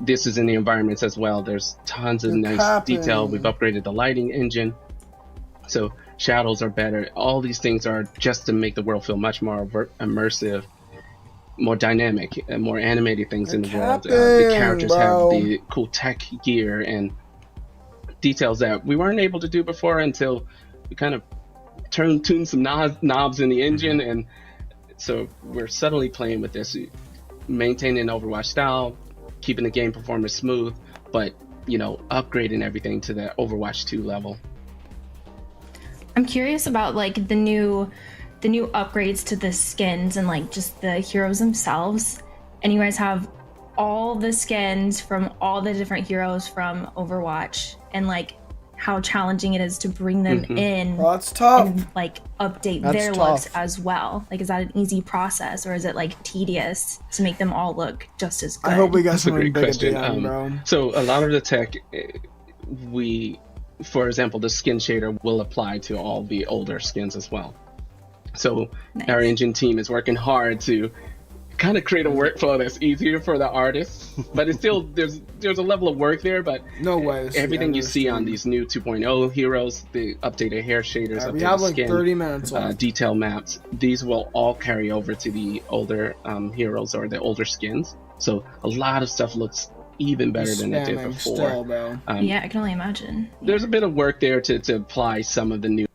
This is in the environments as well. There's tons of nice detail. We've upgraded the lighting engine, so shadows are better. All these things are just to make the world feel much more immersive, more dynamic, and more animated things in the world. The characters have the cool tech gear and details that we weren't able to do before until we kind of tune some knobs in the engine, and so we're subtly playing with this, maintaining Overwatch style, keeping the game performance smooth, but you know, upgrading everything to the Overwatch 2 level. I'm curious about like the new upgrades to the skins and like just the heroes themselves. And you guys have all the skins from all the different heroes from Overwatch, and like how challenging it is to bring them in. Well, that's tough. And like update their looks as well. Like, is that an easy process, or is it like tedious to make them all look just as good? I hope we got some great big question. at the end, bro. So a lot of the tech, for example, the skin shader will apply to all the older skins as well. So our engine team is working hard to kind of create a workflow that's easier for the artists, but it's still there's a level of work there. But no way. Everything you see on these new 2.0 heroes, the updated hair shaders, we updated have like skin, 30 minutes left. detail maps, these will all carry over to the older heroes or the older skins. So a lot of stuff looks even better than it did before. Still, bro. Yeah, I can only imagine. There's a bit of work there to apply some of the new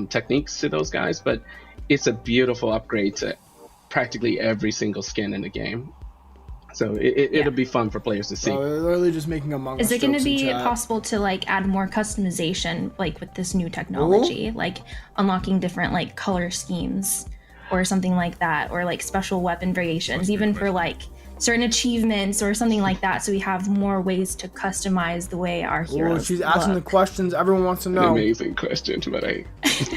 techniques to those guys, but it's a beautiful upgrade to practically every single skin in the game. So it'll be fun for players to see. They're literally just making Among Us. Is it going to be possible to like add more customization, like with this new technology, like unlocking different like color schemes or something like that, or like special weapon variations, even for like certain achievements or something like that, so we have more ways to customize the way our heroes she's asking the questions everyone wants to know. An amazing question, but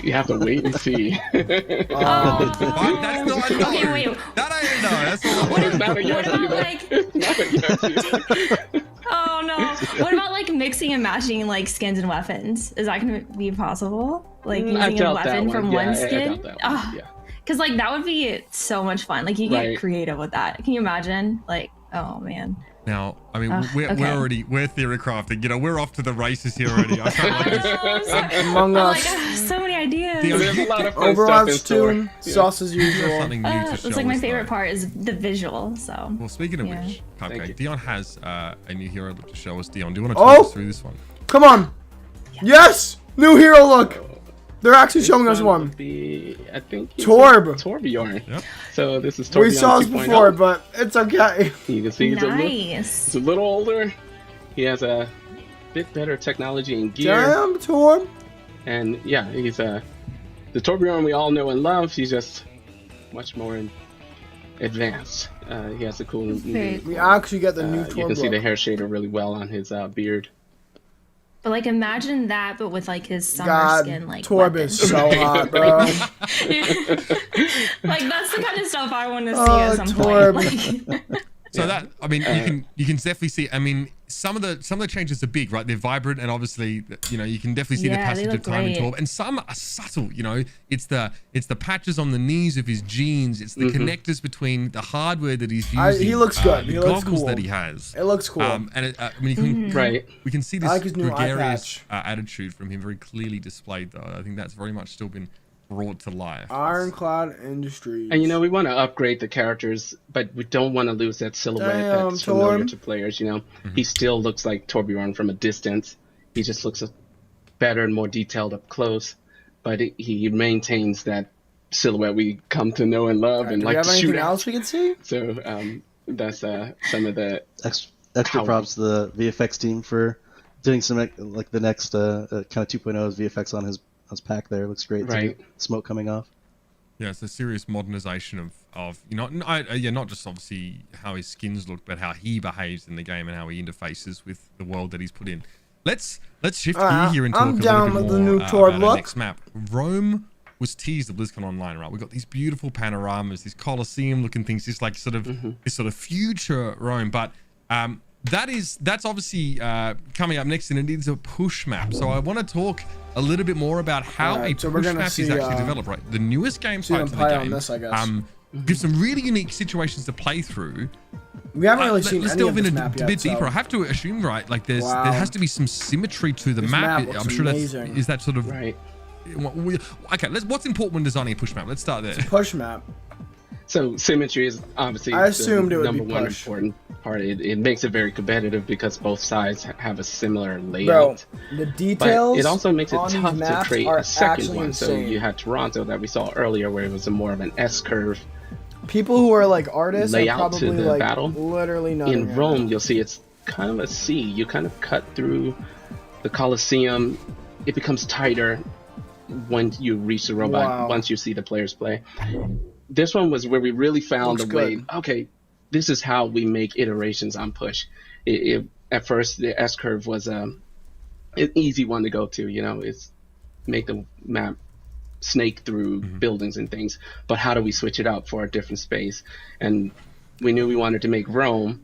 you have to wait and see. That's not a no. Okay, wait. That I didn't know. That's all. What about like? Oh no! What about like mixing and matching like skins and weapons? Is that going to be possible? Like using a weapon from one skin? Because like that would be so much fun. Like you get creative with that. Can you imagine? Like, oh man. Now, I mean, we're theory crafting. You know, we're off to the races here already. I can't like Among Us. Like, so many ideas. There's a lot of fun Overwatch 2, sauce as usual. It's like my favorite part is the visual. So. Well, speaking of which, Cupcake, Dion has a new hero look to show us. Dion, do you want to talk us through this one? Come on. Yes, new hero look. They're actually showing us one. I think Torbjorn. Yep. So this is Torbjorn. We saw this before, but it's okay. You can see he's a little older. He has a bit better technology and gear. Damn, Torb. And yeah, he's the Torbjorn we all know and love. He's just much more advanced. He has a cool. We actually get the new Torb. You can see the hair shader really well on his beard. But like imagine that, but with like his summer skin, like Torb is so hot, bro. Like that's the kind of stuff I want to see at some point. Like, so that I mean, you can definitely see. I mean, some of the changes are big, right? They're vibrant, and obviously, you know, you can definitely see the passage of time in Torb. And some are subtle. You know, it's the patches on the knees of his jeans. It's the connectors between the hardware that he's using. He looks good. The goggles that he has. It looks cool. And I mean, we can see this gregarious attitude from him very clearly displayed, though. I think that's very much still been brought to life. Ironclad Industries. And you know, we want to upgrade the characters, but we don't want to lose that silhouette that's familiar to players. You know, he still looks like Torbjorn from a distance. He just looks better and more detailed up close, but he maintains that silhouette we come to know and love and like to shoot. Anything else we can see? So that's some of the extra props to the VFX team for doing some like the next kind of 2.0's VFX on his pack there. Looks great. Right. Smoke coming off. Yeah, it's a serious modernization of you know, not just obviously how his skins look, but how he behaves in the game and how he interfaces with the world that he's put in. Let's shift gear here and talk a little bit more about our next map. Rome was teased at BlizzCon Online, right? We've got these beautiful panoramas, these Colosseum looking things, just like sort of this sort of future Rome, but that's obviously coming up next, and it is a push map. So I want to talk a little bit more about how a push map is actually developed, right? The newest game type to the game. Gives some really unique situations to play through. We haven't really seen let's any delve of this in map a bit deeper. I have to assume, right? Like there has to be some symmetry to the map. I'm sure is that sort of right. Okay, what's important when designing a push map? Let's start there. It's a push map. So symmetry is obviously the number one important part. It makes it very competitive because both sides have a similar layout. Bro, the details. But it also makes it tough to create a second one. Insane. So you had Toronto that we saw earlier, where it was more of an S curve. People who are like artists layout are probably to the like battle. Literally not. In Rome, you'll see it's kind of a C. You kind of cut through the Colosseum. It becomes tighter when you reach the robot. Once you see the players play. This one was where we really found a way. Okay, this is how we make iterations on push. At first, the S curve was an easy one to go to. You know, it's make the map snake through buildings and things. But how do we switch it up for a different space? And we knew we wanted to make Rome.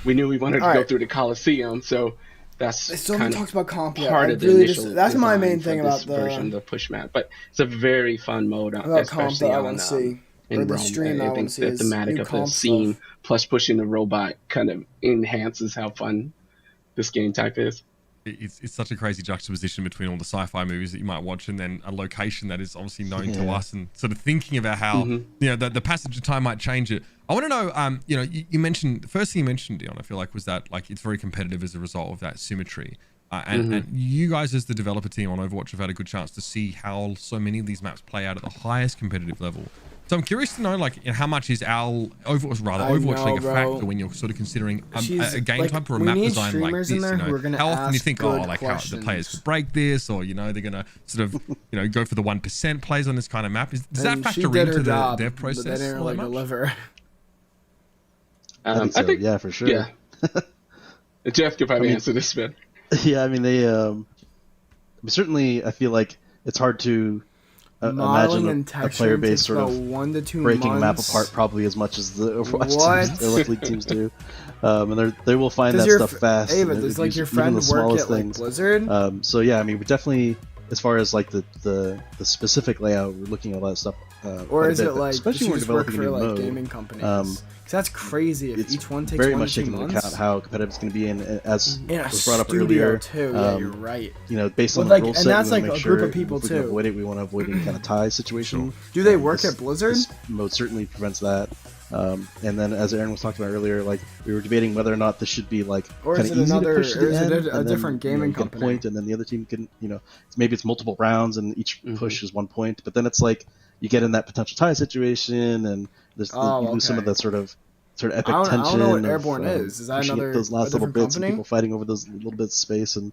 We knew we wanted to go through the Colosseum. So that's I still haven't talked about comp yet. Part of the initial that's my main thing about this version of the push map. But it's a very fun mode. About comp that I want to see. in the Rome. stream I I wanna think see the is thematic new of the comp scene stuff. plus pushing the robot kind of enhances how fun this game type is. It's such a crazy juxtaposition between all the sci-fi movies that you might watch and then a location that is obviously known to us, and sort of thinking about how the passage of time might change it. I want to know, you mentioned, the first thing you mentioned, Dion, I feel like, was that like it's very competitive as a result of that symmetry. And you guys as the developer team on Overwatch have had a good chance to see how so many of these maps play out at the highest competitive level. So I'm curious to know, like, how much is Overwatch League a factor when you're sort of considering a game type or a map design like this? How often do you think, how the players could break this, or they're gonna sort of go for the 1% plays on this kind of map? Does that factor into the dev process? But they didn't really deliver. I think so, yeah, for sure. Yeah. Jeff could probably answer this, man. Yeah, I mean, they certainly, I feel like it's hard to imagine a player base sort of 1 to 2 breaking a map months. apart probably as much as the Overwatch teams, the League teams do. And they will find that stuff fast. Hey, but does like your friend work at like Blizzard? So yeah, I mean, we definitely, as far as like the specific layout, we're looking at all that stuff. Or is it like especially when just we're work developing for a new like mode, gaming companies? Because that's crazy. If it's each one takes very 1 much to 2 taking into months. account how competitive it's going to be, and as In a was brought up studio earlier, too. Yeah, you're right. Based on But, the rule set, and that's we wanna like make a group sure of people if we can too. avoid it, we want to avoid any kind of tie situation. Do they work at Blizzard? This mode certainly prevents that. And then, as Aaron was talking about earlier, like we were debating whether or not this should be like Or is kind it of easy another, to push to or the is end, it a and different then, gaming get a company? point, and then the other team can, maybe it's multiple rounds, and each push is 1 point. But then it's like you get in that potential tie situation, and there's you lose some of the sort of epic tension. I don't know what Airborne is. Is that another those last little bits and people fighting over those little bits of space, and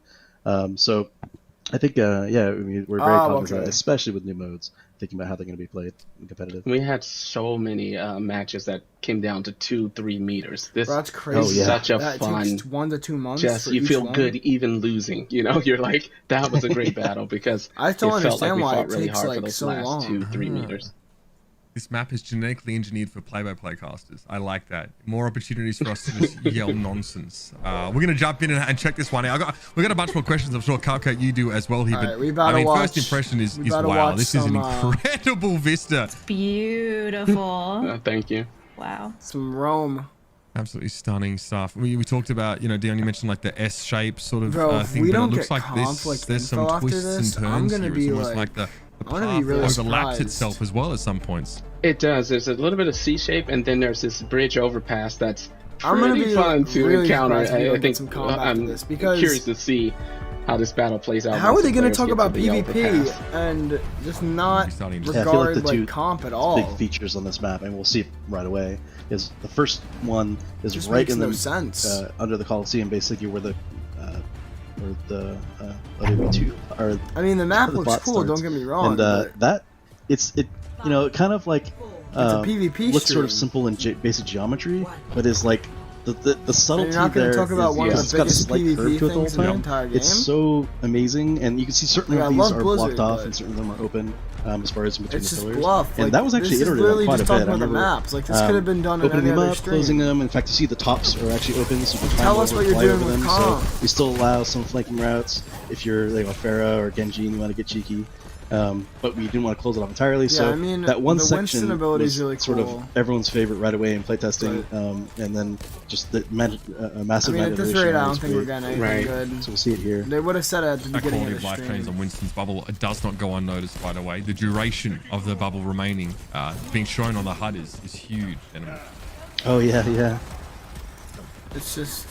so I think I mean, we're very cognizant, especially with new modes, thinking about how they're going to be played and competitive. We had so many matches that came down to 2-3 meters. This Bro, that's crazy. is such a that fun. Takes 1 to 2 months. Just you feel good even losing. You're like, that was a great battle because I still it felt like understand we why fought it really takes hard like for those so last long. 2-3 meters. This map is genetically engineered for play-by-play casters. I like that. More opportunities for us to just yell nonsense. We're going to jump in and check this one out. We've got a bunch more questions. I'm sure, Cupcake, you do as well here. But first impression is wow. This is an incredible vista. Beautiful. Thank you. Wow. Some Rome. Absolutely stunning stuff. We talked about, Dion, you mentioned like the S shape sort of thing. We but don't it looks get like there's some twists and turns here. It's almost like the path really overlaps surprised. itself as well at some points. It does. There's a little bit of C shape, and then there's this bridge overpass that's I'm gonna pretty be fun to really encounter. I think I'm this because curious to see how this battle plays out. How are they going to talk get about to the PvP overpass. and just not regard like comp at all? Big features on this map, and we'll see it right away. Is the first one is just right makes in no the sense. Under the Coliseum, basically where the other two are. I mean, the map the looks plot cool. starts. Don't get me wrong. And it kind of like it's a PvP looks stream. sort of simple in basic geometry, but is like the subtlety you're not gonna there. talk about one of the it's got a biggest slight PvP curve to it the whole things in the time. entire game. It's so amazing, and you can see certain Like, of I these love are Blizzard, blocked off, but and certain of them are open. As far as in between It's the just pillars, bluff. and that was actually this is iterated literally quite just a bit. talking I about the remember, maps. Like this could have been done in opening every them other up, stream. closing them. In fact, you see the tops are actually open, so you can Tell climb us over what and you're fly doing over with them. comp. So we still allow some flanking routes if you're like a Pharah or Genji and you want to get cheeky. But we didn't want to close it off entirely. So I mean, that one the section Winston ability was is really sort cool. of everyone's favorite right away in playtesting, and then just the massive. I mean, at this rate, I don't think we're getting anything good. So we'll see it here. They would have said it at the That beginning quality of of the life stream. change on Winston's bubble does not go unnoticed, by the way. The duration of the bubble remaining being shown on the HUD is huge. Oh yeah. It's just,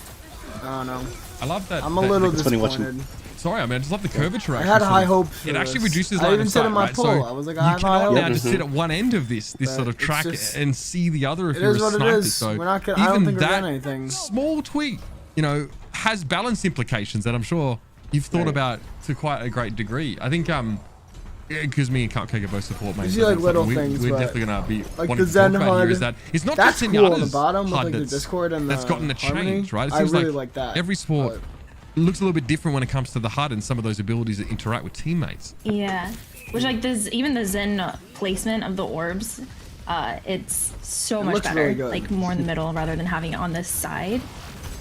I don't know. I love that. I'm a little it's funny disappointed. Sorry, I just love the curvature. I had high hopes for It actually this. reduces I line even of said sight, in my right? poll, So I was like, you I have high cannot now hopes. just sit at one end of this But sort of it's track just- and see the other if It you're is a what it sniper. is. So We're not gonna- I don't even think we're that getting anything. small tweak, has balance implications that I'm sure you've thought about to quite a great degree. I think because me and Cupcake are both support mates. You see, like, little we're things, but, definitely gonna be like wanting the to talk Zen about here HUD, is that it's not that's just cool on the Zenyatta's bottom with HUD like the that's- Discord and that's the gotten the Harmony. change, right? It I seems really like like that. every sport looks a little bit different when it comes to the HUD and some of those abilities that interact with teammates. Yeah, which like this, even the Zen placement of the orbs, it's so much looks better. really good. Like more in the middle rather than having it on this side.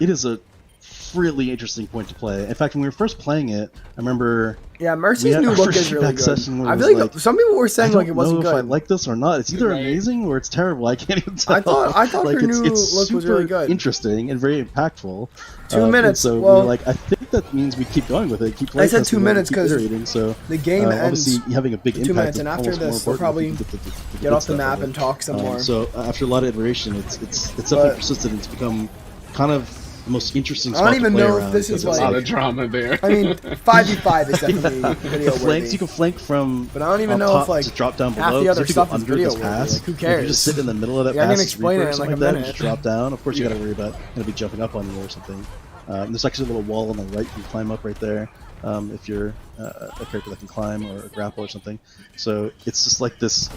it is a really interesting point to play. In fact, when we were first playing it, I remember. Yeah, Mercy's new look is really good. I feel like some people were saying like it wasn't good. I like this or not. It's either amazing or it's terrible. I can't even tell. I thought like, her new look was really good. Interesting and very impactful. 2 minutes. So well, like I think that means we keep going with it. Keep playing. I said 2 minutes because so the game ends. Obviously, having a big 2 impact. minutes, and after this, we'll probably get off the map and talk some more. So after a lot of iteration, it's definitely persistent. It's become kind of the most interesting spot I don't even to play know around if this is a like lot of drama there. I mean, 5v5 is definitely video worthy. You can flank from, but I don't even know if like just drop down half below. the other You stuff is under video this worthy. pass. Like, who cares? You just sit in the middle of that I pass. can explain it in like a minute. Just drop down. Of course, you got to worry about going to be jumping up on you or something. There's actually a little wall on the right you can climb up right there. If you're a character that can climb or grapple or something. So it's just like this.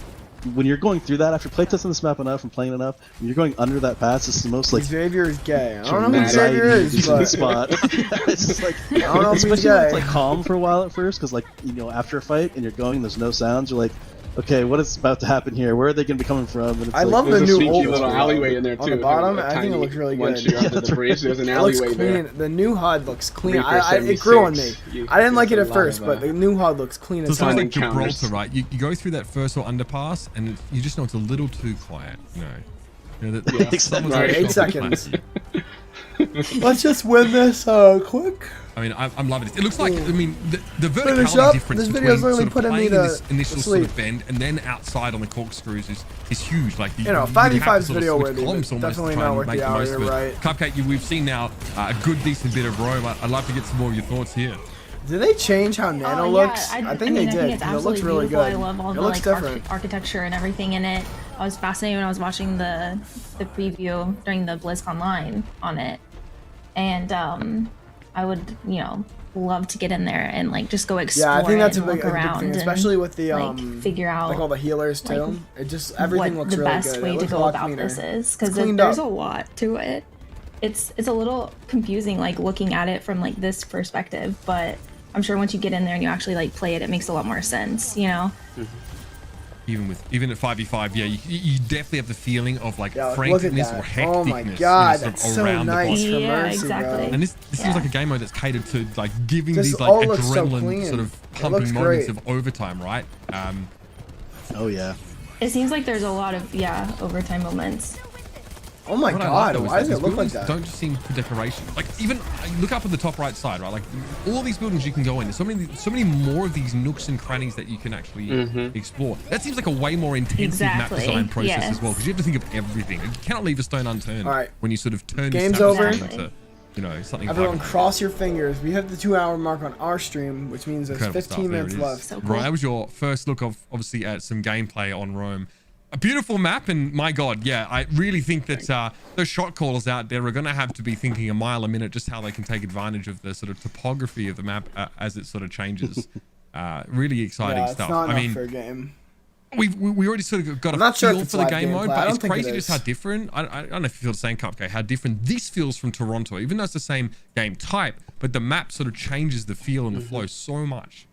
When you're going through that, after playtesting this map enough and playing enough, when you're going under that pass, it's the most like Xavier is gay. I don't know who Xavier is, but spot. It's just like I don't know if he's especially gay. when it's like calm for a while at first, because like after a fight and you're going, there's no sounds. You're like, okay, what is about to happen here? Where are they going to be coming from? And it's I love the There's a new sneaky old little alleyway in there too. on the bottom. A I think it looks really good. Once you're under the bridge, there's an It looks alleyway clean. there. The new HUD looks clean. Reaper It grew on me. 76. I didn't like it at There's a first, lot but of, the new HUD looks clean So as it's almost hell. like Gibraltar, right? You go through that first or underpass, and you just know it's a little too quiet. You know that someone's Right, really 8 seconds. classy. Let's just win this quick. I mean, I'm loving it. It looks like, I mean, the Finish verticality up. difference This between video's sort literally of putting me playing in to this initial sort sleep. of bend and then outside on the corkscrews is huge. Like you 5v5 is sort of video switch worthy, columns but almost definitely to try not and worth make the the hour, most you're of it. right. Cupcake, we've seen now a good decent bit of Rome. I'd love to get some more of your thoughts here. Did they change how Nano looks? I think they did. It's It absolutely looks really beautiful. good. I love all It the looks like different. architecture and everything in it. I was fascinated when I was watching the preview during the BlizzCon line on it, and I would love to get in there and like just go explore. Yeah, I think that's a and big, look a big around thing, and, especially with the like figure out like all the healers too. like, It just everything what looks the really best good. way It to looks a go lot about cleaner. this is, because cleaned there's up. a lot to it. It's a little confusing like looking at it from like this perspective, but I'm sure once you get in there and you actually like play it makes a lot more sense, Even at 5v5, yeah, you definitely have the feeling of like Yeah, look at frankness that. or hecticness. Oh my god, sort of that's so around nice the for Yeah, Mercy, exactly. bro. And this seems like a game mode that's catered to like giving This these like all looks so adrenaline clean. sort of It pumping looks moments great. of overtime, right? oh yeah. It seems like there's a lot of overtime moments. Oh my What I god, like, though, why is does that it these look like buildings that? don't just seem for decoration. Like even look up at the top right side, right? Like all these buildings you can go in. There's so many more of these nooks and crannies that you can actually explore. That seems like a way more intensive map Exactly, design process yes. as well, because you have to think of everything. You cannot leave a stone unturned All right. when you sort of turn Game's this over. into something. Everyone vibrant. cross your fingers. We hit the 2-hour mark on our stream, which means there's Incredible 15 stuff. There minutes it is. left. So cool. Right, that was your first look of obviously at some gameplay on Rome. A beautiful map, and my god, yeah, I really think that those shot callers out there are going to have to be thinking a mile a minute just how they can take advantage of the sort of topography of the map as it sort of changes. Really exciting Yeah, it's stuff. not I enough mean, for a game. we already sort of got I'm a not sure if feel it's for the live game gameplay. mode, I but don't it's think it crazy just is. how different. I don't know if you feel the same, Cupcake. How different this feels from Toronto, even though it's the same game type, but the map sort of changes the feel and the flow so much.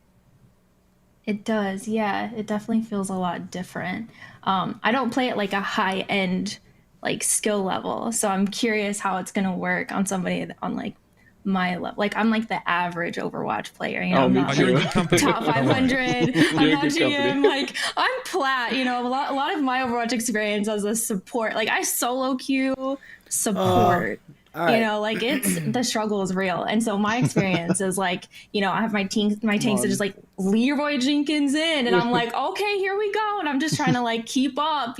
It does, yeah. It definitely feels a lot different. I don't play at like a high end like skill level, so I'm curious how it's gonna work on somebody on like my level. Like I'm like the average Overwatch player, I'm me not too. You're in good company. top 500. I'm You're not in good GM. company. Like I'm plat. A lot of my Overwatch experience as a support. Like I solo queue support. All right. Like it's the struggle is real, and so my experience is like, I have my tanks that just like Leroy Jenkins in, and I'm like, okay, here we go, and I'm just trying to like keep up,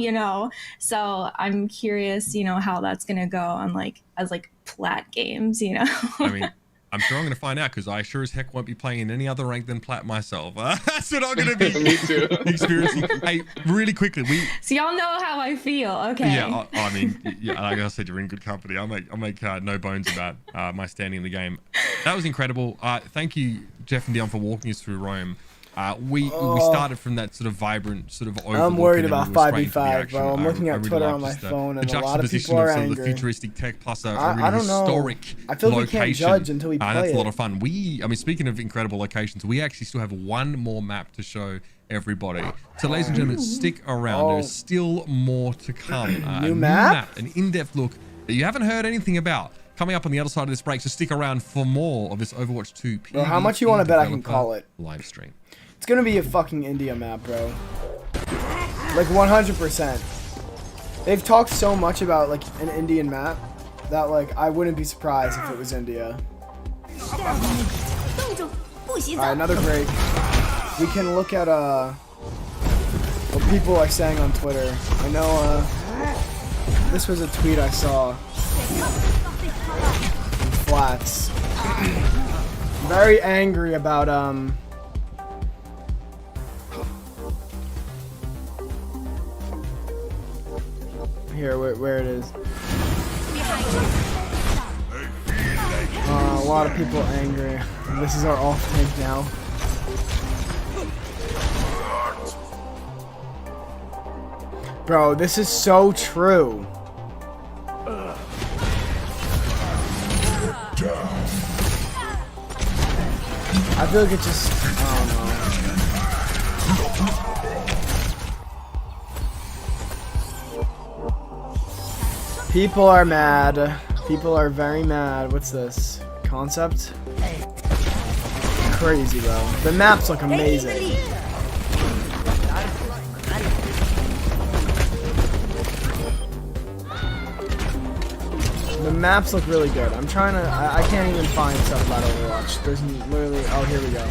So I'm curious, how that's gonna go on like as like plat games, I mean, I'm sure I'm going to find out because I sure as heck won't be playing in any other rank than plat myself. That's what I'm going to be Me too. experiencing. Hey, really quickly, So y'all know how I feel, okay? Yeah, I mean, like I said, you're in good company. I'll make no bones about my standing in the game. That was incredible. Thank you, Jeff and Dion, for walking us through Rome. We started from that sort of vibrant sort of overlook. I'm worried and then about we were straight into the 5v5, action. bro. I'm looking I at really Twitter like on my just phone, the and a lot of juxtaposition people are of sort of angry. the futuristic tech plus a I really don't know. historic I feel location. we can't judge until we play That's it. a lot of fun. I mean, speaking of incredible locations, we actually still have one more map to show everybody. So, ladies and gentlemen, stick around. There's still more to come. New map? An in-depth look that you haven't heard anything about. coming up on the other side of this break, so stick around for more of this Overwatch 2 PvP. Bro, how much you want to bet I can call it? Live stream. It's gonna be a fucking India map, bro. Like 100%. They've talked so much about like an Indian map that like I wouldn't be surprised if it was India. Alright, another break. We can look at what people are saying on Twitter. I know this was a tweet I saw in Flats. Very angry about here where it is. A lot of people angry. This is our off tank now. Bro, this is so true. I feel like it just, I don't know. People are mad. People are very mad. What's this? Concept? Crazy, bro. The maps look amazing. The maps look really good. I'm trying to, I can't even find stuff about Overwatch. There's literally, oh, here we go.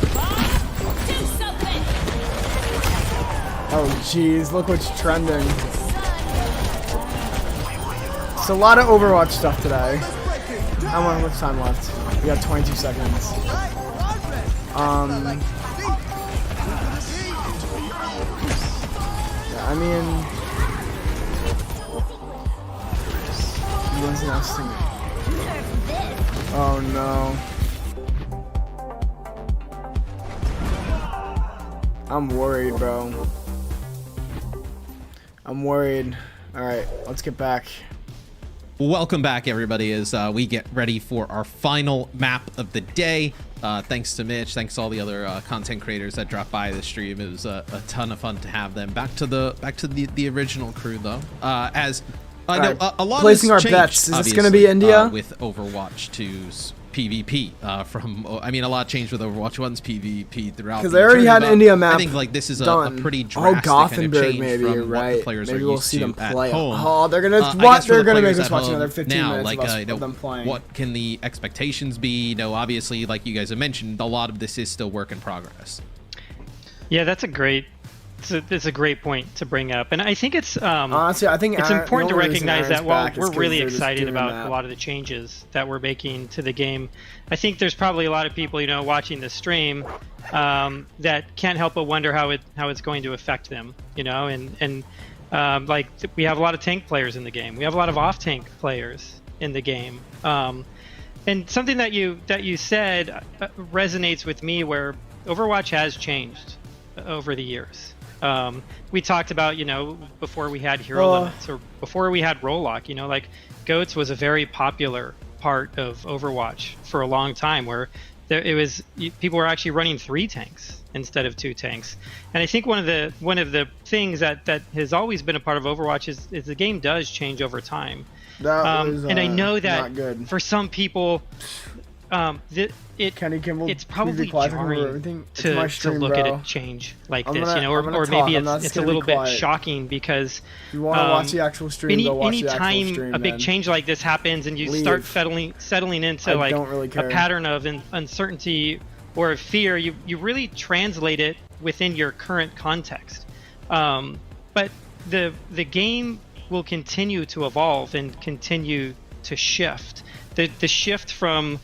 Oh, jeez, look what's trending. It's a lot of Overwatch stuff today. How much time left? We got 22 seconds. Yeah, I mean, what's next to me? Oh no. I'm worried, bro. I'm worried. Alright, let's get back. Welcome back, everybody, as we get ready for our final map of the day. Thanks to Mitch, thanks to all the other content creators that dropped by the stream. It was a ton of fun to have them. Back to the original crew, though. As I know, a lot placing has our changed, bets. Is this going to be India? With Overwatch 2's PvP. I mean, a lot changed with Overwatch 1's PvP throughout. Because they already had an India map. I think like this is a pretty drastic Gothenburg, kind of change maybe, from right. what the players Maybe are we'll used see them to at play. home. Oh, they're gonna They're gonna make us watch another 15 minutes like, of them playing. What can the expectations be? You know, obviously, like you guys have mentioned, a lot of this is still work in progress. Yeah, that's a great. It's a great point to bring up, and I think it's honestly, I think it's important to recognize that while we're really excited about that. a lot of the changes that we're making to the game, I think there's probably a lot of people, you know, watching the stream that can't help but wonder how it's going to affect them, you know, and like we have a lot of tank players in the game, we have a lot of off-tank players in the game, and something that you said resonates with me, where Overwatch has changed over the years. We talked about, you know, before we had hero limits or before we had roll lock, you know, like goats was a very popular part of Overwatch for a long time, where people were actually running 3 tanks instead of 2 tanks. And I think one of the things that has always been a part of Overwatch is the game does change over time. And I know that for some people, it's probably jarring to look at it change like this, you know, or maybe it's a little bit shocking, because if you want to watch the actual stream, go watch the actual stream. Anytime a big change like this happens and you start settling into like a pattern of uncertainty or of fear, you really translate it within your current context. But the game will continue to evolve and continue to shift. The shift from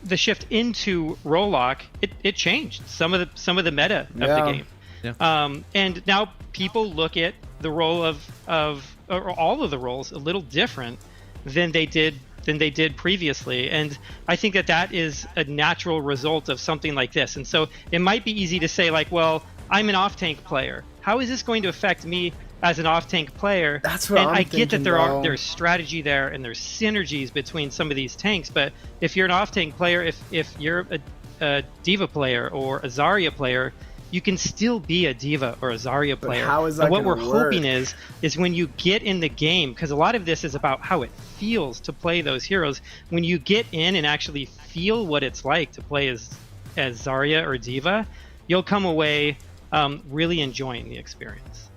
the shift into roll lock, it changed some of the meta of the game. Yeah. And now people look at the role of all of the roles a little different than they did previously, and I think that is a natural result of something like this. And so it might be easy to say, like, well, I'm an off-tank player, how is this going to affect me as an off-tank player? That's what I get that there's strategy there and there's synergies between some of these tanks, but if you're an off-tank player, if you're a D.Va player or a Zarya player, you can still be a D.Va or a Zarya player. how is that and what we're gonna work? hoping is when you get in the game, because a lot of this is about how it feels to play those heroes. When you get in and actually feel what it's like to play as Zarya or D.Va, you'll come away really enjoying the experience.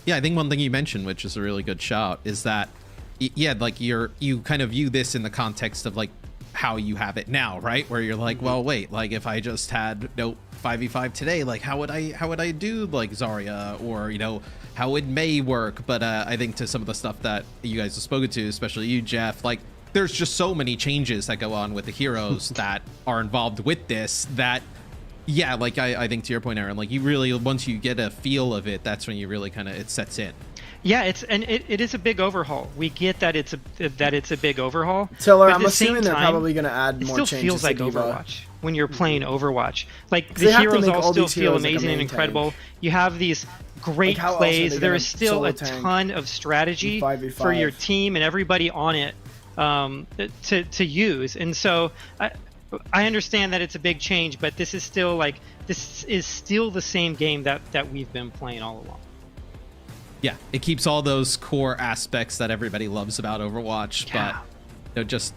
Yeah, I think one thing you mentioned, which is a really good shout, is that yeah, like you kind of view this in the context of like how you have it now, right? Where you're like, well, wait, like if I just had 5v5 today, like how would I do like Zarya, or how it may work. But I think to some of the stuff that you guys have spoken to, especially you, Jeff, like there's just so many changes that go on with the heroes that are involved with this that yeah, like I think to your point, Aaron, like you really, once you get a feel of it, that's when you really kind of it sets in. Yeah, it is a big overhaul. We get that it's a big overhaul. Tiller, I'm assuming they're probably going to add more changes. It still feels like D.Va. Overwatch when you're playing Overwatch. Like the heroes all still feel amazing and incredible. You have these great plays. There is still a ton of strategy for your team and everybody on it to use. And so I understand that it's a big change, but this is still the same game that we've been playing all along. Yeah, it keeps all those core aspects that everybody loves about Overwatch, but just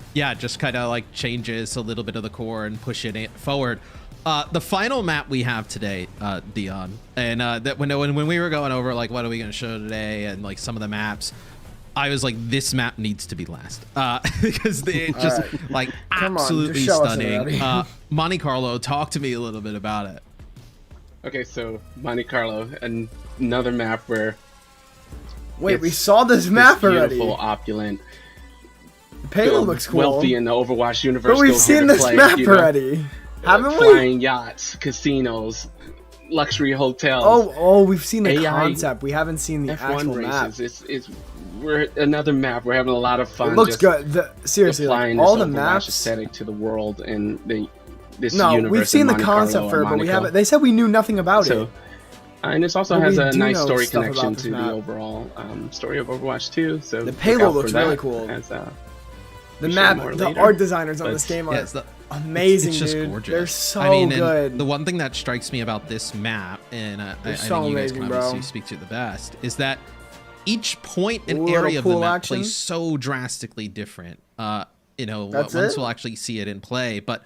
kind of like changes a little bit of the core and push it forward. The final map we have today, Dion, and that when we were going over like what are we going to show today and like some of the maps, I was like, this map needs to be last because it just like absolutely stunning. Monte Carlo, talk to me a little bit about it. Okay, so Monte Carlo, another map where. Wait, we saw this map already. Beautiful, opulent. The payload looks cool. Wealthy in the Overwatch universe. But we've seen this map already, haven't we? Flying yachts, casinos, luxury hotels. Oh, we've seen the concept. We haven't seen the F1 actual races. map. We're another map. We're having a lot of fun. It looks good. Seriously, applying all this the Overwatch maps aesthetic to the world and this No, universe. we've seen the concept for it, but we haven't. They said we knew nothing about it. And this also has a nice story connection to the overall story of Overwatch 2. So the payload looks really cool. The map, the art designers on this game are amazing, it's just dude. gorgeous. They're so good. The one thing that strikes me about this map, and I think you guys can obviously speak to it the best, is that each point and area of the map plays so drastically different. Once we'll actually see it in play, but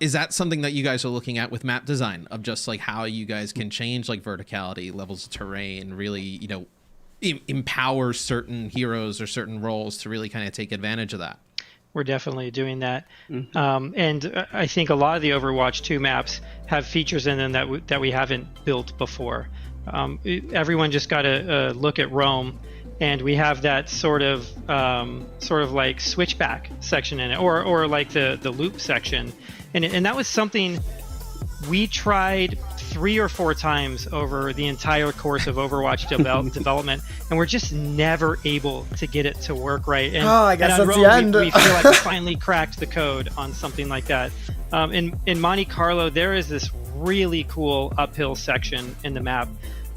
is that something that you guys are looking at with map design, of just like how you guys can change like verticality, levels of terrain, really, empower certain heroes or certain roles to really kind of take advantage of that? We're definitely doing that. And I think a lot of the Overwatch 2 maps have features in them that we haven't built before. Everyone just got to look at Rome, and we have that sort of like switchback section in it, or like the loop section. And that was something we tried 3 or 4 times over the entire course of Overwatch development, and we're just never able to get it to work right. And, I guess and that's Rome, the end. we feel like we finally cracked the code on something like that. In Monte Carlo, there is this really cool uphill section in the map,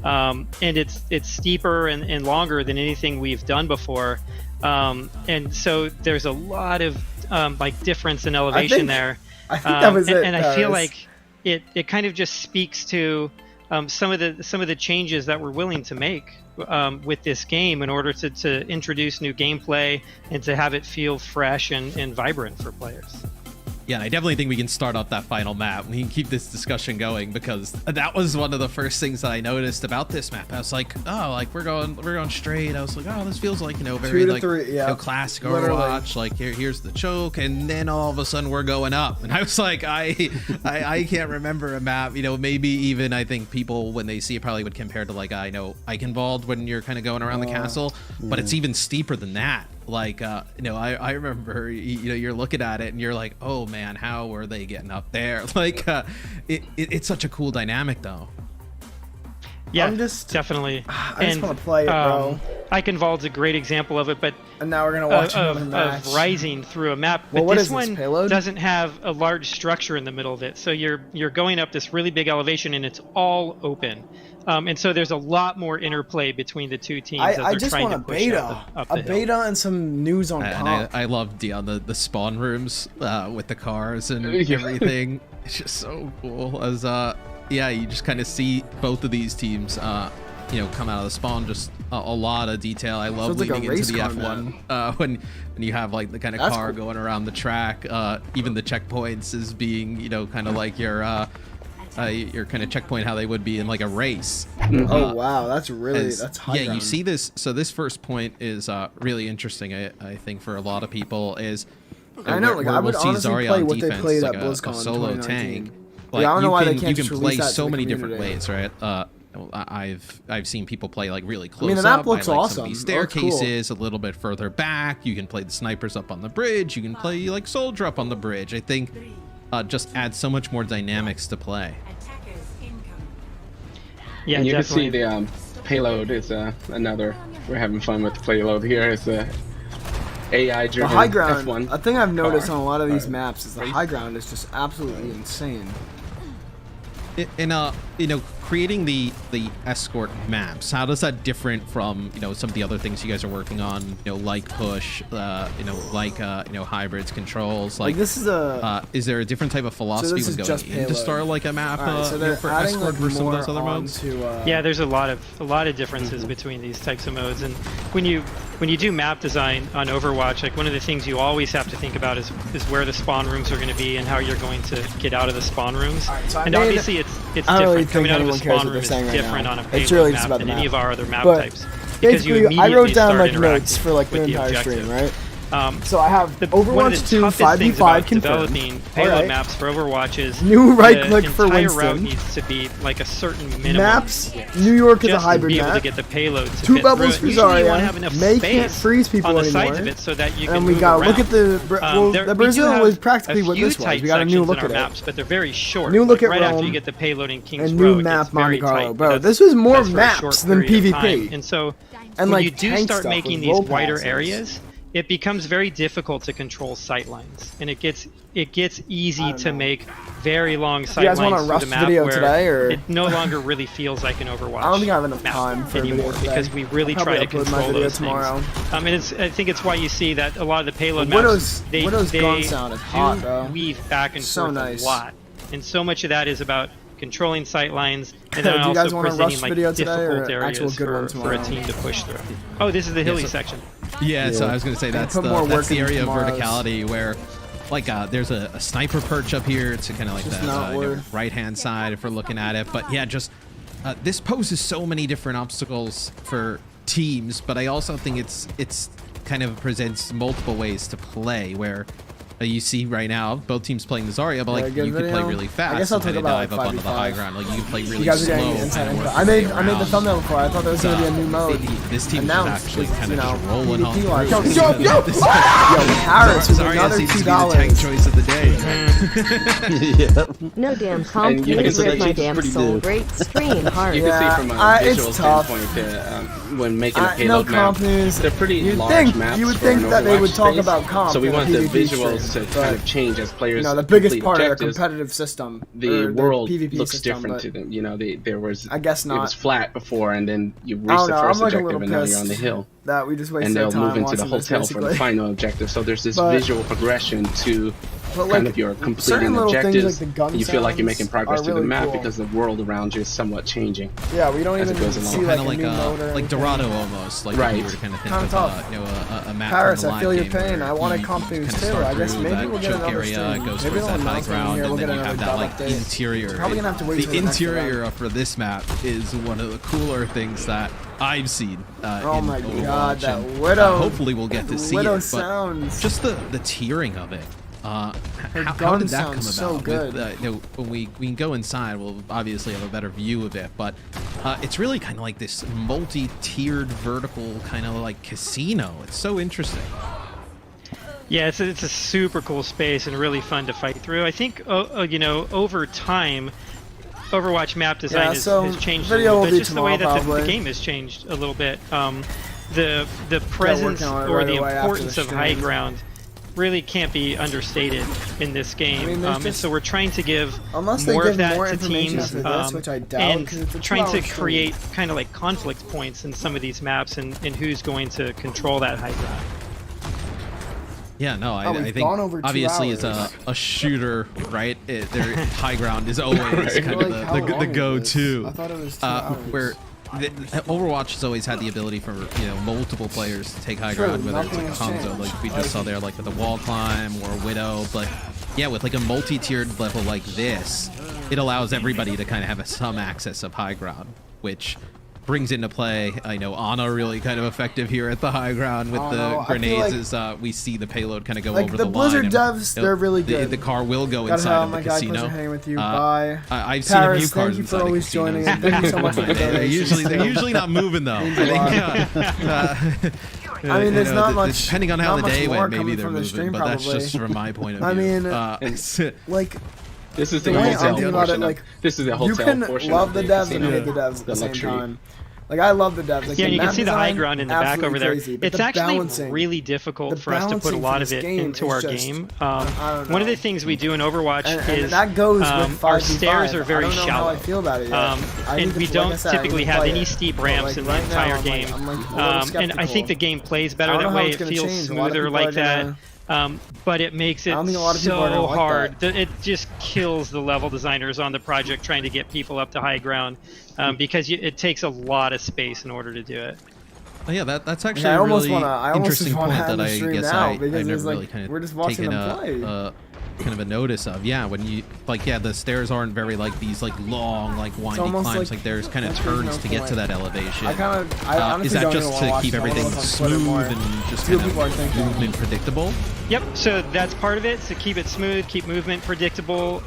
and it's steeper and longer than anything we've done before. And so there's a lot of like difference in elevation there. I think that was it. And I feel like it kind of just speaks to some of the changes that we're willing to make with this game in order to introduce new gameplay and to have it feel fresh and vibrant for players. Yeah, I definitely think we can start off that final map. We can keep this discussion going, because that was one of the first things that I noticed about this map. I was like, oh, like we're going straight. I was like, oh, this feels like, very like classic Overwatch. Like here's the choke, and then all of a sudden we're going up. And I was like, I can't remember a map. Maybe even I think people when they see it probably would compare to like Eichenwald when you're kind of going around the castle, but it's even steeper than that. Like I remember you're looking at it and you're like, oh man, how are they getting up there? Like it's such a cool dynamic though. Yeah, definitely. I just want to play it, bro. Eichenwald's a great example of it, but and now we're gonna watch another match of rising through a map. But what this is this, one payload? Doesn't have a large structure in the middle of it, so you're going up this really big elevation and it's all open. And so there's a lot more interplay between the two teams. I just want a beta, beta and some news on and I love the spawn rooms with the cars and everything. It's just so cool. yeah, you just kind of see both of these teams, you know, come out of the spawn. Just a lot of detail. I love leading into the F1 when you have like the kind of car going around the track. Even the checkpoints is being, you know, kind of like your kind of checkpoint how they would be in like a race. Oh wow, that's high yeah, ground. you see this. So this first point is really interesting. I think for a lot of people is. I know, like I would honestly play what they played at BlizzCon a solo tank. Like, I don't know why they can't you can just play release that so to the many different community. ways, right? I've seen people play like really close I mean, the map up looks by, like, awesome. some of these It looks cool. staircases, a little bit further back. You can play the snipers up on the bridge. You can play like soldier up on the bridge. I think just adds so much more dynamics to play. Yeah, and you definitely. can see the payload is another. We're having fun with the payload here. It's a AI The driven high ground. F1. A thing I've noticed car. on a lot of these maps is the high ground is just absolutely insane. In you know, creating the escort maps, how does that different from, you know, some of the other things you guys are working on, you know, like push, you know, like you know, hybrids, controls, like this is a is there a different type of philosophy when going into start like a map so you know, for adding, escort like, versus some of those more other modes? Yeah, there's a lot of differences between these types of modes, and when you do map design on Overwatch, like one of the things you always have to think about is where the spawn rooms are going to be and how you're going to get out of the spawn rooms. So and obviously it's different. Coming out of a spawn room is different on a payload map than any of our other map types. Because you basically, I immediately wrote down start like interacting notes for like the with entire objective. stream, right? So I have one of Overwatch the 2 toughest things about 5v5 confirmed. developing payload maps for Overwatch is New right click for the entire Winston. route needs to be like a certain minimum. Maps, New York is a just hybrid to be able to map. get the payload to 2 fit bubbles through for it. Usually you want to Zarya. have enough May space can't freeze people on the anymore. sides of it so that you can And we move gotta around. look at the We Brazil do was have practically a what few this was. tight We got a new sections look in at our it. maps, but they're very short. New look Like, at right after Rome you get the payload in King's and new Row, it map gets very Monte Carlo, tight, bro. but This was more that's for a short maps than period of PvP. time. And so And, when like, you do tank start stuff making with these roll wider passes. areas, it becomes very difficult to control sight lines, and it gets easy to make very long sight guys want a lines through rush the map video where today, or- it no longer really feels like an Overwatch. I don't think I have enough map time for a video anymore today. because we really I'll try to probably upload my control video those tomorrow. things. I think it's why you see that a lot of the payload Widow's- maps they gun sound is hot, do bro. weave back and So forth nice. a lot, and so much of that is about controlling sight lines and then Do you guys also want a presenting rush like video today, or difficult actual areas good one for a tomorrow? team to push through. Oh, this is the hilly section. Yeah, so I was gonna say that's put more work the into area of tomorrow's. verticality where, like, there's a sniper perch up here. It's kind of like Just the not you know, worth. right-hand side if we're looking at it. But yeah, just this poses so many different obstacles for teams. But I also think it's kind of presents multiple ways to play where. You see right now both teams playing the Zarya, but like Yeah, good you could play video. really fast. I guess I'll and talk kinda about, dive like, up onto the 5v5. high ground. Like you can play really You guys are slow. getting and inside kinda info. work I made your way the around. thumbnail before. I thought there was gonna be a new mode. This team is announced, actually it's, kind you of know, just rolling on PvP wise. through. Yo, Harris with Zarya another seems to be the tank $2. choice of the day. Yeah. No damn comp, And you please can see rip my that damn pretty soul. new. Great stream, hard. You can Yeah, see from a it's visual tough. standpoint when making a No payload map, comp news. they're pretty You'd large think maps. you would for think an that they would Overwatch talk space. about comp. So we in a want the PvP visuals stream, to kind but, of change as players. you know, the biggest complete part of their objectives. competitive system. The or world PvP looks system, different but to them. You know, there was. I guess It not. was flat before, and then you I reached don't the know. I'm first like a objective, little and now you're pissed on the hill. that we just wasted And they'll time move into the watching this, hotel for the basically. final objective. So there's this But- visual progression to But, kind like, of your certain completing little things objectives. like the gun you feel like you're sounds making progress are to the really map cool. because the world around you is somewhat changing. Yeah, we don't as even it goes along. see Kind like of a like new mode or like anything. Dorado almost, like Right. if you were to kind of think Kinda of tough. you know a map Paris, from the I feel live your game pain. where I want you a comp kind news of too. start I guess through maybe that we'll get choke another area, stream. it goes Maybe towards they'll that high announce it in ground, here. and We'll then get you have another that like update. interior. Probably gonna have to wait The till the next interior event. for this map is one of the cooler things that I've seen. Oh in my Overwatch, god, that and, Widow. hopefully we'll get to see Widow it, but sounds. just the tiering of it. How gun did that come about? sounds so good. You know, when we can go inside, we'll obviously have a better view of it, but it's really kind of like this multi-tiered vertical kind of like casino. It's so interesting. Yeah, it's a super cool space and really fun to fight through. I think you know, over time, Overwatch map design Yeah, so has changed a video little will bit. be Just the way tomorrow, that the probably. game has changed a little bit. The presence on it or right the away after importance the of high stream. ground really can't be understated in this game. I mean, there's And just- so we're trying to give Unless they more give of that more to information teams, after this, which I doubt, and 'cause it's a trying to 2-hour stream. create kind of like conflict points in some of these maps and who's going to control that high ground. Yeah, no, I we've think gone over 2 obviously as hours. a shooter, right? Their high ground is always kind Like, how of long the is go-to. this? I thought it was 2 hours. Where Overwatch has always had the ability for multiple players to take high ground, whether it's like a Hanzo, like we just saw there, like with the wall climb or Widow. But yeah, with like a multi-tiered level like this, it allows everybody to kind of have some access of high ground, which brings into play, I know Ana really kind of effective here at the high ground with the grenades as we see the payload kind of go over the line. Blizzard devs, they're really good. The car will go inside of the casino. Hanging with you. Bye. I've seen a few Paris, cars thank you for inside always of casinos. joining in. Thank you so much for the They're usually not moving though. I mean, there's not much. Depending on how the day went, maybe they're from the moving, stream, but that's probably. just from my point of view. I mean, like. This is the the way I'm hotel thinking about it, portion. like, This is the hotel you can portion. love the of devs and casino, hate the devs at the same luxury. time. Like, I love the devs. Like, Yeah, the you can map see the high design, ground in the back absolutely over there. crazy, but It's the actually balancing, really difficult the for us to put a balancing lot for of this it game into is our just- game. I don't One of know. the things we do in Overwatch and is that goes with our 5v5. stairs are very I don't know shallow. how I feel about it yet. I need And to- we like don't I said, I need typically to have play any it. steep But, ramps like, in the right now, entire I'm game. like, I'm like a little And I think skeptical. the game plays I better don't that know how way. it's It gonna feels change. A lot of smoother people are like that. gonna- But it makes it I don't think a lot of people are so gonna like hard. that. It just kills the level designers on the project trying to get people up to high ground because it takes a lot of space in order to do it. Oh, yeah, that's actually I a almost really wanna interesting wanna point have that the I stream guess now I because never it's like, really kind we're of just watching taken them play. kind of a notice of. Yeah, when you the stairs aren't very like these like long like windy almost climbs. like- Like there's kind of like there's turns no to get point. to that elevation. I honestly is that don't just even wanna to watch keep it. I wanna everything look on Twitter more. smooth and just See what kind people are of thinking. movement predictable? Yep. So that's part of it. To keep it smooth, keep movement predictable.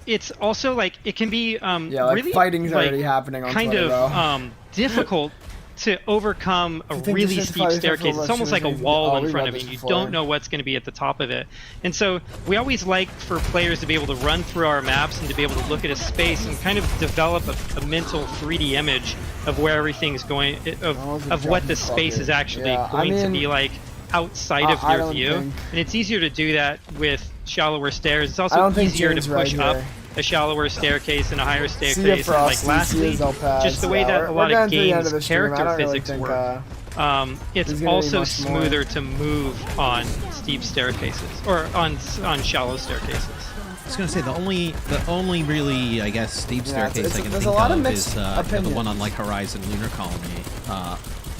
It's also like it can be Yeah, like really fighting's like, already happening on kind Twitter, of bro. difficult to overcome a you think really this is steep probably staircase. for It's almost like a Overwatch, wall we in front read of you. this You before. don't know what's going to be at the top of it. And so we always like for players to be able to run through our maps and to be able to look at a space and kind of develop a mental 3D image of where everything's going, of what the space is actually going to be like outside of I their don't view. think- And it's easier to do that with shallower stairs. It's I also don't think easier to Jane's push right up here. a shallower staircase and a higher See ya, staircase. And like Frosty. lastly, See ya, Zelpaz. just the way Yeah, that we're a lot getting of to the end of games the stream. I character don't really physics think, work. there's It's gonna be also much more. smoother to move on steep staircases or on shallow staircases. I was gonna say the only really I guess steep Yeah, staircase I can there's think a lot of of mixed is the opinions. one on like Horizon Lunar Colony.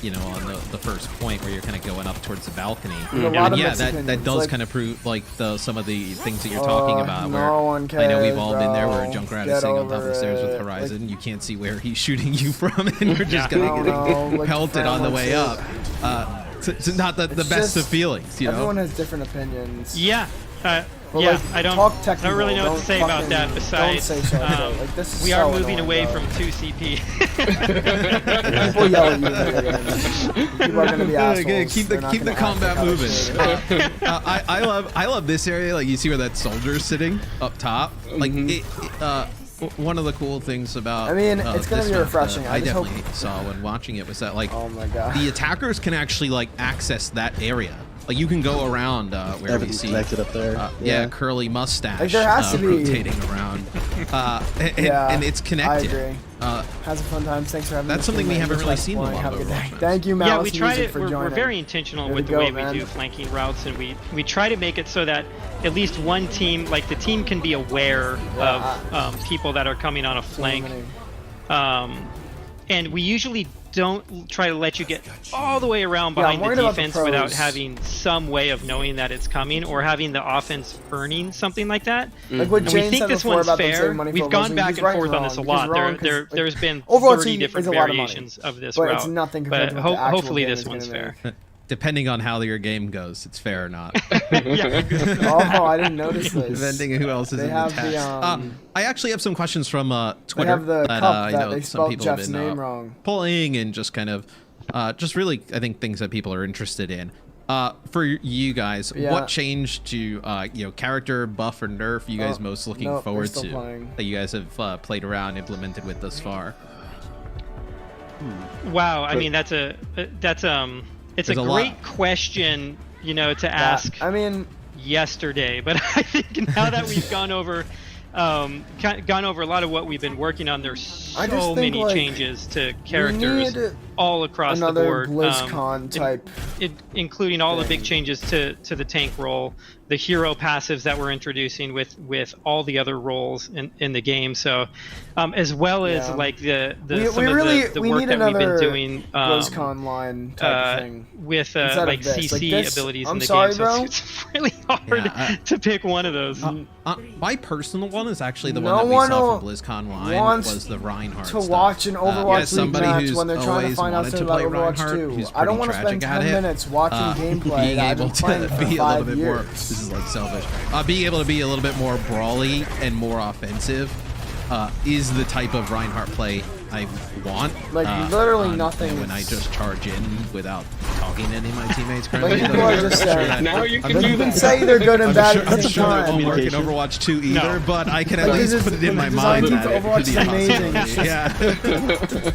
On the first point where you're kind of going up towards the balcony. There's a lot of Yeah, mixed that opinions, does like- kind of prove like some of the things that you're talking about. no Where one I know we've cares, all been there where bro. Junkrat Get is sitting on top of over the stairs with it. Horizon. You can't see where he's shooting you from, and you're just I gonna don't get know, like, pelted on the way up. friendly It's not the best just- of feelings, you know. Everyone has different opinions. Yeah. But, Yeah, like, I talk don't technical, really know what to don't say about fucking- that. don't Besides, say so. Like, this is we so are moving annoying, away bro. from 2CP. People yell at you. People are gonna be assholes. Keep They're not the gonna combat act like moving. how they should. I love this area. Like you see where that soldier's sitting up top. Like one of the cool things about I mean, it's gonna this be map refreshing. that I I just hope- definitely saw when watching it was that like Oh my god. the attackers can actually like access that area. Like you can go around where you Everything's see connected up there. yeah, curly mustache Like, there has to be- rotating around, and it's connected. I agree. Has a fun time. Thanks for having me. That's something we haven't really seen in a lot Have of a good day. Overwatch maps. Thank you, Yeah, Malice we try Music, to. for We're joining. very intentional Way with to the go, way man. we do flanking routes, and we try to make it so that at least one team, like the team, can be aware of people that are coming on a flank. And we usually don't try to let you get all the way around Yeah, I'm behind the worried about the defense without pros. having some way of knowing that it's coming or having the offense earning something like that. Like what And we Jane think said this before one's about them fair. saving money for We've gone Overwatch, back he's and right forth on wrong. this a He's lot. wrong 'cause, like, There's been Overwatch 30 is different a lot of money, variations of this but route. it's nothing but compared to what the actual hopefully game this is one's gonna fair. Depending on how your game goes, it's fair or not. Yeah. Oh, I didn't notice this. Depending on who else is They in have the the, chat. I actually have some questions from Twitter They have the that cup I that know they some spelled people have Jeff's been name wrong. pulling and just kind of just really I think things that people are interested in. For you guys, Yeah. what change to character buff or nerf you guys most looking nope, they're forward still to playing. that you guys have played around, implemented with thus far? Wow, I mean it's a There's a a lot. great question, to ask I mean, yesterday, but I think now that we've gone over a lot of what we've been working on, there's I just so think, many like, changes to we characters. need all across another the board. BlizzCon type, including all the big thing. changes to the tank role, the hero passives that we're introducing with all the other roles in the game. So, as well as like the some of the work that we've been doing BlizzCon line type thing with like CC like abilities I'm in the sorry, game. So bro. it's really hard to pick one of those. My personal one is actually the No one that we one saw from BlizzCon line was the Reinhardt to stuff. watch an Overwatch League match when they're trying to always find out wanted something to about play Overwatch Reinhardt, 2. who's I don't pretty want to spend tragic 10 at it. minutes watching gameplay Being that I've able been playing to for be a little 5 bit years. more, this is like selfish, being able to be a little bit more brawly and more offensive is the type of Reinhardt play I want. Like literally nothing. You know, when I just charge in without talking to any of my teammates. Like currently, people are just saying, Now you can you do can that. say they're good and bad at the I'm same sure it time. won't work in Overwatch 2 either, but I can at least put it in my mind design that for Overwatch it could is be a amazing. possibility. Yeah.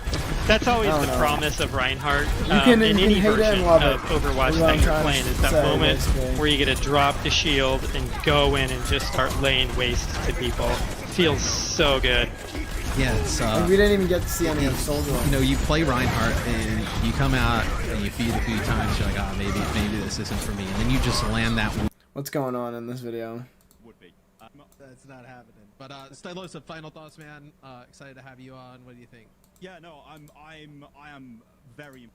That's always the promise of Reinhardt can- in you any can hate it version and love of it. Overwatch Is what that I'm you're trying to playing. Is that say, moment basically. where you get to drop the shield and go in and just start laying waste to people. Feels so good. Yeah, it's We didn't even get to see any of Soldier. you know, you play Reinhardt and you come out and you feed a few times, you're like, oh, maybe this isn't for me, and then you just land that. What's going on in this video? Would be. That's not happening. But Stylos, final thoughts, man. Excited to have you on. What do you think? Yeah, no, I am very.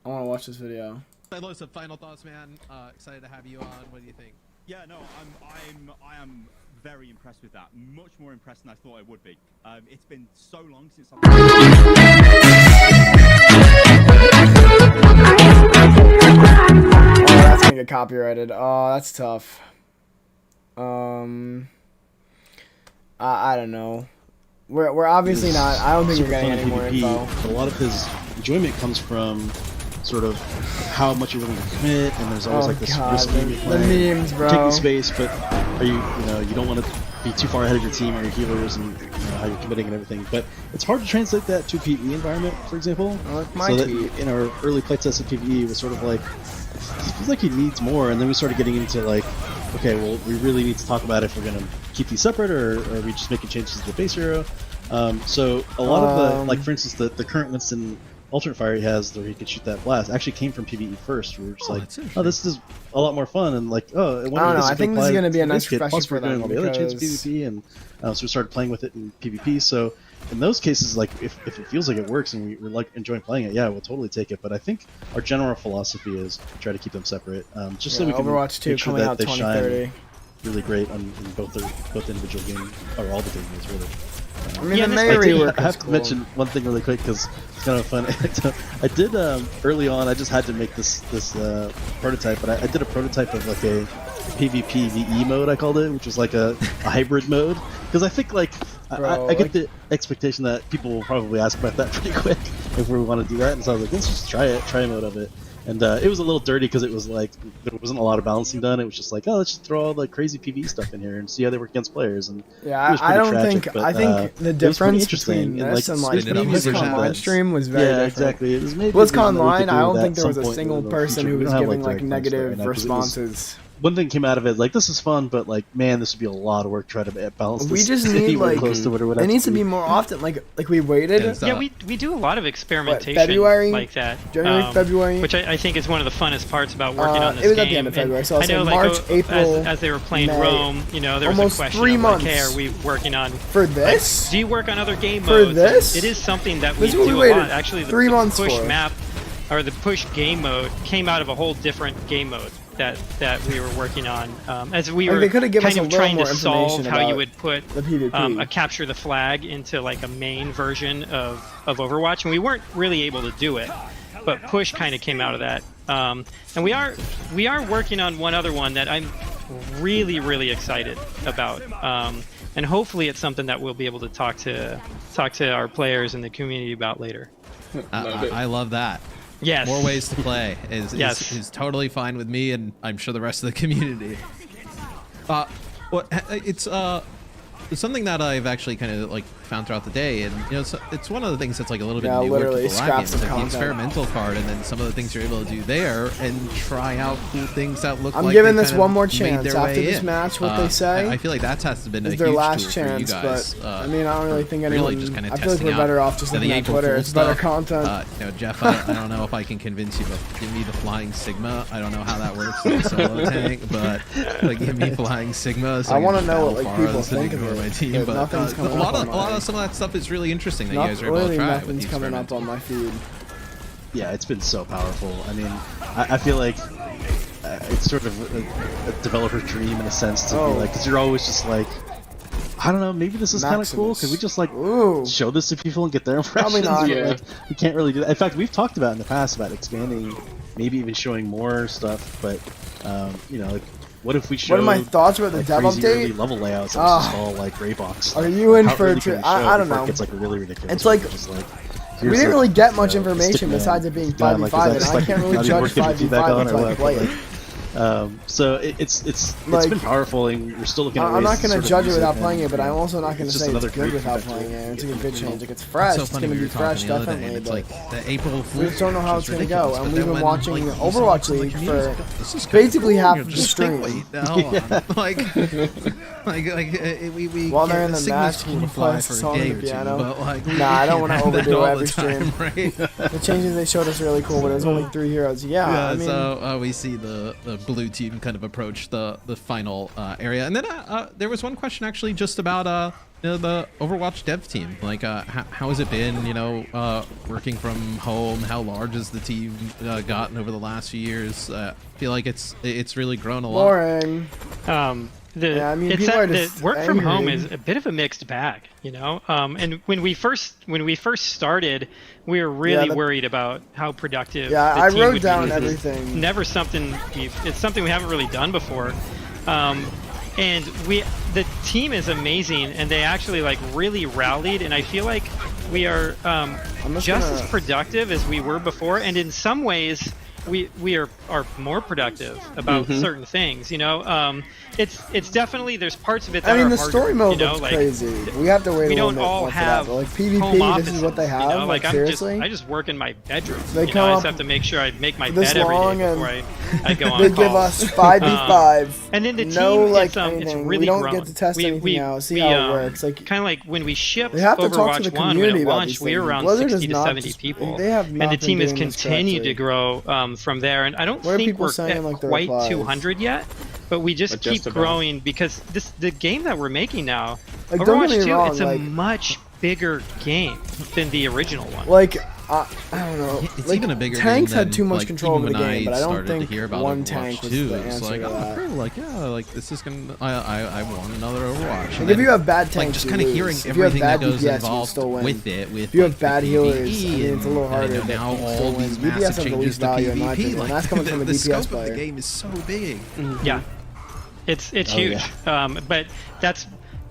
I want to watch this video. Stylos, final thoughts, man. Excited to have you on. What do you think? Yeah, no, I am very impressed with that. Much more impressed than I thought I would be. It's been so long since I've. Oh, that's gonna get copyrighted. Oh, that's tough. I don't know. We're obviously not. I don't think we're getting any more info. But a lot of his enjoyment comes from sort of how much you're willing to commit, and there's always like this risk the memes, bro. taking space, but are you know you don't want to be too far ahead of your team or your healers and you know, how you're committing and everything. But it's hard to translate that to a PvE environment, for example. My so tweet. that in our early playtest of PvE, it was sort of like it feels like he needs more, and then we started getting into like, okay, well, we really need to talk about if we're gonna keep these separate or are we just making changes to the base hero. So a lot of the, like for instance, the current Winston alternate fire he has, where he could shoot that blast, actually came from PvE first. We were just like, oh, this is a lot more fun, and like, oh, I don't know. I think this is going to be a nice refresher Plus, for we're doing them all the other chains because PvP, and so we started playing with it in PvP. So in those cases, like if it feels like it works and we're like enjoying playing it, yeah, we'll totally take it. But I think our general philosophy is try to keep them separate, just so we can Overwatch 2 make sure coming that out they 2030. shine really great in both individual game or all the game modes really. I mean, the May rework I have is to mention one thing really quick because it's kind of fun. I did early on. I just had to make this prototype, but I did a prototype of like a PvP VE mode. I called it, which was like a hybrid mode. Because I think like I get the expectation that people will probably ask about that pretty quick if we want to do that. And so I was like, let's just try a mode of it. And it was a little dirty because it was like there wasn't a lot of balancing done. It was just like, oh, let's just throw all the crazy PvE stuff in here and see how they work against players. And yeah, it was I don't tragic, think. but, I think the difference between and, this and like the Space BlizzCon Invaders. live stream was very yeah, different. exactly. It was maybe BlizzCon we could Line, do I don't that think there at was some a point single in the person future. who We was don't have, giving like direct links right negative now, 'cause it was- responses. one thing came out of it, like this is fun, but like man, this would be a lot of work trying to balance this. We just need be like close to what it would it have needs to be more often. Like we waited. Yeah, we do a lot of experimentation February? like that. January, February? Which I think is one of the funnest parts about working on this it was game. at the end of February, so I'll I know, say like, March, April, as they were playing May. Rome, you know, there was Almost a question 3 of like, months. hey, are we working on For this? Like, do you work on other game For modes? this? It is something that we This is what do we a waited lot. Actually, 3 months push for. map or the push game mode came out of a whole different game mode that we were working on as we were they could have given kind us of a little trying more to solve information how you about would put the PvP. a capture the flag into like a main version of Overwatch, and we weren't really able to do it, but push kind of came out of that. And we are working on one other one that I'm really excited about, and hopefully it's something that we'll be able to talk to our players in the community about later. I love that. Yes. More ways to play Yes. is totally fine with me, and I'm sure the rest of the community. It's something that I've actually kind of like found throughout the day, and you know, it's one of the things that's like a little bit newer literally to the live scraps games, of like the content. experimental part, and then some of the things you're able to do there, and try out cool things that look. I'm like giving they this kind one of more made chance their after way this in. match. What they say I feel like that has been a is huge their last tool chance, for you guys. but I mean, I don't really think really anyone. just kind of I feel like testing we're better out off just the looking at April Twitter. Fool It's better stuff. content. You know, Jeff, I don't know if I can convince you, but give me the Flying Sigma. I don't know how that works in a solo tank, but like, give me Flying Sigma. So I want to can know battle what like people Faras and think of ignore my it. team, But nothing's a coming lot up of on my. some of that stuff is really interesting that you guys are able to Really, try with nothing's the coming up experimental. on my feed. Yeah, it's been so powerful. I mean, I feel like it's sort of a developer dream in a sense to be like, because you're always just like, I don't know, maybe this is kind of cool. Could we just like show this to people and get their impressions? Probably not. But, like, we can't really do that. In fact, we've talked about in the past about expanding, maybe even showing more stuff. But you know, like, what if we show? What are my thoughts about the like, dev crazy early update? level layouts? That was just all like gray box. Are you in How for early a can we tri- show I don't before know. It gets like really ridiculous. It's like just like. we Here's didn't really get much you know, information stickman. besides it being Yeah, like, 5v5, is that and just, I like, can't really not even judge worth getting feedback 5v5 on until or I what, play but, it. so it's Like, been powerful, and you're still looking at I'm ways not to going sort to of judge it use without and, playing it, but you I'm know, also not going to it's just say another it's good great without feedback playing tool. it. It's a good change. Like, it's It's fresh. so It's funny going to we be were fresh, talking the other day, definitely. and it's But like the April we Fool's just don't know how it's going going to to go. And we've been watching Overwatch League for basically half of the stream. We While they're in get the Sigma's match, cool you to can fly play for a song day on or the two, piano. but like, Nah, I don't want to can't have that overdo all every the time, stream. right? The changes they showed us really cool, but it was only 3 heroes. Yeah, I mean, so we see the blue team kind of approach the final area, and then there was one question actually just about you know, the Overwatch dev team. Like, how has it been? You know, working from home. How large has the team gotten over the last few years? I feel like it's really grown a lot. boring. Yeah, I mean, it's people are the just work from home angry. is a bit of a mixed bag, you know. And when we first started, we were really worried about how productive. Yeah, the I team wrote would down be. everything. Never something. It's something we haven't really done before. And the team is amazing, and they actually like really rallied. And I feel like we are just as productive as we were before, and in some ways. We are more productive about certain things, you know. It's definitely there's parts of it that I mean, are the harder, story mode you know, looks like, crazy. We have to wait we a little don't bit all more for have that. But like home PvP, this is what they offices, have. you know? Like I seriously, just work in my bedroom. They You know, come I up just have to make sure I make my this bed every long day and before I go on they call. give us 5v5. And then the no team, like it's anything. really We don't grown. get to test anything out. See we, how it works. Like kind of like when we shipped they have to talk to Overwatch the 1 when community it about launched, these we were things. around Blizzard 60 is to not 70 just- people. They have And not the been team has doing this continued to correctly. grow from there. And I don't What are think people we're saying, at like, the quite replies? 200 yet. But we just But keep just about. growing because the game that we're making now, Like, don't Overwatch get me 2, wrong, it's a like- much bigger game than the original one. Like I don't know. It's like, even a bigger tanks game had than, too much like, control even over the when game, but I don't started to think hear about one Overwatch tank was 2, the it's answer like, to that. oh, like, yeah, like this is gonna. I want another Overwatch. Like, And if you then, have bad like, tanks, just you kind of lose. hearing If you have everything bad that goes DPS, you involved still win. with it, with If you have like, bad the healers, I PvE mean, it's a little and, harder, you know, but now you can all still win. these DPS massive have the changes least to value in my PvP, opinion, like and that's coming from a the DPS scope of player. the game is so big. Yeah, it's huge. But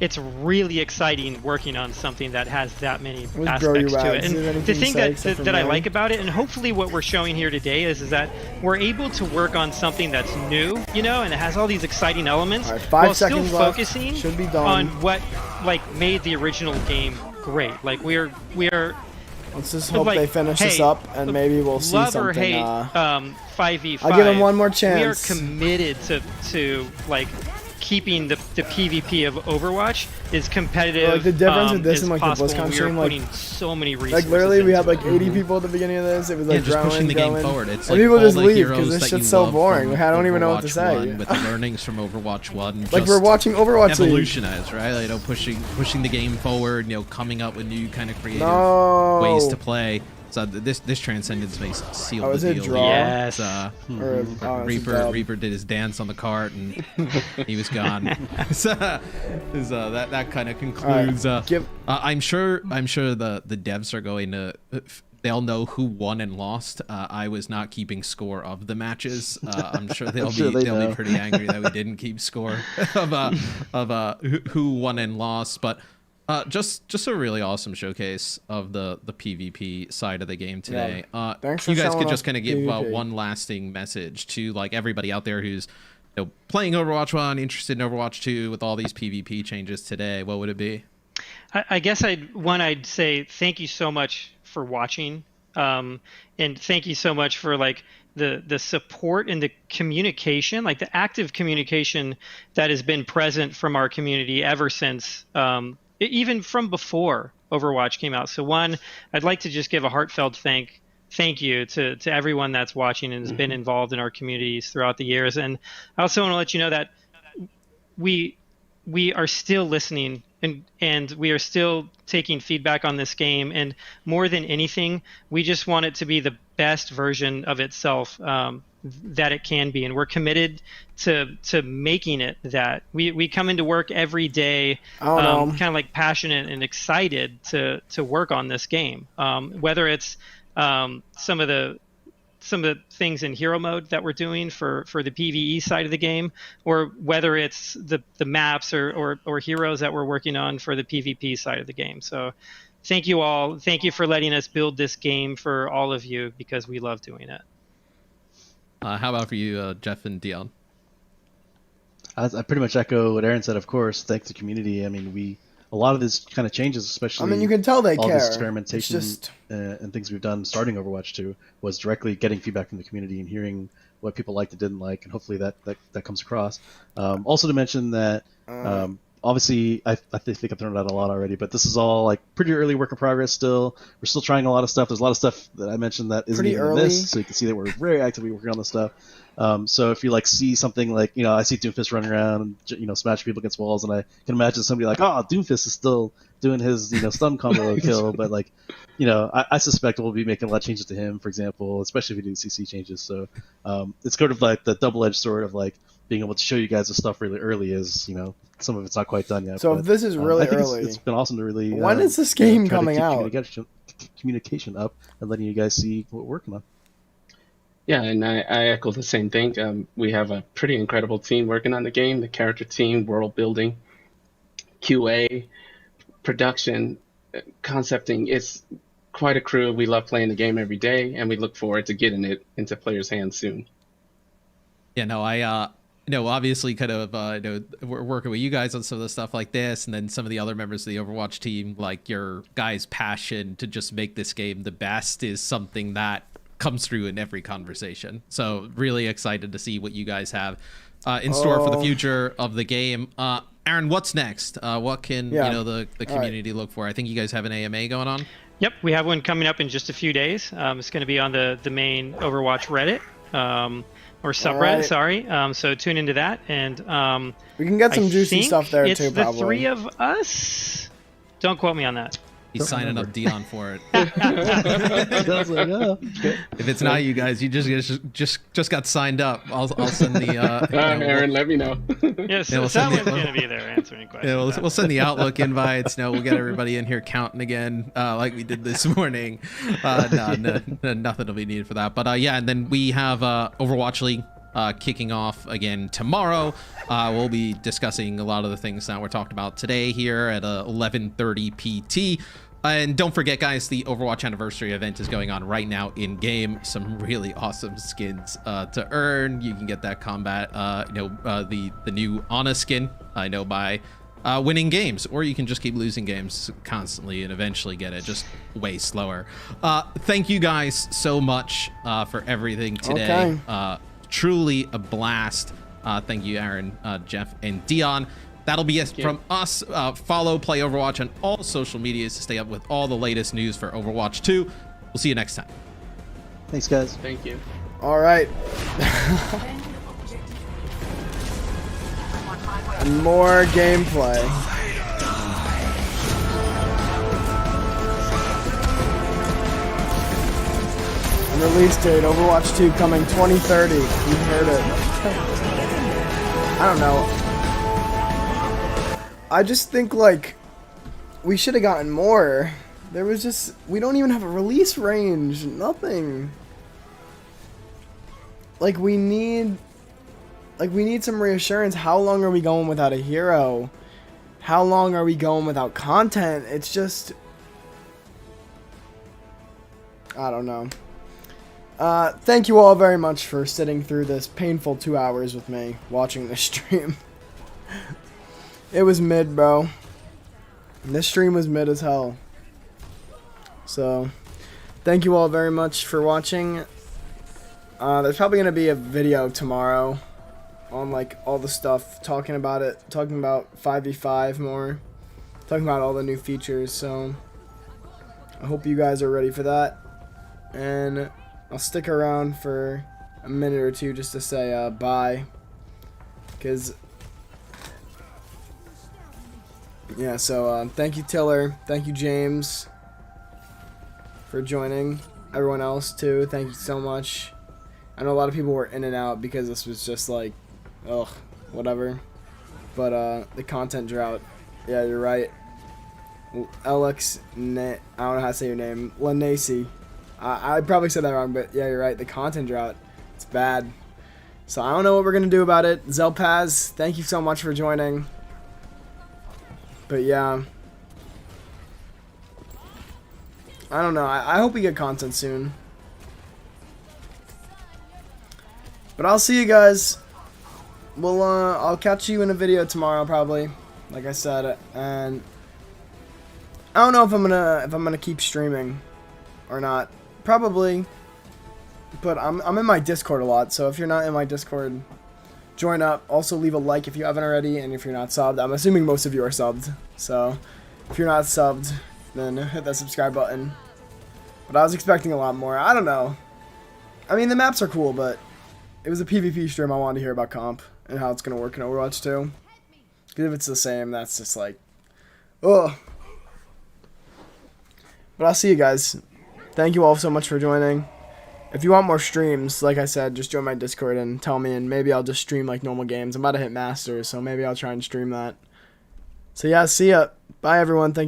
it's really exciting working on something that has that many Let's grow aspects you to out. it. Is And there the anything thing to say that except for that I Mary? like about it, and hopefully what we're showing here today is that we're able to work on something that's new, you know, and it has all these exciting elements, All right, 5 while still seconds left. focusing Should be done. on what like made the original game great. Like we are Let's just hope like, they finish this hey, up, and maybe we'll see love something. or hate 5v5. I'll give him one more We are chance. committed to like keeping the PvP of Overwatch is competitive. Like, the difference with this as and, like, the possible. BlizzCon We are stream, like- putting so many resources. Like literally, we had into like it. 80 people at the beginning of this. It was like Yeah, just pushing the game going. forward. It's And like people all just the leave heroes because this that shit's you so love boring. from Like, I don't even know what to Overwatch say. 1 with the learnings from Overwatch 1. Like, just we're watching Overwatch League. evolutionize, right? You know, pushing the game forward. You know, coming up with new kind of creative No. ways to play. So this Transcendence makes sealed Oh, is the it deal. draw? Yes. Or, it's a dub. Reaper did his dance on the cart and he was gone. So that kind of concludes. All right, I'm sure the devs are going to. They'll know who won and lost. I was not keeping score of the matches. I'm sure they'll be pretty angry that we didn't keep score of who won and lost. But just a really awesome showcase of the PvP side of the game today. Thanks for you guys showing could us just kind of give PvP. one lasting message to like everybody out there who's playing Overwatch 1, interested in Overwatch 2 with all these PvP changes today, what would it be? I guess I'd say thank you so much for watching, and thank you so much for like the support and the communication, like the active communication that has been present from our community ever since, even from before Overwatch came out. So one, I'd like to just give a heartfelt thank you to everyone that's watching and has been involved in our communities throughout the years. And I also want to let you know that we are still listening and we are still taking feedback on this game. And more than anything, we just want it to be the best version of itself that it can be. And we're committed to making it that. We come into work every day kind of like passionate and excited to work on this game. Whether it's some of the things in hero mode that we're doing for the PvE side of the game, or whether it's the maps or heroes that we're working on for the PvP side of the game. So thank you all. Thank you for letting us build this game for all of you, because we love doing it. How about for you, Jeff and Dion? I pretty much echo what Aaron said, of course. Thanks to community. I mean, a lot of this kind of changes, especially. I mean, you can tell they all care. This experimentation and things we've done starting Overwatch 2 was directly getting feedback from the community and hearing what people liked and didn't like, and hopefully that comes across. Also to mention that obviously I think I've thrown it out a lot already, but this is all like pretty early work in progress still. We're still trying a lot of stuff. There's a lot of stuff that I mentioned that isn't even in this, so you can see that we're very actively working on this stuff. So if you like see something like, I see Doomfist running around and smashing people against walls, and I can imagine somebody like, oh, Doomfist is still doing his stun combo kill, but like I suspect we'll be making a lot of changes to him, for example, especially if we do CC changes. So it's sort of like the double-edged sword of like being able to show you guys the stuff really early is some of it's not quite done yet. So but, if this is really early, it's been awesome to really when is this game coming out? Communication up and letting you guys see what we're working on. Yeah, and I echo the same thing. We have a pretty incredible team working on the game, the character team, world building, QA, production, concepting. It's quite a crew. We love playing the game every day, and we look forward to getting it into players' hands soon. Yeah, no, obviously kind of, we're working with you guys on some of the stuff like this, and then some of the other members of the Overwatch team, like your guys' passion to just make this game the best is something that comes through in every conversation. So really excited to see what you guys have in store for the future of the game. Aaron, what's next? What can the community look for? I think you guys have an AMA going on. Yep, we have one coming up in just a few days. It's going to be on the main Overwatch Reddit. Or subreddit, sorry. So tune into that, and we can get some juicy stuff there it's too. The probably. three of us. Don't quote me on that. He's signing up Dion for it. If it's not you guys, you just got signed up. I'll send the. Aaron, let me know. Yes, someone's going to be there answering questions. We'll send the Outlook invites. We'll get everybody in here counting again, like we did this morning. No, nothing will be needed for that. But and then we have Overwatch League kicking off again tomorrow. We'll be discussing a lot of the things that we're talking about today here at 11:30 PT. And don't forget, guys, the Overwatch Anniversary event is going on right now in game. Some really awesome skins to earn. You can get that combat, the new Ana skin, by winning games, or you can just keep losing games constantly and eventually get it just way slower. Thank you guys so much for everything today. Okay. Truly a blast. Thank you, Aaron, Jeff, and Dion. That'll be it from us. Follow Play Overwatch on all social medias to stay up with all the latest news for Overwatch 2. We'll see you next time. Thanks, guys. Thank you. All right. More gameplay. And release date, Overwatch 2 coming 2030. You heard it. I don't know. I just think, like, we should have gotten more. There was just... We don't even have a release range. Nothing. Like, we need some reassurance. How long are we going without a hero? How long are we going without content? It's just... I don't know. Thank you all very much for sitting through this painful 2 hours with me watching this stream. It was mid, bro. This stream was mid as hell. So, thank you all very much for watching. There's probably going to be a video tomorrow on like all the stuff, talking about 5v5 more, talking about all the new features. So, I hope you guys are ready for that. And I'll stick around for a minute or two just to say bye. Because, yeah, so thank you, Tiller. Thank you, James, for joining. Everyone else, too, thank you so much. I know a lot of people were in and out because this was just like, ugh, whatever. But the content drought, yeah, you're right. Alex, I don't know how to say your name, Lanacy. I probably said that wrong, but yeah, you're right. The content drought, it's bad. So I don't know what we're gonna do about it. Zelpaz, thank you so much for joining. But yeah, I don't know. I hope we get content soon. But I'll see you guys. Well, I'll catch you in a video tomorrow, probably. Like I said, and I don't know if I'm gonna keep streaming or not. Probably, but I'm in my Discord a lot. So if you're not in my Discord, join up. Also, leave a like if you haven't already, and if you're not subbed, I'm assuming most of you are subbed. So if you're not subbed, then hit that subscribe button. But I was expecting a lot more. I don't know. I mean, the maps are cool, but it was a PvP stream. I wanted to hear about comp and how it's gonna work in Overwatch 2. Because if it's the same, that's just like, ugh. But I'll see you guys. Thank you all so much for joining. If you want more streams, like I said, just join my Discord and tell me, and maybe I'll just stream like normal games. I'm about to hit Masters, so maybe I'll try and stream that. So yeah, see ya. Bye everyone. Thank you.